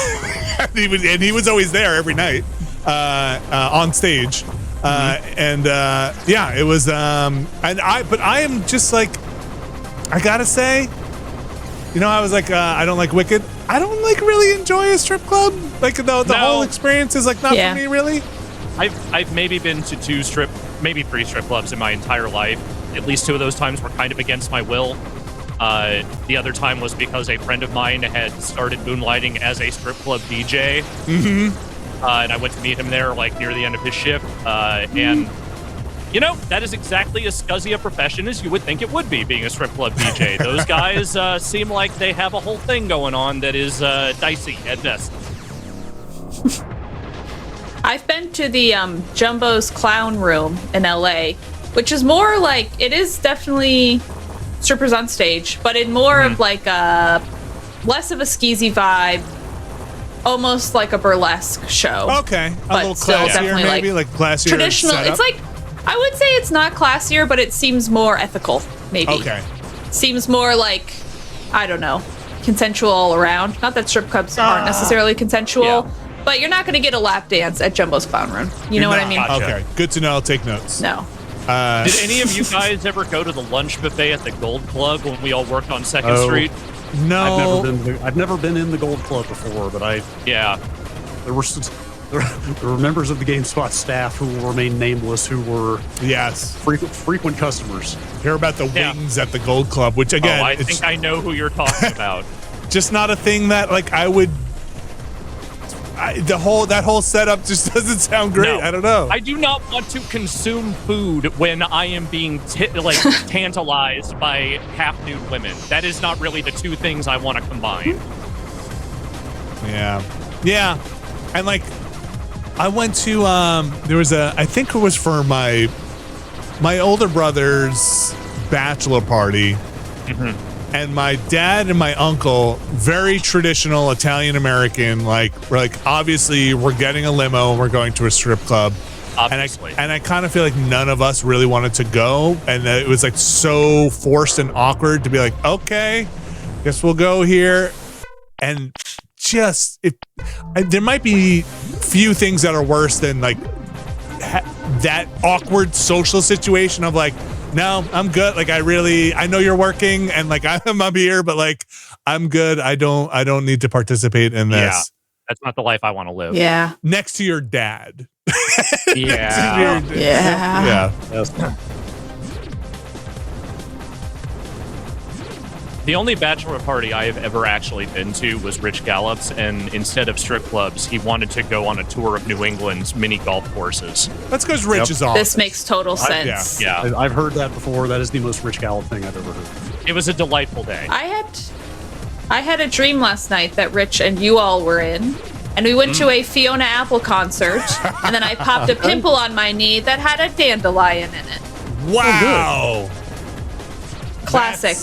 S1: he was always there every night on stage. It was but I am just like, I gotta say, I was like, I don't like Wicked. I don't like really enjoy a strip club. Like the whole experience is like not for me really.
S4: I've maybe been to maybe 3 strip clubs in my entire life. At least 2 of those times were kind of against my will. The other time was because a friend of mine had started moonlighting as a strip club DJ. And I went to meet him there like near the end of his shift. And that is exactly as scuzzy a profession as you would think it would be, being a strip club DJ. Those guys seem like they have a whole thing going on that is dicey at best.
S2: I've been to the Jumbo's Clown Room in LA, which is more like, it is definitely strippers on stage, but in more of like a less of a skeezy vibe, almost like a burlesque show.
S1: Okay, a little classier, maybe like classier.
S2: Traditional.
S1: Setup.
S2: It's like, I would say it's not classier, but it seems more ethical. Maybe.
S1: Okay.
S2: Seems more like, I don't know, consensual all around. Not that strip clubs aren't necessarily consensual, but you're not going to get a lap dance at Jumbo's Clown Room. You know what I mean?
S1: Okay, good to know. I'll take notes.
S2: No.
S4: Did any of you guys ever go to the lunch buffet at the Gold Club when we all worked on 2nd Street?
S1: No.
S3: I've never been in the Gold Club before, but there were members of the GameSpot staff who will remain nameless who were frequent customers.
S1: Hear about the wings at the Gold Club, which again,
S4: I think I know who you're talking about.
S1: Just not a thing that like I would. That whole setup just doesn't sound great.
S4: No,
S1: I don't know.
S4: I do not want to consume food when I am being tantalized by half-nude women. That is not really the 2 things I want to combine.
S1: Yeah, and like I went to there was I think it was for my older brother's bachelor party. And my dad and my uncle, very traditional Italian American, we're obviously we're getting a limo and we're going to a strip club.
S4: Obviously.
S1: And I kind of feel like none of us really wanted to go, and it was like so forced and awkward to be like, okay, guess we'll go here. And just there might be few things that are worse than like that awkward social situation of like, no, I'm good. Like I know you're working and like I'm up here, but like I'm good. I don't need to participate in this.
S4: Yeah, that's not the life I want to live.
S2: Yeah.
S1: Next to your dad.
S2: Yeah.
S4: The only bachelor party I have ever actually been to was Rich Gallup's, and instead of strip clubs, he wanted to go on a tour of New England's mini golf courses.
S1: That's because Rich is on.
S2: This makes total sense.
S4: Yeah.
S3: I've heard that before. That is the most Rich Gallup thing I've ever heard.
S4: It was a delightful day.
S2: I had a dream last night that Rich and you all were in, and we went to a Fiona Apple concert, and then I popped a pimple on my knee that had a dandelion in it.
S1: Wow.
S2: Classic.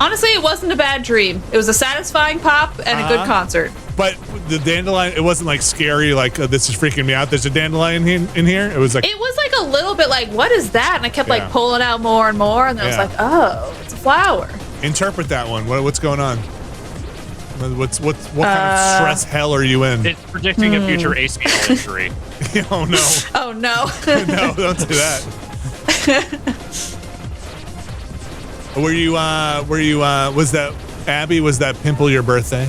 S2: Honestly, it wasn't a bad dream. It was a satisfying pop and a good concert.
S1: But the dandelion, it wasn't like scary, like this is freaking me out. There's a dandelion in here. It was like
S2: a little bit like, what is that? And I kept like pulling out more and more, and then I was like, oh, it's a flower.
S1: Interpret that one. What's going on? What kind of stress hell are you in?
S4: It's predicting a future ACL injury.
S1: Oh no.
S2: Oh no.
S1: No, don't do that. Was that Abby? Was that pimple your birthday?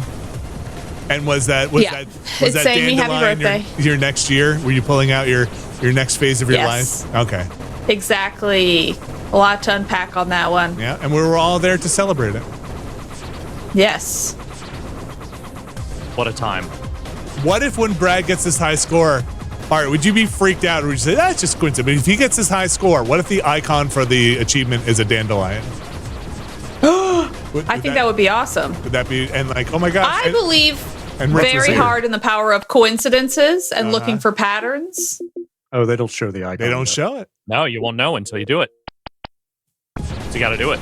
S1: And was that dandelion your next year? Were you pulling out your next phase of your life? Okay.
S2: Exactly. A lot to unpack on that one.
S1: Yeah, and we were all there to celebrate it.
S2: Yes.
S4: What a time.
S1: What if when Brad gets this high score, all right, would you be freaked out? Or would you say, that's just coincidence? But if he gets this high score, what if the icon for the achievement is a dandelion?
S2: I think that would be awesome.
S1: Would that be, and like, oh my gosh.
S2: I believe very hard in the power of coincidences and looking for patterns.
S3: Oh, they don't show the icon.
S1: They don't
S3: yet.
S1: show it.
S4: No, you won't know until you do it. So you got to do it.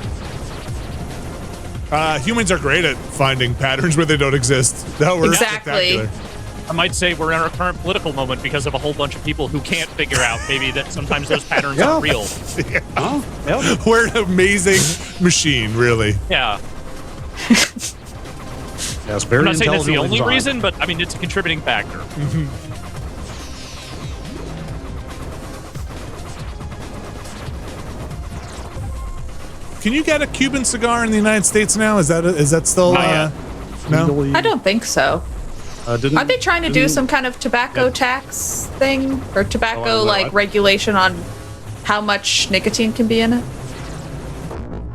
S1: Humans are great at finding patterns where they don't exist. That works
S2: Exactly.
S1: spectacular.
S4: I might say we're in our current political moment because of a whole bunch of people who can't figure out maybe that sometimes those patterns are real.
S1: Yeah.
S3: Oh, yep.
S1: We're an amazing machine, really.
S4: Yeah.
S3: Yes, very
S4: I'm not saying that's the
S3: intelligently
S4: only
S3: designed.
S4: reason, but I mean, it's a contributing factor.
S1: Can you get a Cuban cigar in the United States now? Is that still
S4: Not yet.
S1: no?
S3: Legally,
S2: I don't think so.
S3: didn't,
S2: Aren't they trying to do some kind of tobacco tax thing or tobacco regulation on how much nicotine can be in it?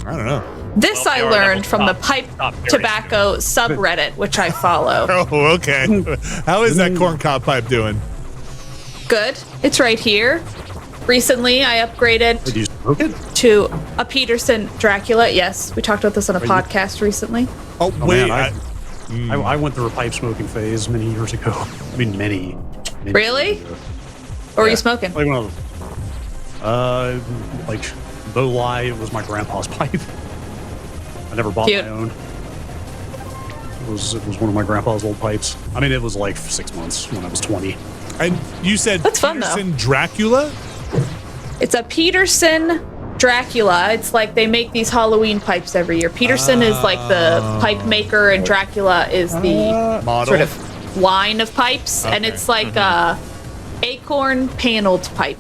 S1: I don't know.
S2: This
S4: Well,
S2: I
S4: they are,
S2: learned
S4: that
S2: from
S4: will
S2: the pipe
S4: stop very
S2: tobacco subreddit, which I follow.
S1: Oh, okay. How is that corncob pipe doing?
S2: Good. It's right here. Recently, I upgraded
S3: Did you smoke it?
S2: to a Peterson Dracula. Yes, we talked about this on a podcast recently.
S1: Oh,
S3: Oh,
S1: wait.
S3: man, I went through a pipe smoking phase many years ago. I mean, many
S2: Really?
S3: years ago.
S2: Or were you smoking?
S3: Like when I was, like, no lie, it was my grandpa's pipe. I never bought
S2: Cute.
S3: my own. It was one of my grandpa's old pipes. I mean, it was like 6 months when I was 20.
S1: And you said
S2: That's fun, though.
S1: Peterson Dracula?
S2: It's a Peterson Dracula. It's like they make these Halloween pipes every year. Peterson is like the pipe maker, and Dracula is the
S1: Model?
S2: sort of line of pipes. And
S1: Okay.
S2: it's like a acorn paneled pipe.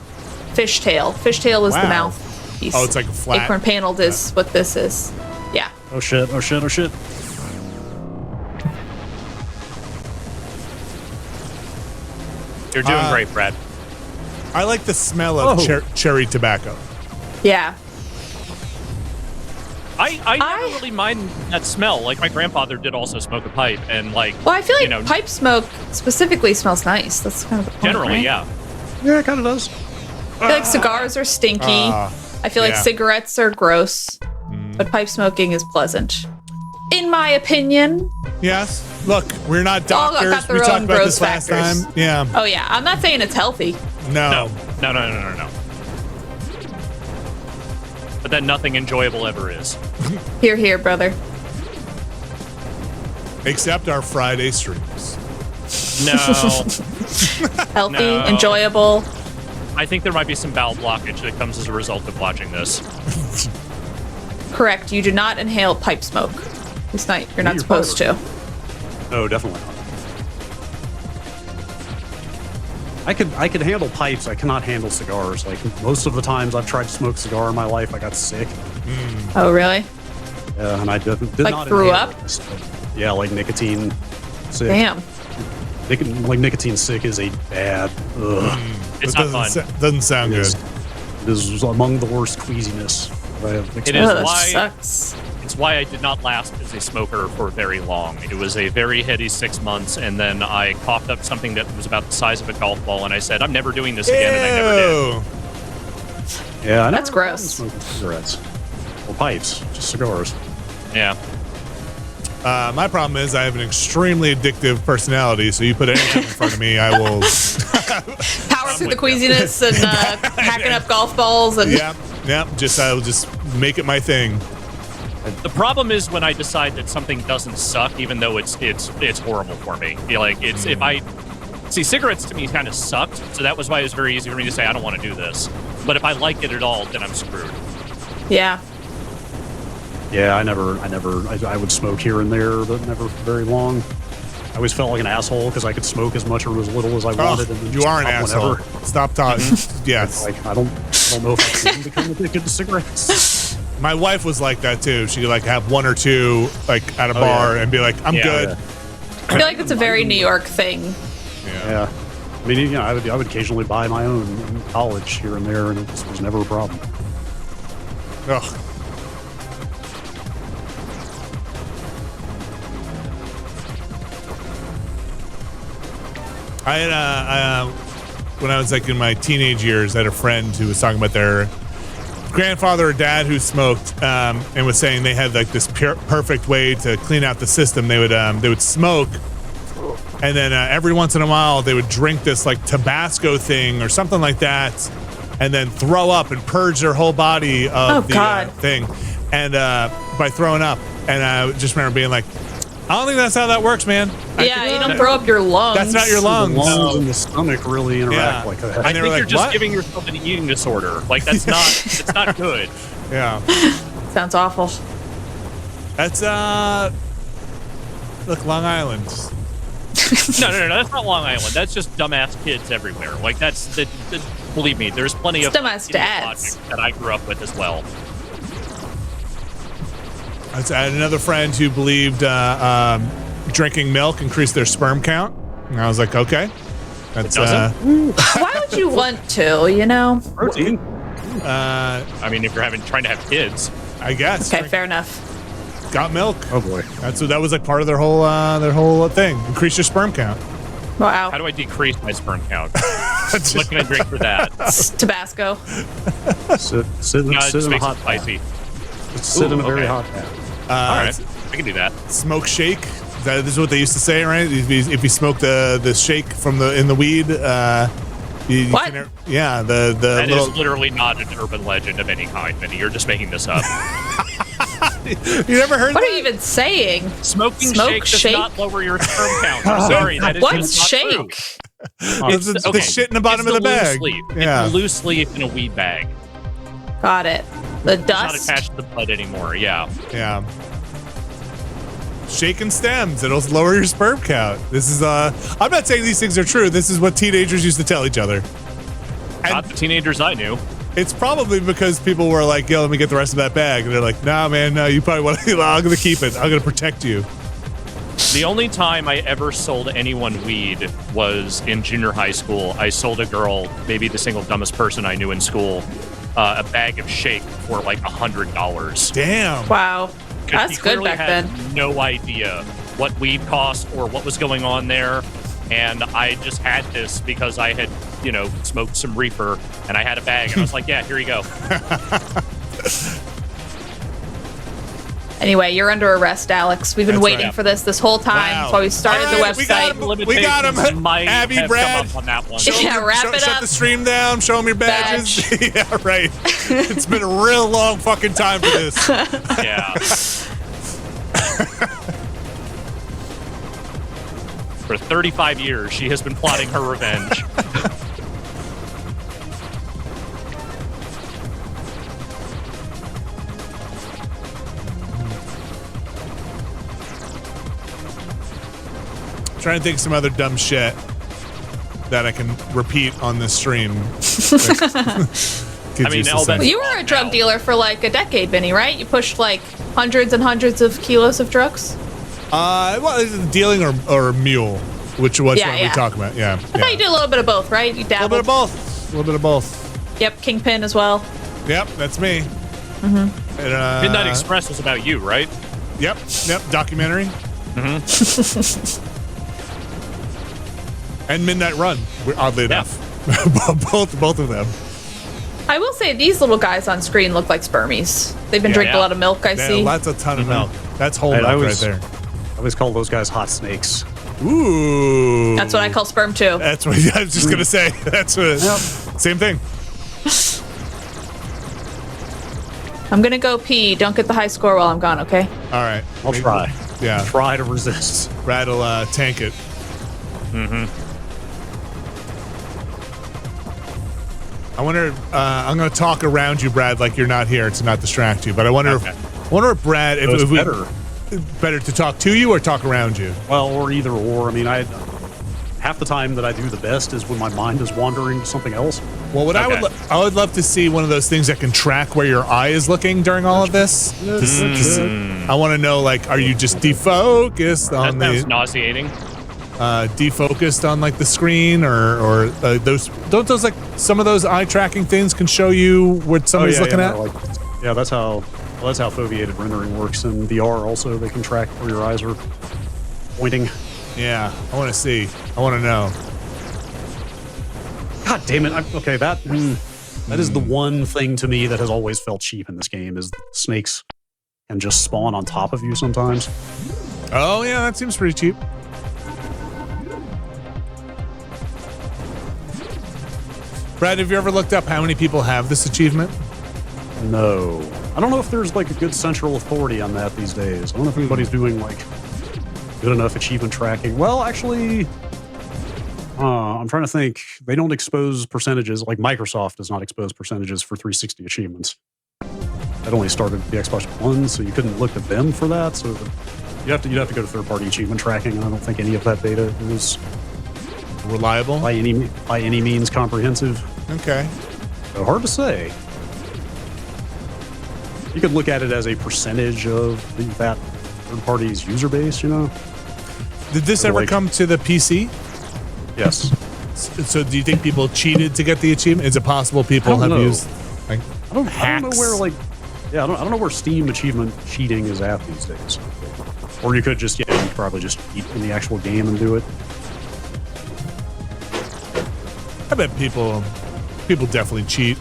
S2: Fishtail. Fishtail is the
S1: Wow.
S2: mouthpiece.
S1: Oh, it's like a flat.
S2: Acorn paneled is what this is. Yeah.
S3: Oh shit, oh shit, oh shit.
S4: You're doing great, Brad.
S1: I like the smell of
S3: Oh.
S1: cherry tobacco.
S2: Yeah.
S4: I never really mind that smell. Like, my grandfather did also smoke a pipe, and like,
S2: Well, I feel like
S4: you know,
S2: pipe smoke specifically smells nice. That's kind of the point,
S4: generally,
S2: right?
S4: yeah.
S3: Yeah, it kind of does.
S2: I feel like cigars are stinky. I feel like
S1: yeah.
S2: cigarettes are gross, but pipe smoking is pleasant. In my opinion.
S1: Yes. Look, we're not
S2: All got
S1: doctors.
S2: their
S1: We talked
S2: own
S1: about
S2: growth
S1: this last
S2: factors.
S1: time. Yeah.
S2: Oh yeah, I'm not saying it's healthy.
S1: No.
S4: No. But then nothing enjoyable ever is.
S2: Here, here, brother.
S1: Except our Friday streams.
S4: No.
S2: Healthy,
S4: No.
S2: enjoyable.
S4: I think there might be some bowel blockage that comes as a result of watching this.
S2: Correct. You do not inhale pipe smoke. It's not. You're not
S3: You're
S2: supposed to.
S3: No, definitely not. I could handle pipes. I cannot handle cigars. Like most of the times I've tried to smoke a cigar in my life, I got sick.
S2: Oh really?
S3: Yeah, and I did
S2: Like
S3: not
S2: threw
S3: inhale
S2: up?
S3: it. Yeah, like nicotine sick.
S2: Damn.
S3: Nicotine sick is a bad. Ugh.
S4: It's
S1: It
S4: not fun.
S1: doesn't sound
S3: It
S1: good.
S3: is- It is among the worst queasiness I have
S4: It is
S2: Ugh,
S4: why
S2: sucks.
S4: it's why I did not last as a smoker for very long. It was a very heady 6 months, and then I coughed up something that was about the size of a golf ball, and I said, I'm never doing this again, and I never did.
S1: Ew.
S3: Yeah, I
S2: That's
S3: never
S2: gross.
S3: smoking cigarettes or pipes, just cigars.
S4: Yeah.
S1: My problem is I have an extremely addictive personality, so you put anything in front of me, I will.
S2: Power through the queasiness and hacking up golf balls and.
S1: I will just make it my thing.
S4: The problem is when I decide that something doesn't suck, even though it's horrible for me. You know, like it's if I see cigarettes to me kind of sucked, so that was why it was very easy for me to say I don't want to do this. But if I liked it at all, then I'm screwed.
S2: Yeah.
S3: Yeah, I would smoke here and there, but never for very long. I always felt like an asshole because I could smoke as much or as little as I wanted. And then
S1: You
S3: just
S1: are an
S3: stop
S1: asshole.
S3: whenever.
S1: Stop talking. Yes.
S3: Like I don't know if I can become addicted to cigarettes.
S1: My wife was like that too. She'd like have one or two like at a
S3: Oh,
S1: bar
S3: yeah.
S1: and be like, I'm
S4: Yeah.
S1: good.
S2: I feel like it's a very New York thing.
S3: Yeah. I mean, you know, I would occasionally buy my own in college here and there, and it just was never a problem.
S1: Ugh. I had when I was like in my teenage years, I had a friend who was talking about their grandfather or dad who smoked, and was saying they had like this perfect way to clean out the system. They would smoke And then every once in a while, they would drink this like Tabasco thing or something like that, and then throw up and purge their whole body of the thing. And by throwing up, and I just remember being like, I don't think that's how that works, man.
S2: Yeah, you don't throw up your lungs.
S1: That's not your lungs.
S3: The lungs and the stomach really interact like that.
S4: I think you're just giving yourself an eating disorder. Like that's not good.
S1: Yeah.
S2: Sounds awful.
S1: That's look, Long Island.
S4: No, that's not Long Island. That's just dumbass kids everywhere. Like believe me, there's plenty of
S2: dumbass dads
S4: that I grew up with as well.
S1: I had another friend who believed drinking milk increased their sperm count, and I was like, okay, that's
S2: why would you want to? You know,
S3: protein.
S4: I mean, if you're trying to have kids,
S1: I guess.
S2: Okay, fair enough.
S1: Got milk.
S3: Oh boy,
S1: that was like part of their whole thing. Increase your sperm count.
S2: Wow.
S4: How do I decrease my sperm count? What can I drink for that?
S2: Tabasco.
S3: Sit in a hot
S4: spicy.
S3: Sit in a very hot bath.
S4: All right, I can do that.
S1: Smoke shake. This is what they used to say, right? If you smoke the shake from the weed,
S2: what?
S1: That
S4: is literally not an urban legend of any kind, Minnie. You're just making this up.
S1: You never heard
S2: what
S1: that?
S2: Are you even saying?
S4: Smoking shake does not lower your sperm count. I'm sorry, that is
S2: What's
S4: not
S2: shake?
S4: true.
S1: It's the shit in the bottom of the bag.
S4: Yeah. It's loose leaf in a weed bag.
S2: Got it. The dust.
S4: It's not attached to the blood anymore. Yeah.
S1: Yeah. Shaking stems. It'll lower your sperm count. This is I'm not saying these things are true. This is what teenagers used to tell each other. And
S4: not the teenagers I knew.
S1: It's probably because people were like, yo, let me get the rest of that bag. And they're like, nah, man, no, you probably want to, I'm going to keep it. I'm going to protect you.
S4: The only time I ever sold anyone weed was in junior high school. I sold a girl, maybe the single dumbest person I knew in school, a bag of shake for like $100.
S1: Damn.
S2: Wow. That's good back then.
S4: No idea what weed cost or what was going on there. And I just had this because I had, smoked some reefer and I had a bag and I was like, yeah, here you go.
S2: Anyway, you're under arrest, Alex. We've been waiting for this whole time.
S1: Wow.
S2: That's why we started the website.
S1: We got him. Abby, Brad.
S4: On that one.
S2: Wrap it up.
S1: Shut the stream down. Show them your badges. Yeah, right. It's been a real long fucking time for this.
S4: Yeah. For 35 years, she has been plotting her revenge.
S1: Trying to think of some other dumb shit that I can repeat on this stream.
S2: You were a drug dealer for like a decade, Vinny, right? You pushed like hundreds and hundreds of kilos of drugs?
S1: Well, is it dealing or mule? Which one are we talking about? Yeah.
S2: I thought you did a little bit of both, right? You dabbled.
S1: A little bit of both.
S2: Yep, Kingpin as well.
S1: Yep, that's me.
S2: Mm-hmm.
S1: And,
S4: Midnight Express was about you, right?
S1: Yep, documentary.
S4: Mm-hmm.
S1: And Midnight Run, oddly enough. both of them.
S2: I will say these little guys on screen look like spermies. They've been drinking a lot of milk, I see.
S1: That's a ton of milk. That's whole milk right there.
S3: I always call those guys hot snakes.
S1: Ooh.
S2: That's what I call sperm too.
S1: That's what I was just going to say. That's what. Yep. Same thing.
S2: I'm going to go pee. Don't get the high score while I'm gone, okay?
S1: All right.
S3: I'll try.
S1: Yeah.
S3: Try to resist.
S1: Brad will tank it.
S4: Mm-hmm.
S1: I wonder. I'm going to talk around you, Brad, like you're not here to not distract you. But I wonder if Brad, if we better to talk to you or talk around you.
S3: Well, or either or. I mean, half the time that I do the best is when my mind is wandering to something else.
S1: Well, what I would love to see one of those things that can track where your eye is looking during all of this. I want to know, like, are you just defocused on
S4: that sounds nauseating.
S1: Defocused on like the screen or those like some of those eye tracking things can show you what somebody's looking at.
S3: That's how foveated rendering works in VR. Also, they can track where your eyes are pointing.
S1: Yeah, I want to see. I want to know.
S3: God damn it! That is the one thing to me that has always felt cheap in this game is snakes and just spawn on top of you sometimes.
S1: Oh yeah, that seems pretty cheap. Brad, have you ever looked up how many people have this achievement?
S3: No. I don't know if there's like a good central authority on that these days. I don't know if anybody's doing like good enough achievement tracking. Well, actually, I'm trying to think. They don't expose percentages. Like Microsoft does not expose percentages for 360 achievements. That only started with the Xbox One, so you couldn't look at them for that. So you'd have to go to third-party achievement tracking, and I don't think any of that data is
S1: reliable
S3: by any means comprehensive.
S1: Okay.
S3: So hard to say. You could look at it as a percentage of that third party's user base, you know?
S1: Did this ever come to the PC?
S3: Yes.
S1: So do you think people cheated to get the achievement? Is it possible people have used like
S3: I don't
S1: hacks?
S3: know where I don't know where Steam achievement cheating is at these days. Or you could just you could probably just cheat in the actual game and do it.
S1: I bet people definitely cheat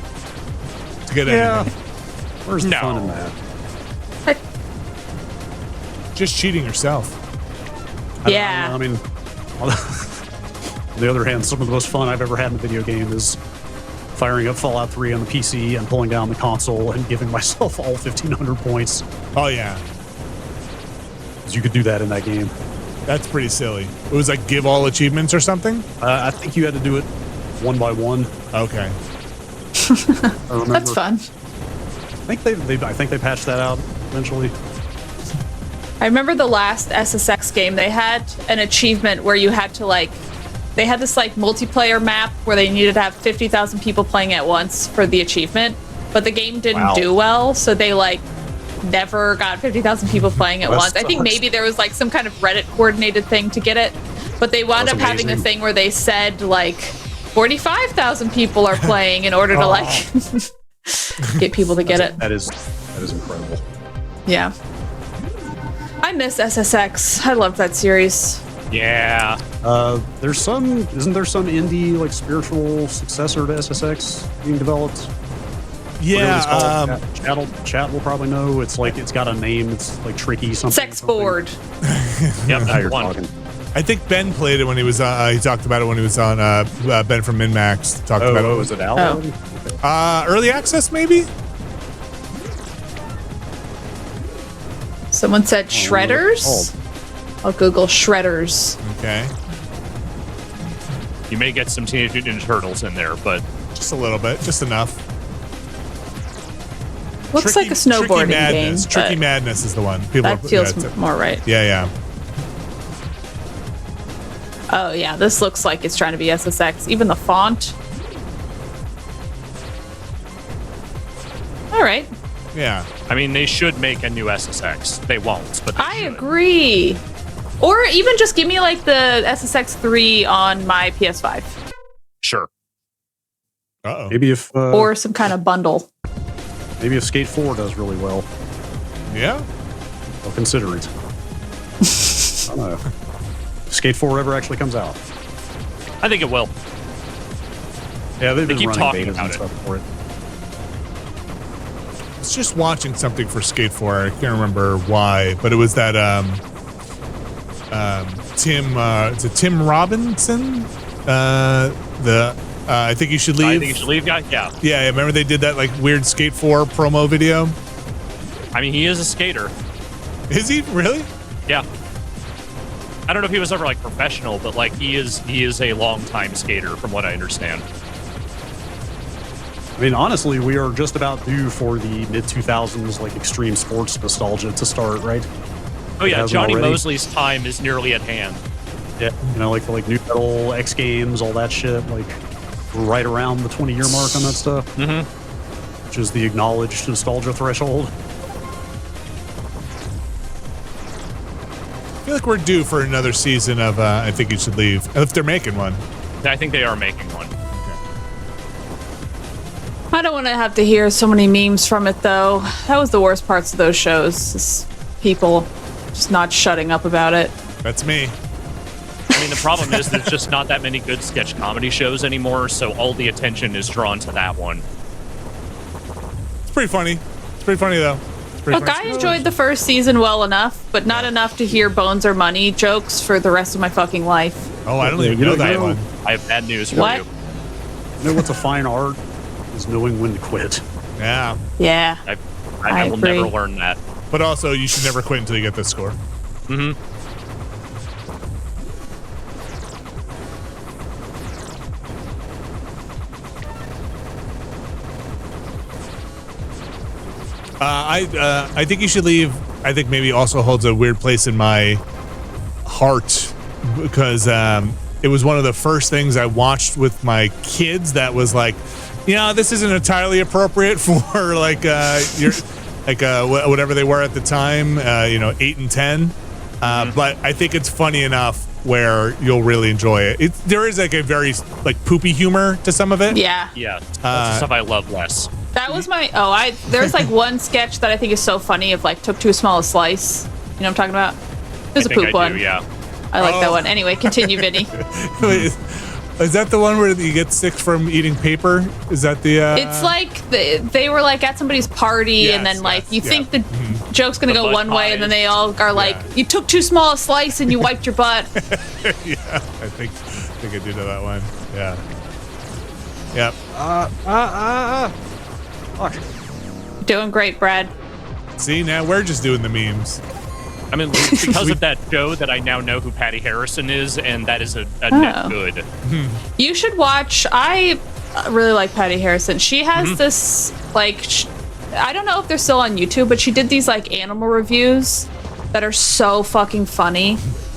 S1: to get anything.
S3: Where's the fun in that?
S1: Just cheating yourself.
S2: Yeah.
S3: I mean, on the other hand, some of the most fun I've ever had in a video game is firing up Fallout 3 on the PC and pulling down the console and giving myself all 1,500 points.
S1: Oh, yeah.
S3: Because you could do that in that game.
S1: That's pretty silly. It was like give all achievements or something?
S3: I think you had to do it one by one.
S1: Okay.
S2: That's fun.
S3: I think they patched that out eventually.
S2: I remember the last SSX game, they had an achievement where you had to they had this multiplayer map where they needed to have 50,000 people playing at once for the achievement, but the game didn't do well, so they never got 50,000 people playing at once. I think maybe there was some kind of Reddit coordinated thing to get it, but they wound up having a thing where they said 45,000 people are playing in order to get people to get it.
S3: That is incredible.
S2: Yeah. I miss SSX. I loved that series.
S4: Yeah.
S3: Isn't there some indie spiritual successor to SSX being developed?
S1: Yeah.
S3: Chat will probably know. It's got a name. It's tricky something.
S2: Sex board.
S4: Yep.
S3: Now you're talking.
S1: I think Ben played it when he was he talked about it when he was on Ben from MinMax talked about it.
S3: Was it out?
S1: Early access maybe?
S2: Someone said shredders. I'll Google shredders.
S1: Okay.
S4: You may get some Teenage Mutant Ninja Turtles in there, but
S1: just a little bit, just enough.
S2: Looks like a snowboarding game.
S1: Tricky Madness is the one.
S2: That feels more right.
S1: Yeah.
S2: Oh yeah, this looks like it's trying to be SSX. Even the font. All right.
S1: Yeah.
S4: I mean, they should make a new SSX. They won't, but
S2: I agree. Or even just give me the SSX 3 on my PS5.
S4: Sure.
S1: Uh-oh.
S3: Maybe if
S2: or some kind of bundle.
S3: Maybe if Skate 4 does really well.
S1: Yeah.
S3: I'll consider it. I don't know. If Skate 4 ever actually comes out.
S4: I think it will.
S3: Yeah, they've been
S4: keep
S3: running
S4: talking
S3: betas
S4: about
S3: and stuff for it.
S1: I was just watching something for Skate 4. I can't remember why, but it was that Tim Robinson? I Think You Should Leave.
S4: I Think You Should Leave guy? Yeah.
S1: Yeah, remember they did that weird Skate 4 promo video?
S4: I mean, he is a skater.
S1: Is he? Really?
S4: Yeah. I don't know if he was ever professional, but he is a long-time skater from what I understand.
S3: I mean, honestly, we are just about due for the mid-2000s extreme sports nostalgia to start, right?
S4: Oh yeah, Johnny Mosley's time is nearly at hand.
S3: Yeah, the New Metal, X Games, all that shit, we're right around the 20-year mark on that stuff.
S4: Mm-hmm.
S3: Which is the acknowledged nostalgia threshold.
S1: I feel like we're due for another season of I Think You Should Leave, if they're making one.
S4: I think they are making one.
S2: I don't want to have to hear so many memes from it, though. That was the worst parts of those shows. Is people just not shutting up about it.
S1: That's me.
S4: I mean, the problem is there's just not that many good sketch comedy shows anymore, so all the attention is drawn to that one.
S1: It's pretty funny. It's pretty funny, though.
S2: Look, I enjoyed the first season well enough, but not enough to hear Bones or Money jokes for the rest of my fucking life.
S1: Oh, I don't even know that one.
S4: I have bad news for
S2: What?
S4: you.
S3: You know what's a fine art is knowing when to quit.
S1: Yeah.
S2: Yeah.
S4: I will never learn that.
S1: But also, you should never quit until you get this score.
S4: Mm-hmm.
S1: I think you should leave. I think maybe also holds a weird place in my heart because it was one of the first things I watched with my kids that was like, this isn't entirely appropriate for like your whatever they were at the time, 8 and 10. But I think it's funny enough where you'll really enjoy it. There is like a very like poopy humor to some of it.
S2: Yeah.
S4: Yeah. That's the stuff I love less.
S2: That was my there's like one sketch that I think is so funny of like took too small a slice. You know what I'm talking about? It was a poop one.
S4: Yeah.
S2: I like that one. Anyway, continue, Vinny.
S1: Wait, is that the one where you get sick from eating paper? Is that the
S2: It's like they were like at somebody's party and then like you think the joke's gonna go one way and then they all are like, you took too small a slice and you wiped your butt.
S1: Yeah, I think I do know that one. Yeah. Yep.
S2: Doing great, Brad.
S1: See, now we're just doing the memes.
S4: I mean, because of that show that I now know who Patty Harrison is, and that is a net good.
S2: You should watch. I really like Patty Harrison. She has this, like, I don't know if they're still on YouTube, but she did these, like, animal reviews that are so fucking funny.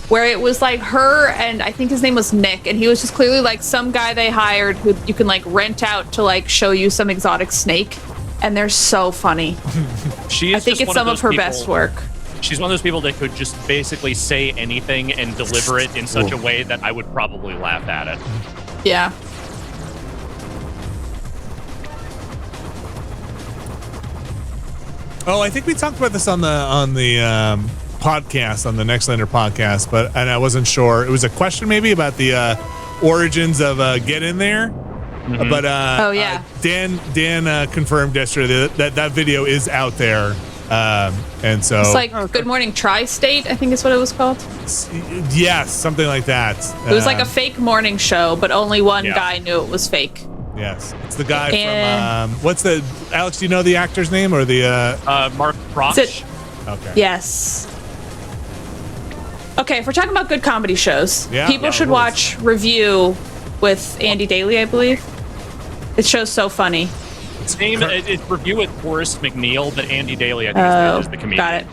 S2: Where it was, like, her and I think his name was Nick, and he was just clearly, like, some guy they hired who you can, like, rent out to, like, show you some exotic snake. And they're so funny. I think it's some of her best work.
S4: She's one of those people that could just basically say anything and deliver it in such a way that I would probably laugh at it.
S2: Yeah.
S1: Oh, I think we talked about this on the podcast, on the Nextlander podcast, and I wasn't sure. It was a question maybe about the origins of Get In There. But Dan confirmed yesterday that video is out there, and so
S2: it's like Good Morning Tri-State, I think is what it was called.
S1: Yes, something like that.
S2: It was like a fake morning show, but only one guy knew it was fake.
S1: Yes, it's the guy from what's the Alex? Do you know the actor's name or the
S4: Mark Froch?
S1: Okay.
S2: Yes. Okay, if we're talking about good comedy shows, people should watch Review with Andy Daly, I believe. It show's so funny.
S4: It's Review with Horace McNeil, but Andy Daly, I think, is the comedian.
S2: Got it.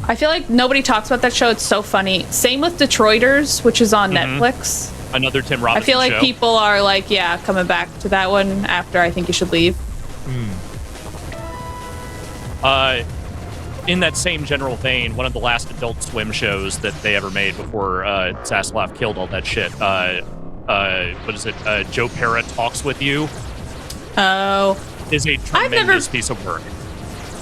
S2: I feel like nobody talks about that show. It's so funny. Same with Detroiters, which is on Netflix.
S4: Another Tim Robinson
S2: I feel like
S4: show.
S2: people are like, coming back to that one after I Think You Should Leave.
S4: In that same general vein, one of the last Adult Swim shows that they ever made before Zaslav killed all that shit. What is it? Joe Parra Talks With You.
S2: Oh.
S4: Is a tremendous piece of work.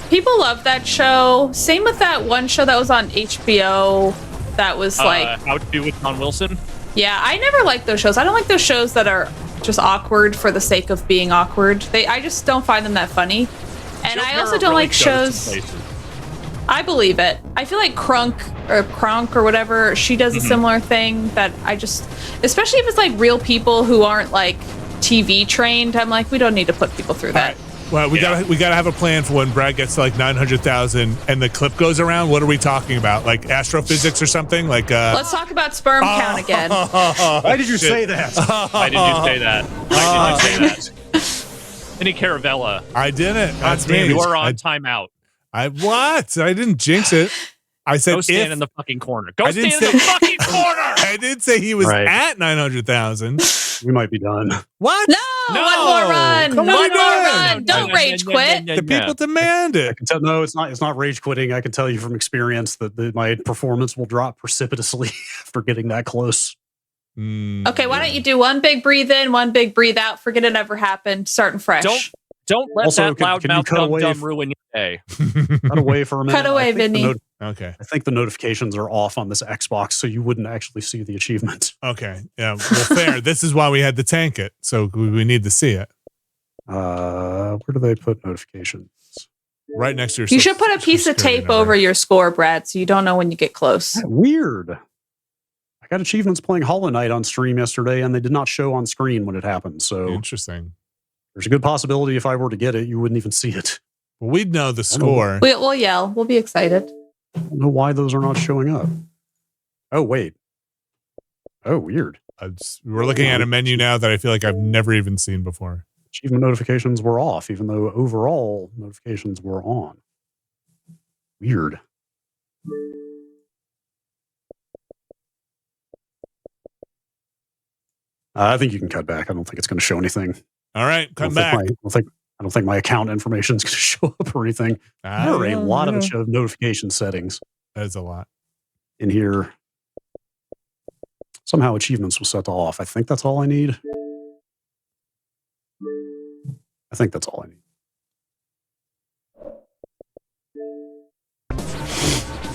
S2: People love that show. Same with that one show that was on HBO that was like...
S4: How to Do with John Wilson?
S2: Yeah, I never like those shows. I don't like those shows that are just awkward for the sake of being awkward. I just don't find them that funny. And
S4: Joe
S2: I
S4: Parra
S2: also don't
S4: really
S2: like shows... I believe it. I feel like Kronk or whatever, she does a similar thing that I just, especially if it's like real people who aren't like TV trained, I'm like, we don't need to put people through that.
S1: Well, we gotta have a plan for when Brad gets to like 900,000 and the clip goes around. What are we talking about? Like astrophysics or something? Like
S2: let's talk about sperm count again.
S3: Why did you say that?
S4: Why did you say that? Why did you say that? Vinny Caravella.
S1: I didn't. That's me.
S4: You are on timeout.
S1: I didn't jinx it. I said
S4: go stand in the fucking corner. Go stand in the fucking corner.
S1: I did say he was at 900,000.
S3: We might be done.
S1: What?
S2: No, one more run.
S1: Come
S2: One
S1: on,
S2: more run. Don't rage quit.
S1: The people demand it.
S3: I can tell. No, it's not rage quitting. I can tell you from experience that my performance will drop precipitously after getting that close.
S2: Okay, why don't you do one big breathe in, one big breathe out? Forget it ever happened. Starting fresh.
S4: Don't let that loudmouth dum-dum ruin your day.
S3: Cut away for a minute.
S2: Cut away, Vinny.
S1: Okay.
S3: I think the notifications are off on this Xbox, so you wouldn't actually see the achievement.
S1: Okay. Yeah. Well, fair. This is why we had to tank it. So we need to see it.
S3: Where do they put notifications?
S1: Right next to your.
S2: You should put a piece of tape over your score, Brad, so you don't know when you get close.
S3: Weird. I I got achievements playing Hollow Knight on stream yesterday, and they did not show on screen when it happened. So
S1: Interesting.
S3: there's a good possibility if I were to get it, you wouldn't even see it.
S1: Well, we'd know the score.
S2: We'll yell. We'll be excited.
S3: I don't know why those are not showing up. Oh, wait. Oh, weird.
S1: We're looking at a menu now that I feel like I've never even seen before.
S3: Achievement notifications were off, even though overall notifications were on. Weird. I think you can cut back. I don't think it's going to show anything.
S1: All right, come back.
S3: I don't think my account information is going to show up or anything. There are a lot of notification settings.
S1: That's a lot
S3: in here. Somehow achievements was set to off. I think that's all I need. I think that's all I need.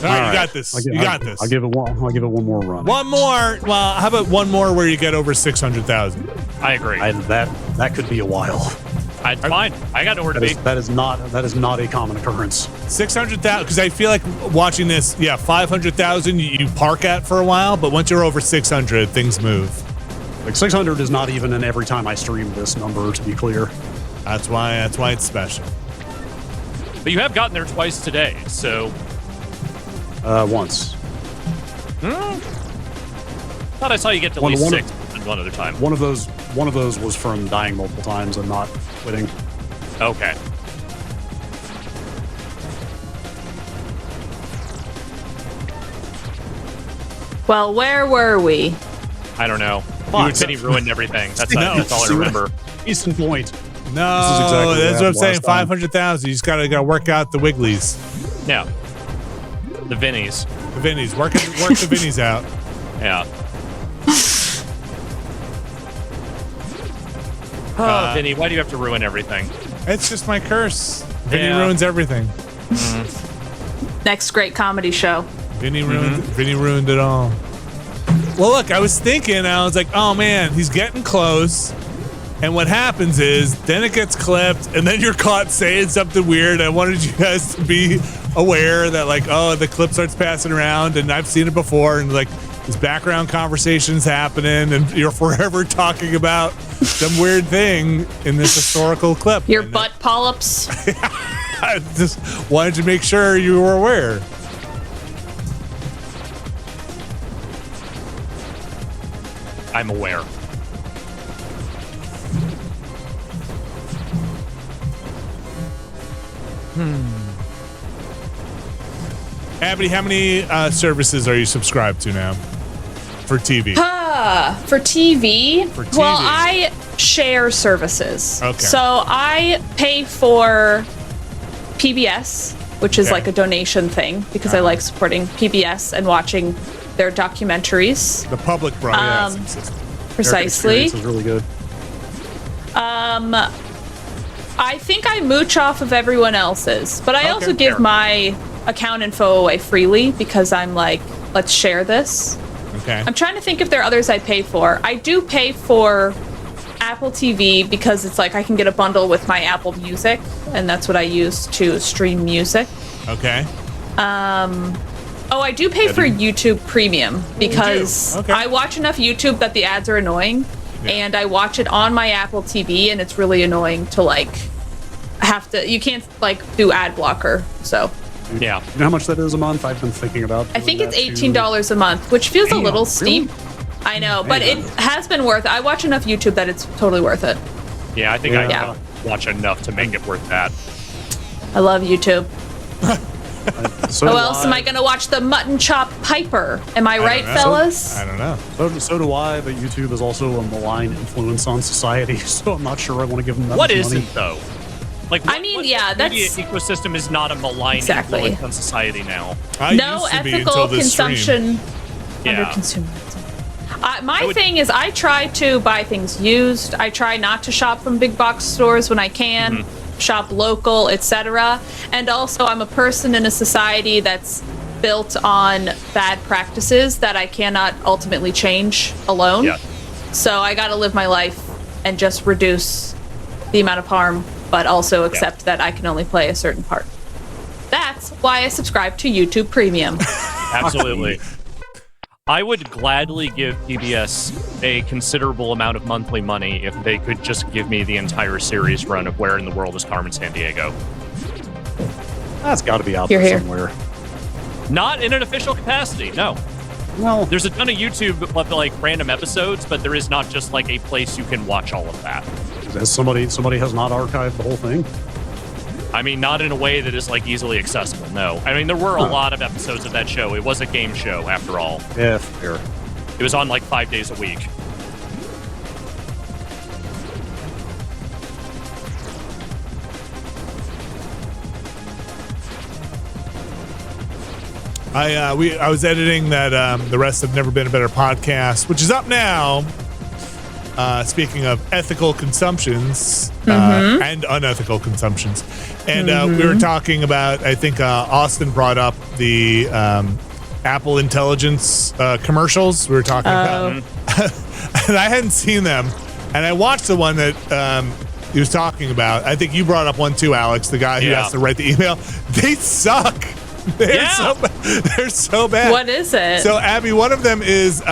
S1: All right, you got this. You got this.
S3: I'll give it one more run.
S1: One more. Well, how about one more where you get over 600,000?
S4: I agree.
S3: That could be a while.
S4: It's fine. I got nowhere to be.
S3: That is not a common occurrence.
S1: 600,000, because I feel like watching this, 500,000 you park at for a while, but once you're over 600, things move.
S3: Like 600 is not even an every time I stream this number, to be clear.
S1: That's why it's special.
S4: But you have gotten there twice today, so.
S3: Once.
S4: Thought I saw you get to at least 6 one other time.
S3: One of those was from dying multiple times and not quitting.
S4: Okay.
S2: Well, where were we?
S4: I don't know. You and Vinny ruined everything. That's all I remember.
S3: Easton Point.
S1: No, that's what I'm saying. 500,000. You just gotta work out the wigglies.
S4: Yeah. The Vinnies.
S1: The Vinnies. Work the Vinnies out.
S4: Yeah. Vinny, why do you have to ruin everything?
S1: It's just my curse. Vinny ruins everything.
S2: Next great comedy show.
S1: Vinny ruined it all. Well, look, I was thinking, I was like, oh man, he's getting close. And what happens is, then it gets clipped, and then you're caught saying something weird. I wanted you guys to be aware that, like, oh, the clip starts passing around, and I've seen it before, and like, this background conversation's happening, and you're forever talking about some weird thing in this historical clip.
S2: Your butt polyps.
S1: I just wanted to make sure you were aware.
S4: I'm aware.
S1: Abby, how many services are you subscribed to now for TV?
S2: For TV?
S1: For TV.
S2: Well, I share services.
S1: Okay.
S2: So I pay for PBS, which is like a donation thing because I like supporting PBS and watching their documentaries.
S1: The public broadcasting system.
S2: Precisely.
S3: This is really good.
S2: I think I mooch off of everyone else's, but I also give my account info away freely because I'm like, let's share this.
S1: Okay.
S2: I'm trying to think if there are others I pay for. I do pay for Apple TV because it's like I can get a bundle with my Apple Music, and that's what I use to stream music.
S1: Okay.
S2: I do pay for YouTube Premium because I watch enough YouTube that the ads are annoying, and I watch it on my Apple TV, and it's really annoying to like you can't like do ad blocker. So
S4: yeah.
S3: You know how much that is a month? I've been thinking about.
S2: I think it's $18 a month, which feels a little steep. I know, but it has been worth it. I watch enough YouTube that it's totally worth it.
S4: Yeah, I think I watch enough to make it worth that.
S2: I love YouTube.
S3: So
S2: How else am I going to watch the Mutton Chop Piper? Am I right, fellas?
S1: I don't know.
S3: So do I, but YouTube is also a malign influence on society, so I'm not sure I want to give them that
S4: What
S3: much
S4: is
S3: money.
S4: it, though? Like,
S2: I mean,
S4: that's... media
S2: that's...
S4: ecosystem is not a malign influence on society now.
S2: No ethical consumption under
S4: Yeah.
S2: consumerism. My thing is I try to buy things used. I try not to shop from big box stores when I can. Shop local, etc. And also I'm a person in a society that's built on bad practices that I cannot ultimately change alone.
S4: Yeah.
S2: So I got to live my life and just reduce the amount of harm, but also accept that I can only play a certain part. That's why I subscribe to YouTube Premium.
S4: Absolutely. I would gladly give PBS a considerable amount of monthly money if they could just give me the entire series run of Where in the World is Carmen Sandiego.
S3: That's got to be out
S2: Here,
S3: there
S2: here.
S3: somewhere.
S4: Not in an official capacity, no.
S3: Well,
S4: There's a ton of YouTube of like random episodes, but there is not just like a place you can watch all of that.
S3: somebody has not archived the whole thing.
S4: I mean, not in a way that is like easily accessible, no. I mean, there were a lot of episodes of that show. It was a game show, after all.
S3: Yeah, fair.
S4: It was on like 5 days a week.
S1: I was editing that the rest have never been a better podcast, which is up now. Speaking of ethical consumptions and unethical consumptions, and we were talking about. I think Austin brought up the Apple Intelligence commercials. We were talking about, and I hadn't seen them, and I watched the one that he was talking about. I think you brought up one too, Alex, the guy who has to write the email. They suck. They're so bad.
S2: What is it?
S1: So, Abby, one of them is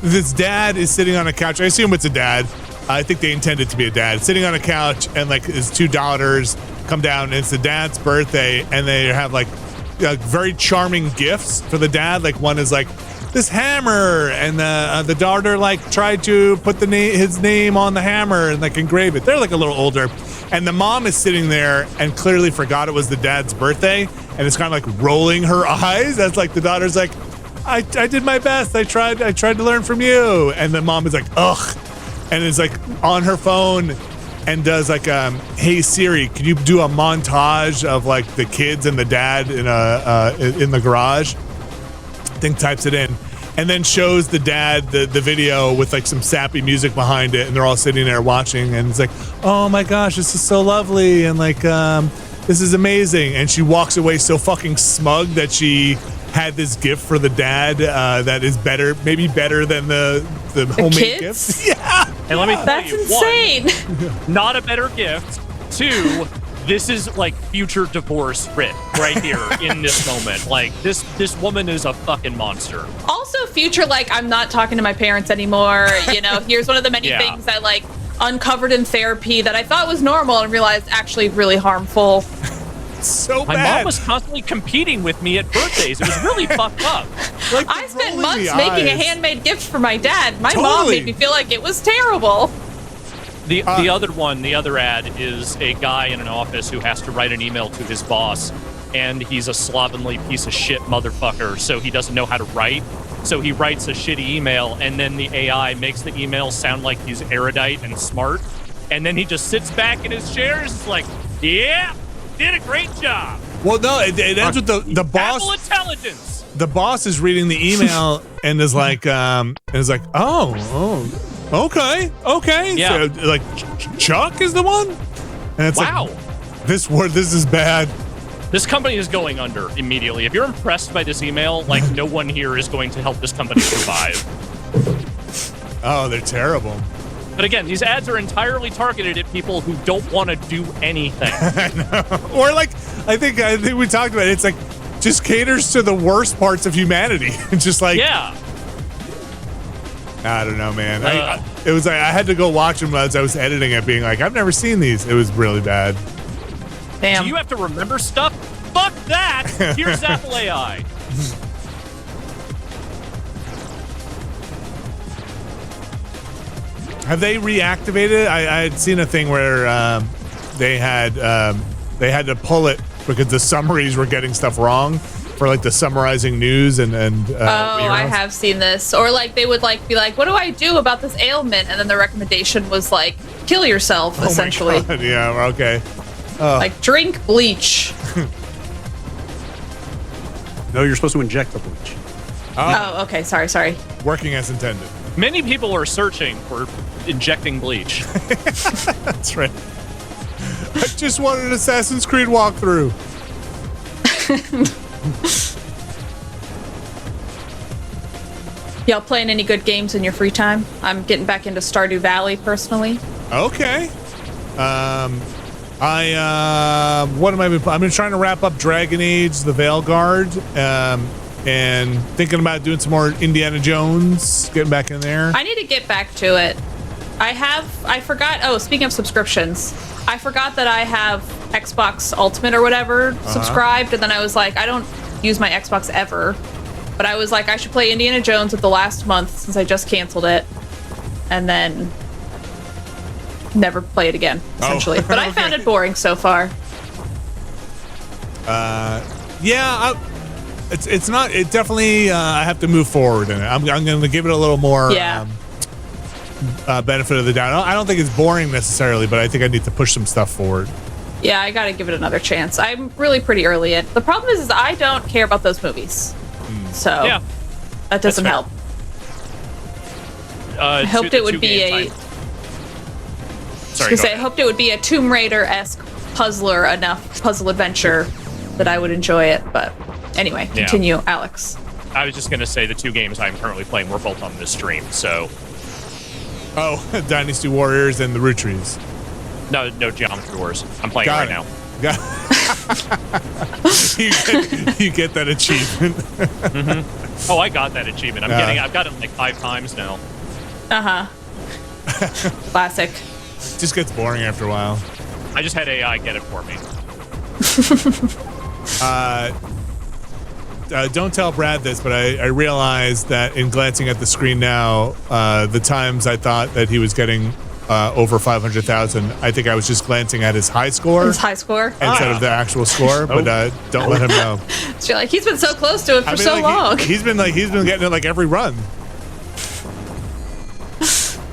S1: this dad is sitting on a couch. I assume it's a dad. I think they intend it to be a dad. Sitting on a couch, and like his two daughters come down, and it's the dad's birthday, and they have like very charming gifts for the dad. Like one is like this hammer, and the daughter like tried to put his name on the hammer and like engrave it. They're like a little older, and the mom is sitting there and clearly forgot it was the dad's birthday, and it's kind of like rolling her eyes as like the daughter's like, I did my best. I tried to learn from you, and the mom is like, ugh, and is like on her phone and does like hey Siri, can you do a montage of like the kids and the dad in the garage? Thing types it in, and then shows the dad the video with like some sappy music behind it, and they're all sitting there watching, and it's like, oh my gosh, this is so lovely, and like this is amazing, and she walks away so fucking smug that she had this gift for the dad that is maybe better than the homemade gift. Yeah,
S4: and let me tell
S2: That's
S4: you,
S2: insane.
S4: one, not a better gift. Two, this is like future divorce writ right here in this moment. Like this woman is a fucking monster.
S2: Also, future, like, I'm not talking to my parents anymore. You know, here's one of the many things I like uncovered in therapy that I thought was normal and realized actually really harmful.
S1: So
S4: my
S1: bad.
S4: mom was constantly competing with me at birthdays. It was really fucked up.
S1: Like
S2: I spent months making a handmade gift for my dad. My mom
S1: Totally.
S2: made me feel like it was terrible.
S4: The other ad is a guy in an office who has to write an email to his boss, and he's a slovenly piece of shit motherfucker, so he doesn't know how to write. So he writes a shitty email, and then the AI makes the email sound like he's erudite and smart, and then he just sits back in his chair and is like, yeah, did a great job.
S1: Well, no, it ends with the boss.
S4: Apple Intelligence.
S1: The boss is reading the email and is like, oh, okay.
S4: Yeah.
S1: So, like, Chuck is the one, and it's
S4: wow.
S1: like, this is bad.
S4: This company is going under immediately. If you're impressed by this email, like no one here is going to help this company survive.
S1: Oh, they're terrible.
S4: But again, these ads are entirely targeted at people who don't want to do anything.
S1: I know. Or like, I think we talked about it. It's like just caters to the worst parts of humanity. It's just like,
S4: yeah.
S1: I don't know, man. It was like I had to go watch them as I was editing it, being like, I've never seen these. It was really bad.
S2: Damn.
S4: Do you have to remember stuff? Fuck that! Here's Apple AI.
S1: Have they reactivated? I had seen a thing where they had to pull it because the summaries were getting stuff wrong for like the summarizing news and
S2: I have seen this. Or like they would like be like, what do I do about this ailment? And then the recommendation was like, kill yourself, essentially.
S1: My God. Yeah, okay.
S2: Like drink bleach.
S3: No, you're supposed to inject the bleach.
S2: Oh, okay. Sorry.
S1: Working as intended.
S4: Many people are searching for injecting bleach.
S1: That's right. I just wanted an Assassin's Creed walkthrough.
S2: Y'all playing any good games in your free time? I'm getting back into Stardew Valley personally.
S1: Okay. I've been trying to wrap up Dragon Age, the Veilguard. and thinking about doing some more Indiana Jones, getting back in there.
S2: I need to get back to it. I forgot. Oh, speaking of subscriptions, I forgot that I have Xbox Ultimate or whatever subscribed, and then I was like, I don't use my Xbox ever, but I was like, I should play Indiana Jones at the last month since I just canceled it, and then never play it again, essentially. But I found it boring so far.
S1: Yeah, it's not. It definitely. I have to move forward in it. I'm going to give it a little more. Benefit of the doubt. I don't think it's boring necessarily, but I think I need to push some stuff forward.
S2: Yeah, I got to give it another chance. I'm really pretty early in. The problem is I don't care about those movies, so that doesn't help. I hoped it would be a. I hoped it would be a Tomb Raider-esque puzzle adventure that I would enjoy it. But anyway, continue, Alex.
S4: I was just gonna say the 2 games I'm currently playing were both on this stream, so.
S1: Oh, Dynasty Warriors and the Roottrees.
S4: No, Geometry Wars. I'm playing right now.
S1: You get that achievement.
S4: Oh, I got that achievement. I've got it like 5 times now.
S2: Classic.
S1: Just gets boring after a while.
S4: I just had AI get it for me.
S1: Don't tell Brad this, but I realized that in glancing at the screen now, the times I thought that he was getting over 500,000, I think I was just glancing at his high score.
S2: Instead
S1: of the actual score, but don't let him know.
S2: So you're like, he's been so close to it for so long.
S1: He's been getting it like every run.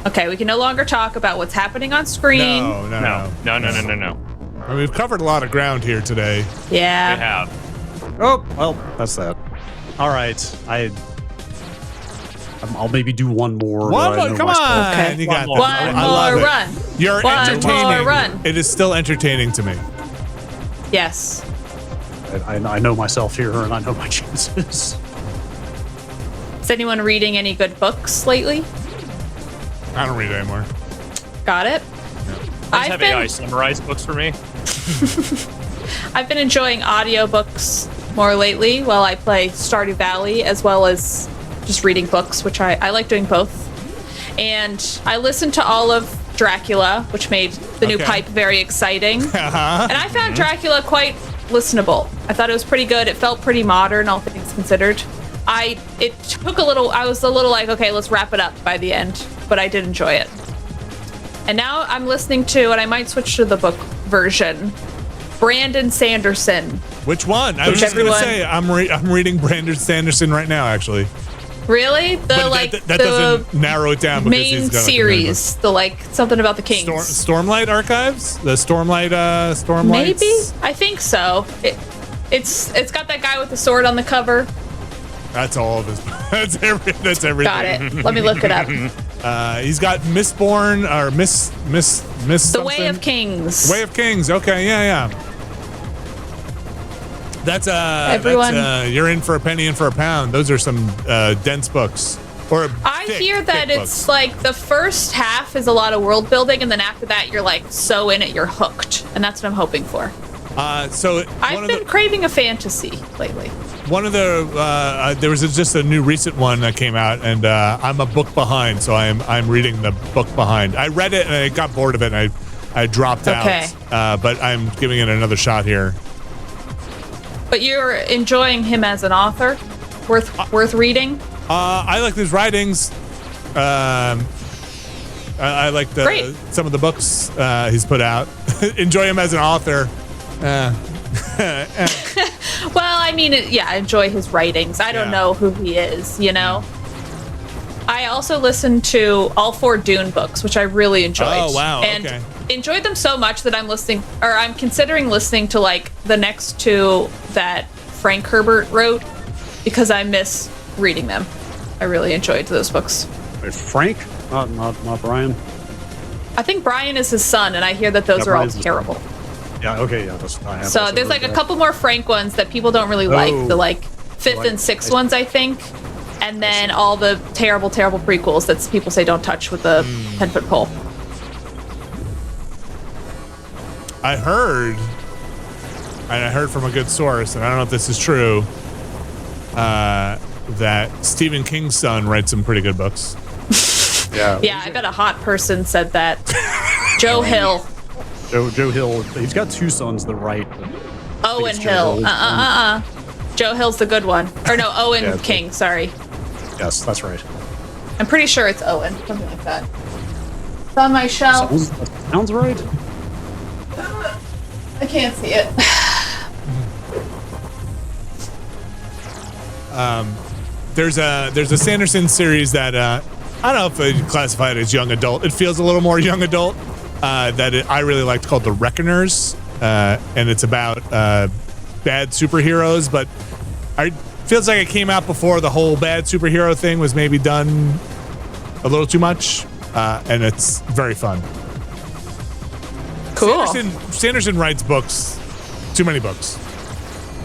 S2: Okay, we can no longer talk about what's happening on screen.
S1: No.
S4: I
S1: mean, we've covered a lot of ground here today.
S2: Yeah.
S4: We have.
S3: Oh, well, that's that. All right. I'll maybe do one more.
S1: One more, come on.
S2: Okay.
S1: You got
S2: one more run.
S1: You're entertaining.
S2: One more run.
S1: It is still entertaining to me.
S2: Yes.
S3: I know myself here, and I know my chances.
S2: Is anyone reading any good books lately?
S1: I don't read anymore.
S2: Got it.
S4: I just have AI summarize books for me.
S2: I've been enjoying audiobooks more lately while I play Stardew Valley, as well as just reading books, which I like doing both. And I listened to all of Dracula, which made the new pipe very exciting. And I found Dracula quite listenable. I thought it was pretty good. It felt pretty modern, all things considered. It took a little, I was a little like, okay, let's wrap it up by the end, but I did enjoy it. And now I'm listening to, and I might switch to the book version, Brandon Sanderson.
S1: Which one? I was just going to say, I'm reading Brandon Sanderson right now, actually.
S2: Really?
S1: That doesn't narrow it down.
S2: Main series, something about the Kings.
S1: Stormlight Archives? The Stormlight?
S2: Maybe? I think so. It's got that guy with the sword on the cover.
S1: That's all of his. That's everything.
S2: Got it. Let me look it up.
S1: He's got Mistborn or Miss.
S2: The
S1: something.
S2: Way of Kings.
S1: Way of Kings. Okay, yeah. That's
S2: everyone.
S1: You're in for a penny and for a pound. Those are some dense books.
S2: I hear that it's like the first half is a lot of world building, and then after that you're like so in it you're hooked, and that's what I'm hoping for.
S1: So
S2: I've been craving a fantasy lately.
S1: One of the there was just a new recent one that came out, and I'm a book behind, so I'm reading the book behind. I read it and I got bored of it, and I dropped out. But I'm giving it another shot here.
S2: But you're enjoying him as an author, worth reading.
S1: I like his writings. I like some of the books he's put out. Enjoy him as an author.
S2: Well, I mean, enjoy his writings. I don't know who he is, you know? I also listened to all 4 Dune books, which I really enjoyed.
S1: Oh, wow.
S2: And enjoyed them so much that I'm considering listening to like the next 2 that Frank Herbert wrote, because I miss reading them. I really enjoyed those books.
S3: Frank? Not Brian?
S2: I think Brian is his son, and I hear that those are all terrible.
S3: Yeah, okay, yeah.
S2: So there's like a couple more Frank ones that people don't really like. The 5th and 6th ones, I think. And then all the terrible prequels that people say don't touch with the 10-foot pole.
S1: I heard from a good source, and I don't know if this is true, that Stephen King's son writes some pretty good books.
S2: Yeah, I bet a hot person said that. Joe Hill.
S3: Joe Hill. He's got two sons that write.
S2: Owen Hill. Joe Hill's the good one. Or no, Owen King. Sorry.
S3: Yes, that's right.
S2: I'm pretty sure it's Owen. Something like that. It's on my shelf.
S3: Sounds right.
S2: I can't see it.
S1: There's a Sanderson series that I don't know if I'd classify it as young adult. It feels a little more young adult. I really liked, called The Reckoners, and it's about bad superheroes, but it feels like it came out before the whole bad superhero thing was maybe done a little too much, and it's very fun.
S2: Cool.
S1: Sanderson writes books, too many books.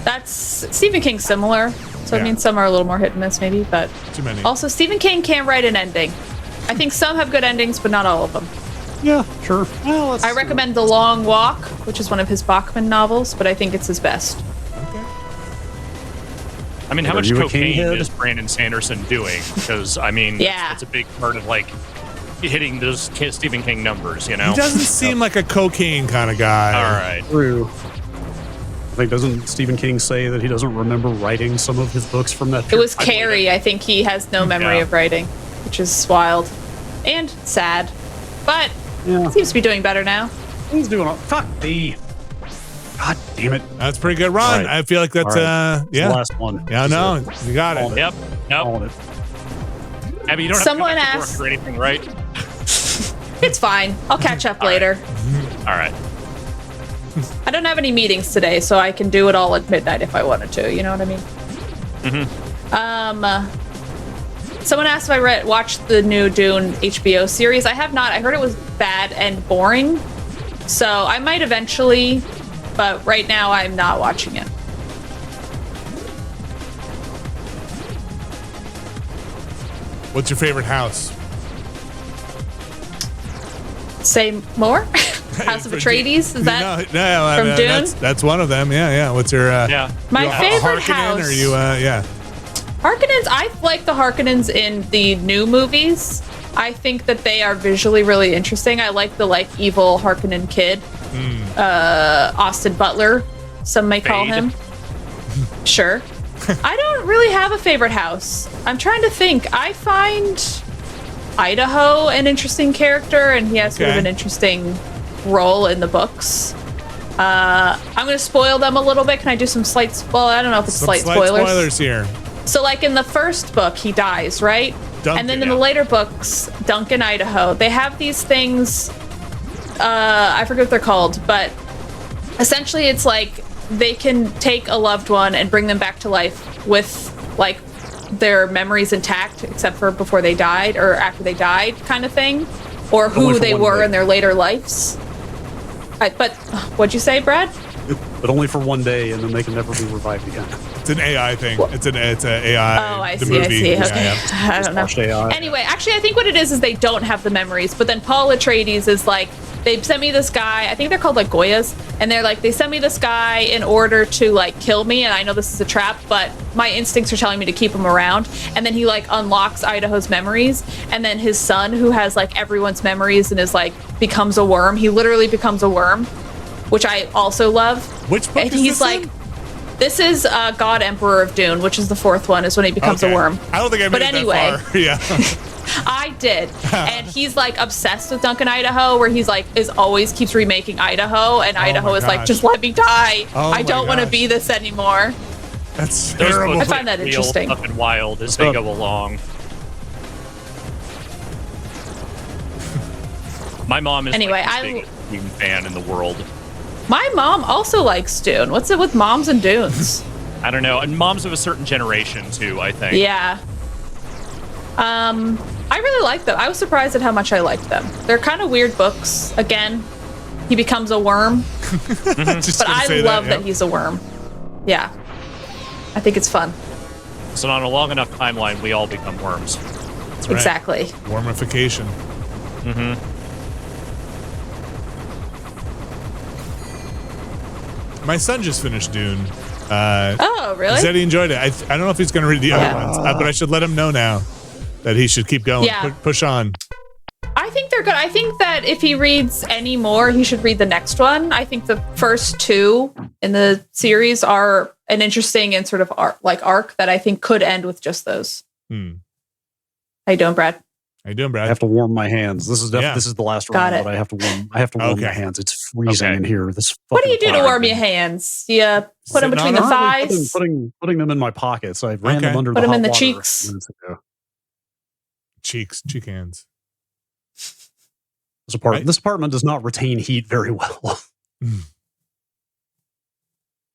S2: That's Stephen King similar. So I mean, some are a little more hit and miss, maybe, but
S1: too many.
S2: Also, Stephen King can't write an ending. I think some have good endings, but not all of them.
S3: Yeah, sure. Well,
S2: I recommend The Long Walk, which is one of his Bachman novels, but I think it's his best.
S4: I mean, how much cocaine is Brandon Sanderson doing? Because, I mean, it's a big part of, like, hitting those Stephen King numbers, you know?
S1: He doesn't seem like a cocaine kind of guy.
S4: All right.
S3: True. I think, doesn't Stephen King say that he doesn't remember writing some of his books from that period?
S2: It was Carrie. I think he has no memory of writing, which is wild and sad. But seems to be doing better now.
S3: He's doing all. Fuck me. God damn it.
S1: That's a pretty good run.
S3: Right.
S1: I feel like that's
S3: the last one.
S1: Yeah, no, you got it.
S4: Yep. Nope. Abby, you don't
S2: Someone
S4: have to
S2: asked,
S4: work or anything, right?
S2: It's fine. I'll catch up later.
S4: All right.
S2: I don't have any meetings today, so I can do it all at midnight if I wanted to. You know what I mean? Someone asked if I watched the new Dune HBO series. I have not. I heard it was bad and boring, so I might eventually, but right now I'm not watching it.
S1: What's your favorite house?
S2: Say more? House of Atreides? Is that from Dune?
S1: That's one of them. Yeah. What's your
S2: my favorite house?
S1: Or you
S2: Harkonnens. I like the Harkonnens in the new movies. I think that they are visually really interesting. I like the evil Harkonnen kid, Austin Butler. Some may call him. Sure. I don't really have a favorite house. I'm trying to think. I find Idaho an interesting character, and he has sort of an interesting role in the books. I'm going to spoil them a little bit. Can I do some slight? Well, I don't know if it's slight spoilers
S1: here.
S2: So, in the first book, he dies, right?
S1: Duncan,
S2: and then in the later books, Duncan, Idaho, they have these things. I forget what they're called, but essentially, it's they can take a loved one and bring them back to life with their memories intact, except for before they died or after they died, kind of thing, or who they were in their later lives. But what'd you say, Brad?
S3: But only for one day, and then they can never be revived again.
S1: It's an AI thing. It's an AI.
S2: Oh, I see. Okay. I don't know.
S3: AI.
S2: Anyway, actually, I think what it is they don't have the memories. But then Paul Atreides is they sent me this guy. I think they're called Goyas, and they're they sent me this guy in order to kill me. And I know this is a trap, but my instincts are telling me to keep him around. And then he unlocks Idaho's memories, and then his son, who has everyone's memories and is becomes a worm. He literally becomes a worm, which I also love.
S1: Which book
S2: and
S1: is
S2: he's
S1: this in?
S2: This is God Emperor of Dune, which is the fourth one, is when he becomes a worm.
S1: I don't think I made it that far. Yeah.
S2: I did. And he's obsessed with Duncan, Idaho, where he's is always keeps remaking Idaho, and Idaho is just let me die. I don't want to be this anymore.
S1: That's terrible.
S2: I find that interesting.
S4: Up and wild as they go along. My mom is the biggest Dune fan in the world.
S2: My mom also likes Dune. What's it with moms and Dunes?
S4: I don't know. And moms of a certain generation, too, I think.
S2: Yeah. I really like them. I was surprised at how much I liked them. They're kind of weird books. Again, he becomes a worm. But I love that he's a worm. Yeah. I think it's fun.
S4: So on a long enough timeline, we all become worms.
S1: That's right.
S2: Exactly.
S1: Wormification. My son just finished Dune.
S2: Oh, really?
S1: He said he enjoyed it. I don't know if he's going to read the other ones, but I should let him know now that he should keep going.
S2: Yeah.
S1: Push on.
S2: I think they're good. I think that if he reads any more, he should read the next one. I think the first 2 in the series are an interesting and sort of arc that I think could end with just those. How you doing, Brad?
S1: How you doing, Brad?
S3: I have to warm my hands. This is this is the last
S2: Got
S3: round,
S2: it.
S3: but I have to warm my hands. It's freezing in here. This
S2: What do you do to
S3: fucking
S2: warm your hands? You put them between the thighs?
S3: Putting them in my pockets. I ran them under
S2: Put
S3: the
S2: them
S3: hot
S2: in the
S3: water
S2: cheeks.
S3: minutes ago.
S1: Cheek hands.
S3: This apartment does not retain heat very well.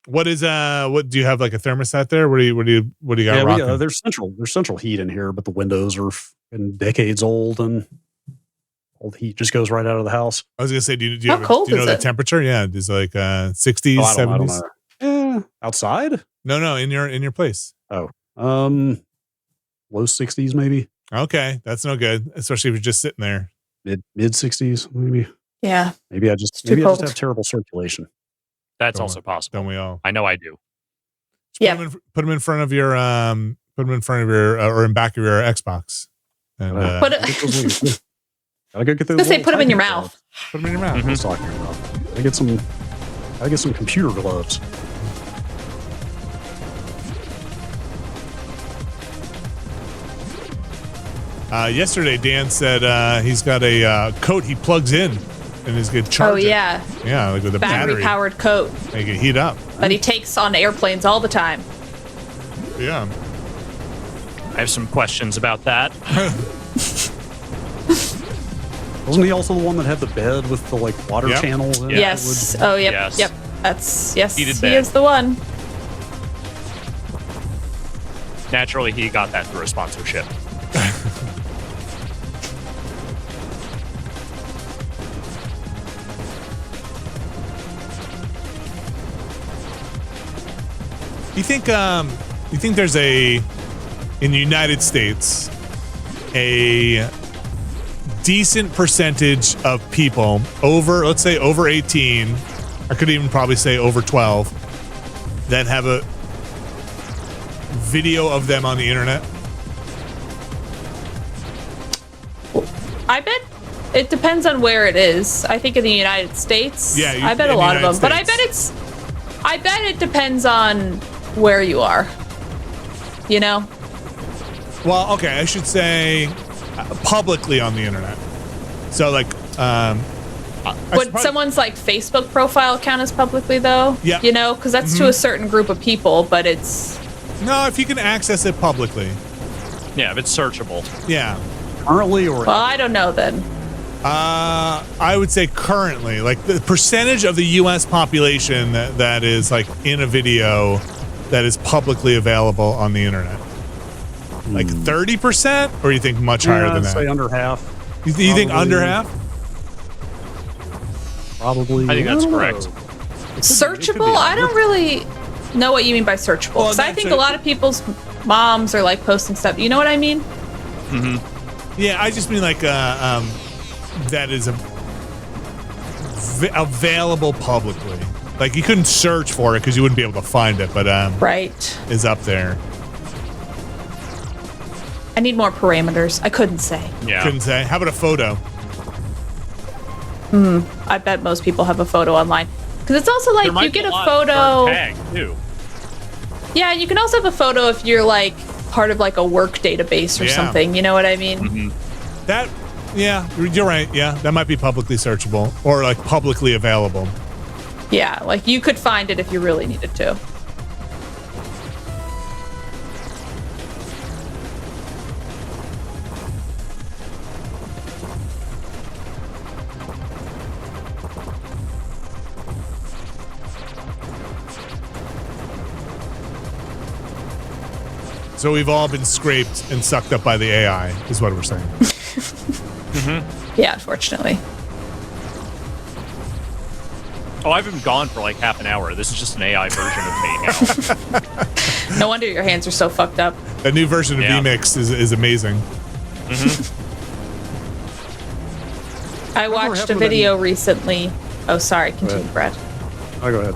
S1: What do you have, like a thermostat there? What do you got rocking?
S3: There's central heat in here, but the windows are decades old, and all the heat just goes right out of the house.
S1: I was gonna say, do you
S2: How cold
S1: know
S2: is
S1: the
S2: it?
S1: temperature? Yeah, it's like 60s,
S3: I don't
S1: 70s.
S3: know. Outside?
S1: No, in your place.
S3: Oh, low 60s maybe.
S1: Okay, that's no good, especially if you're just sitting there.
S3: Mid 60s maybe.
S2: Yeah.
S3: Maybe I just have terrible circulation.
S4: That's also possible.
S1: Don't we all?
S4: I know I do.
S2: Yeah.
S1: Put them in front of your or in back of your Xbox. And
S2: Put
S3: gotta go get those.
S2: Let's say put them in your mouth.
S1: Put them in your mouth.
S3: I was talking about. I get some computer gloves.
S1: Yesterday, Dan said he's got a coat he plugs in and is good charge.
S2: Oh, yeah.
S1: Yeah, like with a battery.
S2: Powered coat
S1: Make it heat up.
S2: that he takes on airplanes all the time.
S1: Yeah.
S4: I have some questions about that.
S3: Wasn't he also the one that had the bed with the water channels? In
S2: Yes.
S3: it?
S2: Oh, yep.
S4: Yes.
S2: Yep. That's he
S4: Heated bed.
S2: is the one.
S4: Naturally, he got that through a sponsorship.
S1: You think there's in the United States a decent percentage of people let's say over 18, I could even probably say over 12, that have a video of them on the internet?
S2: I bet it depends on where it is. I think in the United States, I bet a lot of them. But I bet it depends on where you are. You know?
S1: Well, okay, I should say publicly on the internet. So
S2: would someone's Facebook profile count as publicly though?
S1: Yeah.
S2: You know, because that's to a certain group of people, but it's
S1: no, if you can access it publicly.
S4: Yeah, if it's searchable.
S1: Yeah.
S3: Currently or
S2: well, I don't know then.
S1: I would say currently, the percentage of the U.S. population that is in a video that is publicly available on the internet. 30%, or you think much higher than
S3: I'd
S1: that?
S3: say under half.
S1: You think under half?
S3: Probably.
S4: I think that's correct.
S2: Searchable? I don't really know what you mean by searchable.
S1: Well,
S2: Because I think a lot of people's moms are posting stuff. You know what I mean?
S1: Mm-hmm. Yeah, I just mean that is available publicly. You couldn't search for it because you wouldn't be able to find it, but
S2: right,
S1: is up there.
S2: I need more parameters. I couldn't say.
S4: Yeah.
S1: Couldn't say. How about a photo?
S2: I bet most people have a photo online. Because it's also
S4: There might
S2: you get
S4: be
S2: a
S4: lot
S2: photo.
S4: tag too.
S2: Yeah, you can also have a photo if you're part of a work database or
S1: Yeah.
S2: something. You know what I mean?
S4: Mm-hmm.
S1: That, yeah, you're right. Yeah, that might be publicly searchable or publicly available.
S2: Yeah, you could find it if you really needed to.
S1: So we've all been scraped and sucked up by the AI, is what we're saying.
S2: Yeah, unfortunately.
S4: Oh, I've been gone for half an hour. This is just an AI version of me now.
S2: No wonder your hands are so fucked up.
S1: The new version of VMix is amazing.
S2: I watched a video recently. Oh, sorry. Continue, Brad.
S3: Oh, go ahead.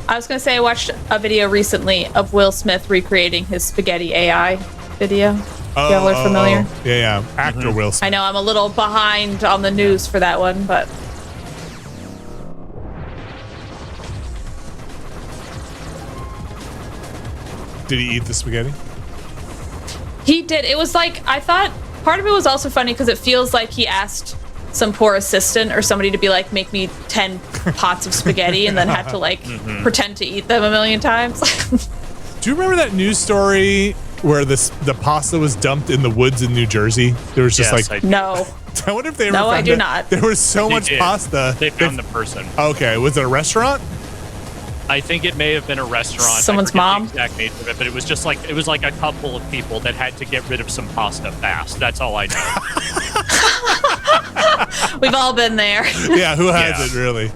S2: I was gonna say I watched a video recently of Will Smith recreating his spaghetti AI video. Y'all are familiar?
S1: Yeah. Actor Will Smith.
S2: I know I'm a little behind on the news for that one, but
S1: Did he eat the spaghetti?
S2: he did. It was like, I thought part of it was also funny because it feels like he asked some poor assistant or somebody to be like, make me 10 pots of spaghetti and then had to like pretend to eat them a million times.
S1: Do you remember that news story where the pasta was dumped in the woods in New Jersey? There was just
S2: no.
S1: I wonder if they
S2: No, I do not.
S1: There was so much pasta.
S4: They found the person.
S1: Okay, was it a restaurant?
S4: I think it may have been a restaurant.
S2: Someone's mom?
S4: The exact nature of it, but it was just like a couple of people that had to get rid of some pasta fast. That's all I know.
S2: We've all been there.
S1: Yeah, who hasn't really?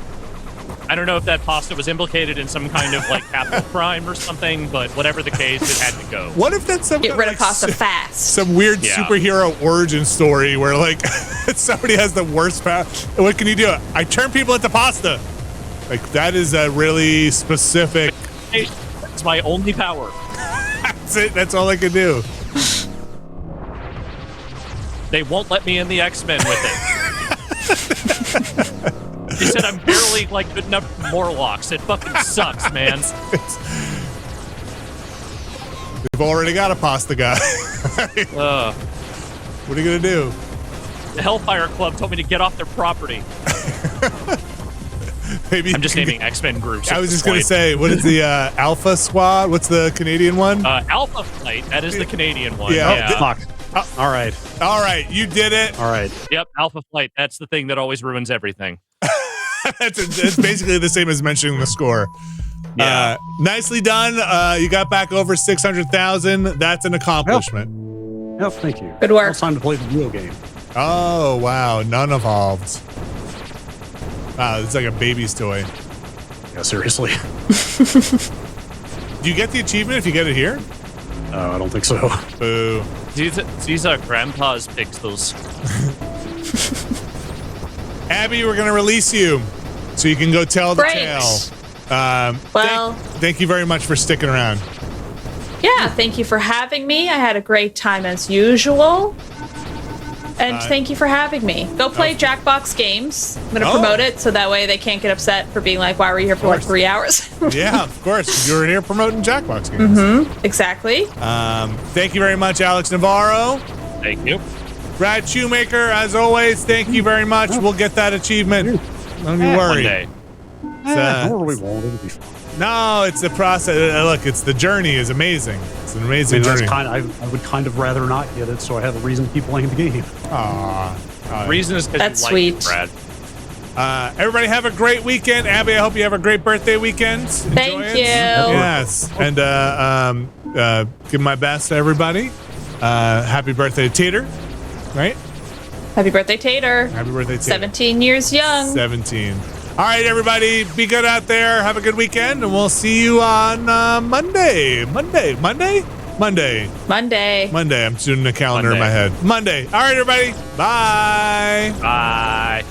S4: I don't know if that pasta was implicated in some kind of like capital crime or something, but whatever the case, it had to go.
S1: What if that's some
S2: Get rid of pasta fast.
S1: Some weird superhero origin story where like somebody has the worst power? What can you do? I turn people into pasta. Like that is a really specific.
S4: It's my only power.
S1: That's it. That's all I can do.
S4: They won't let me in the X-Men with it. He said I'm barely like good enough for Morlocks. It fucking sucks, man.
S1: We've already got a pasta guy. What are you gonna do?
S4: The Hellfire Club told me to get off their property.
S1: Maybe
S4: I'm just naming X-Men groups.
S1: I was just gonna say, what is the Alpha Squad? What's the Canadian one?
S4: Alpha Flight. That is the Canadian one.
S1: Yeah.
S3: Fuck. All right.
S1: All right, you did it.
S3: All right.
S4: Yep, Alpha Flight. That's the thing that always ruins everything.
S1: It's basically the same as mentioning the score.
S4: Yeah.
S1: Nicely done. You got back over 600,000. That's an accomplishment.
S3: Yep, thank you.
S2: Good work.
S3: Now it's time to play the real game.
S1: Oh, wow. None evolved. Wow, it's like a baby's toy.
S3: Yeah, seriously.
S1: Do you get the achievement if you get it here?
S3: I don't think so.
S1: Boo.
S4: These are Grandpa's pixels.
S1: Abby, we're going to release you so you can go tell the
S2: Great.
S1: tale.
S2: Well,
S1: thank you very much for sticking around.
S2: yeah, thank you for having me. I had a great time as usual. And thank you for having me. Go play Jackbox Games. I'm going to promote it so that way they can't get upset for being like, why were you here for like 3 hours?
S1: Yeah, of course. You were here promoting Jackbox Games.
S2: Exactly.
S1: Thank you very much, Alex Navarro.
S4: Thank you.
S1: Brad Shoemaker, as always, thank you very much. We'll get that achievement. Don't you worry.
S4: One day.
S3: We won't. It'll be fun.
S1: No, it's the process. Look, it's the journey is amazing. It's an amazing
S3: That's
S1: journey.
S3: I would kind of rather not get it, so I have a reason to keep playing the game.
S1: Aw.
S4: Reason is because
S2: That's
S4: you
S2: sweet.
S4: like it, Brad.
S1: Everybody have a great weekend. Abby, I hope you have a great birthday weekend. Enjoy
S2: Thank
S1: it.
S2: you.
S1: Yes. And give my best to everybody. Happy birthday to Tater. Right?
S2: Happy birthday, Tater.
S1: Happy birthday, Tater.
S2: 17 years young.
S1: 17. All right, everybody. Be good out there. Have a good weekend. And we'll see you on Monday. Monday. I'm doing a calendar in my head. Monday. All right, everybody. Bye.
S4: Bye.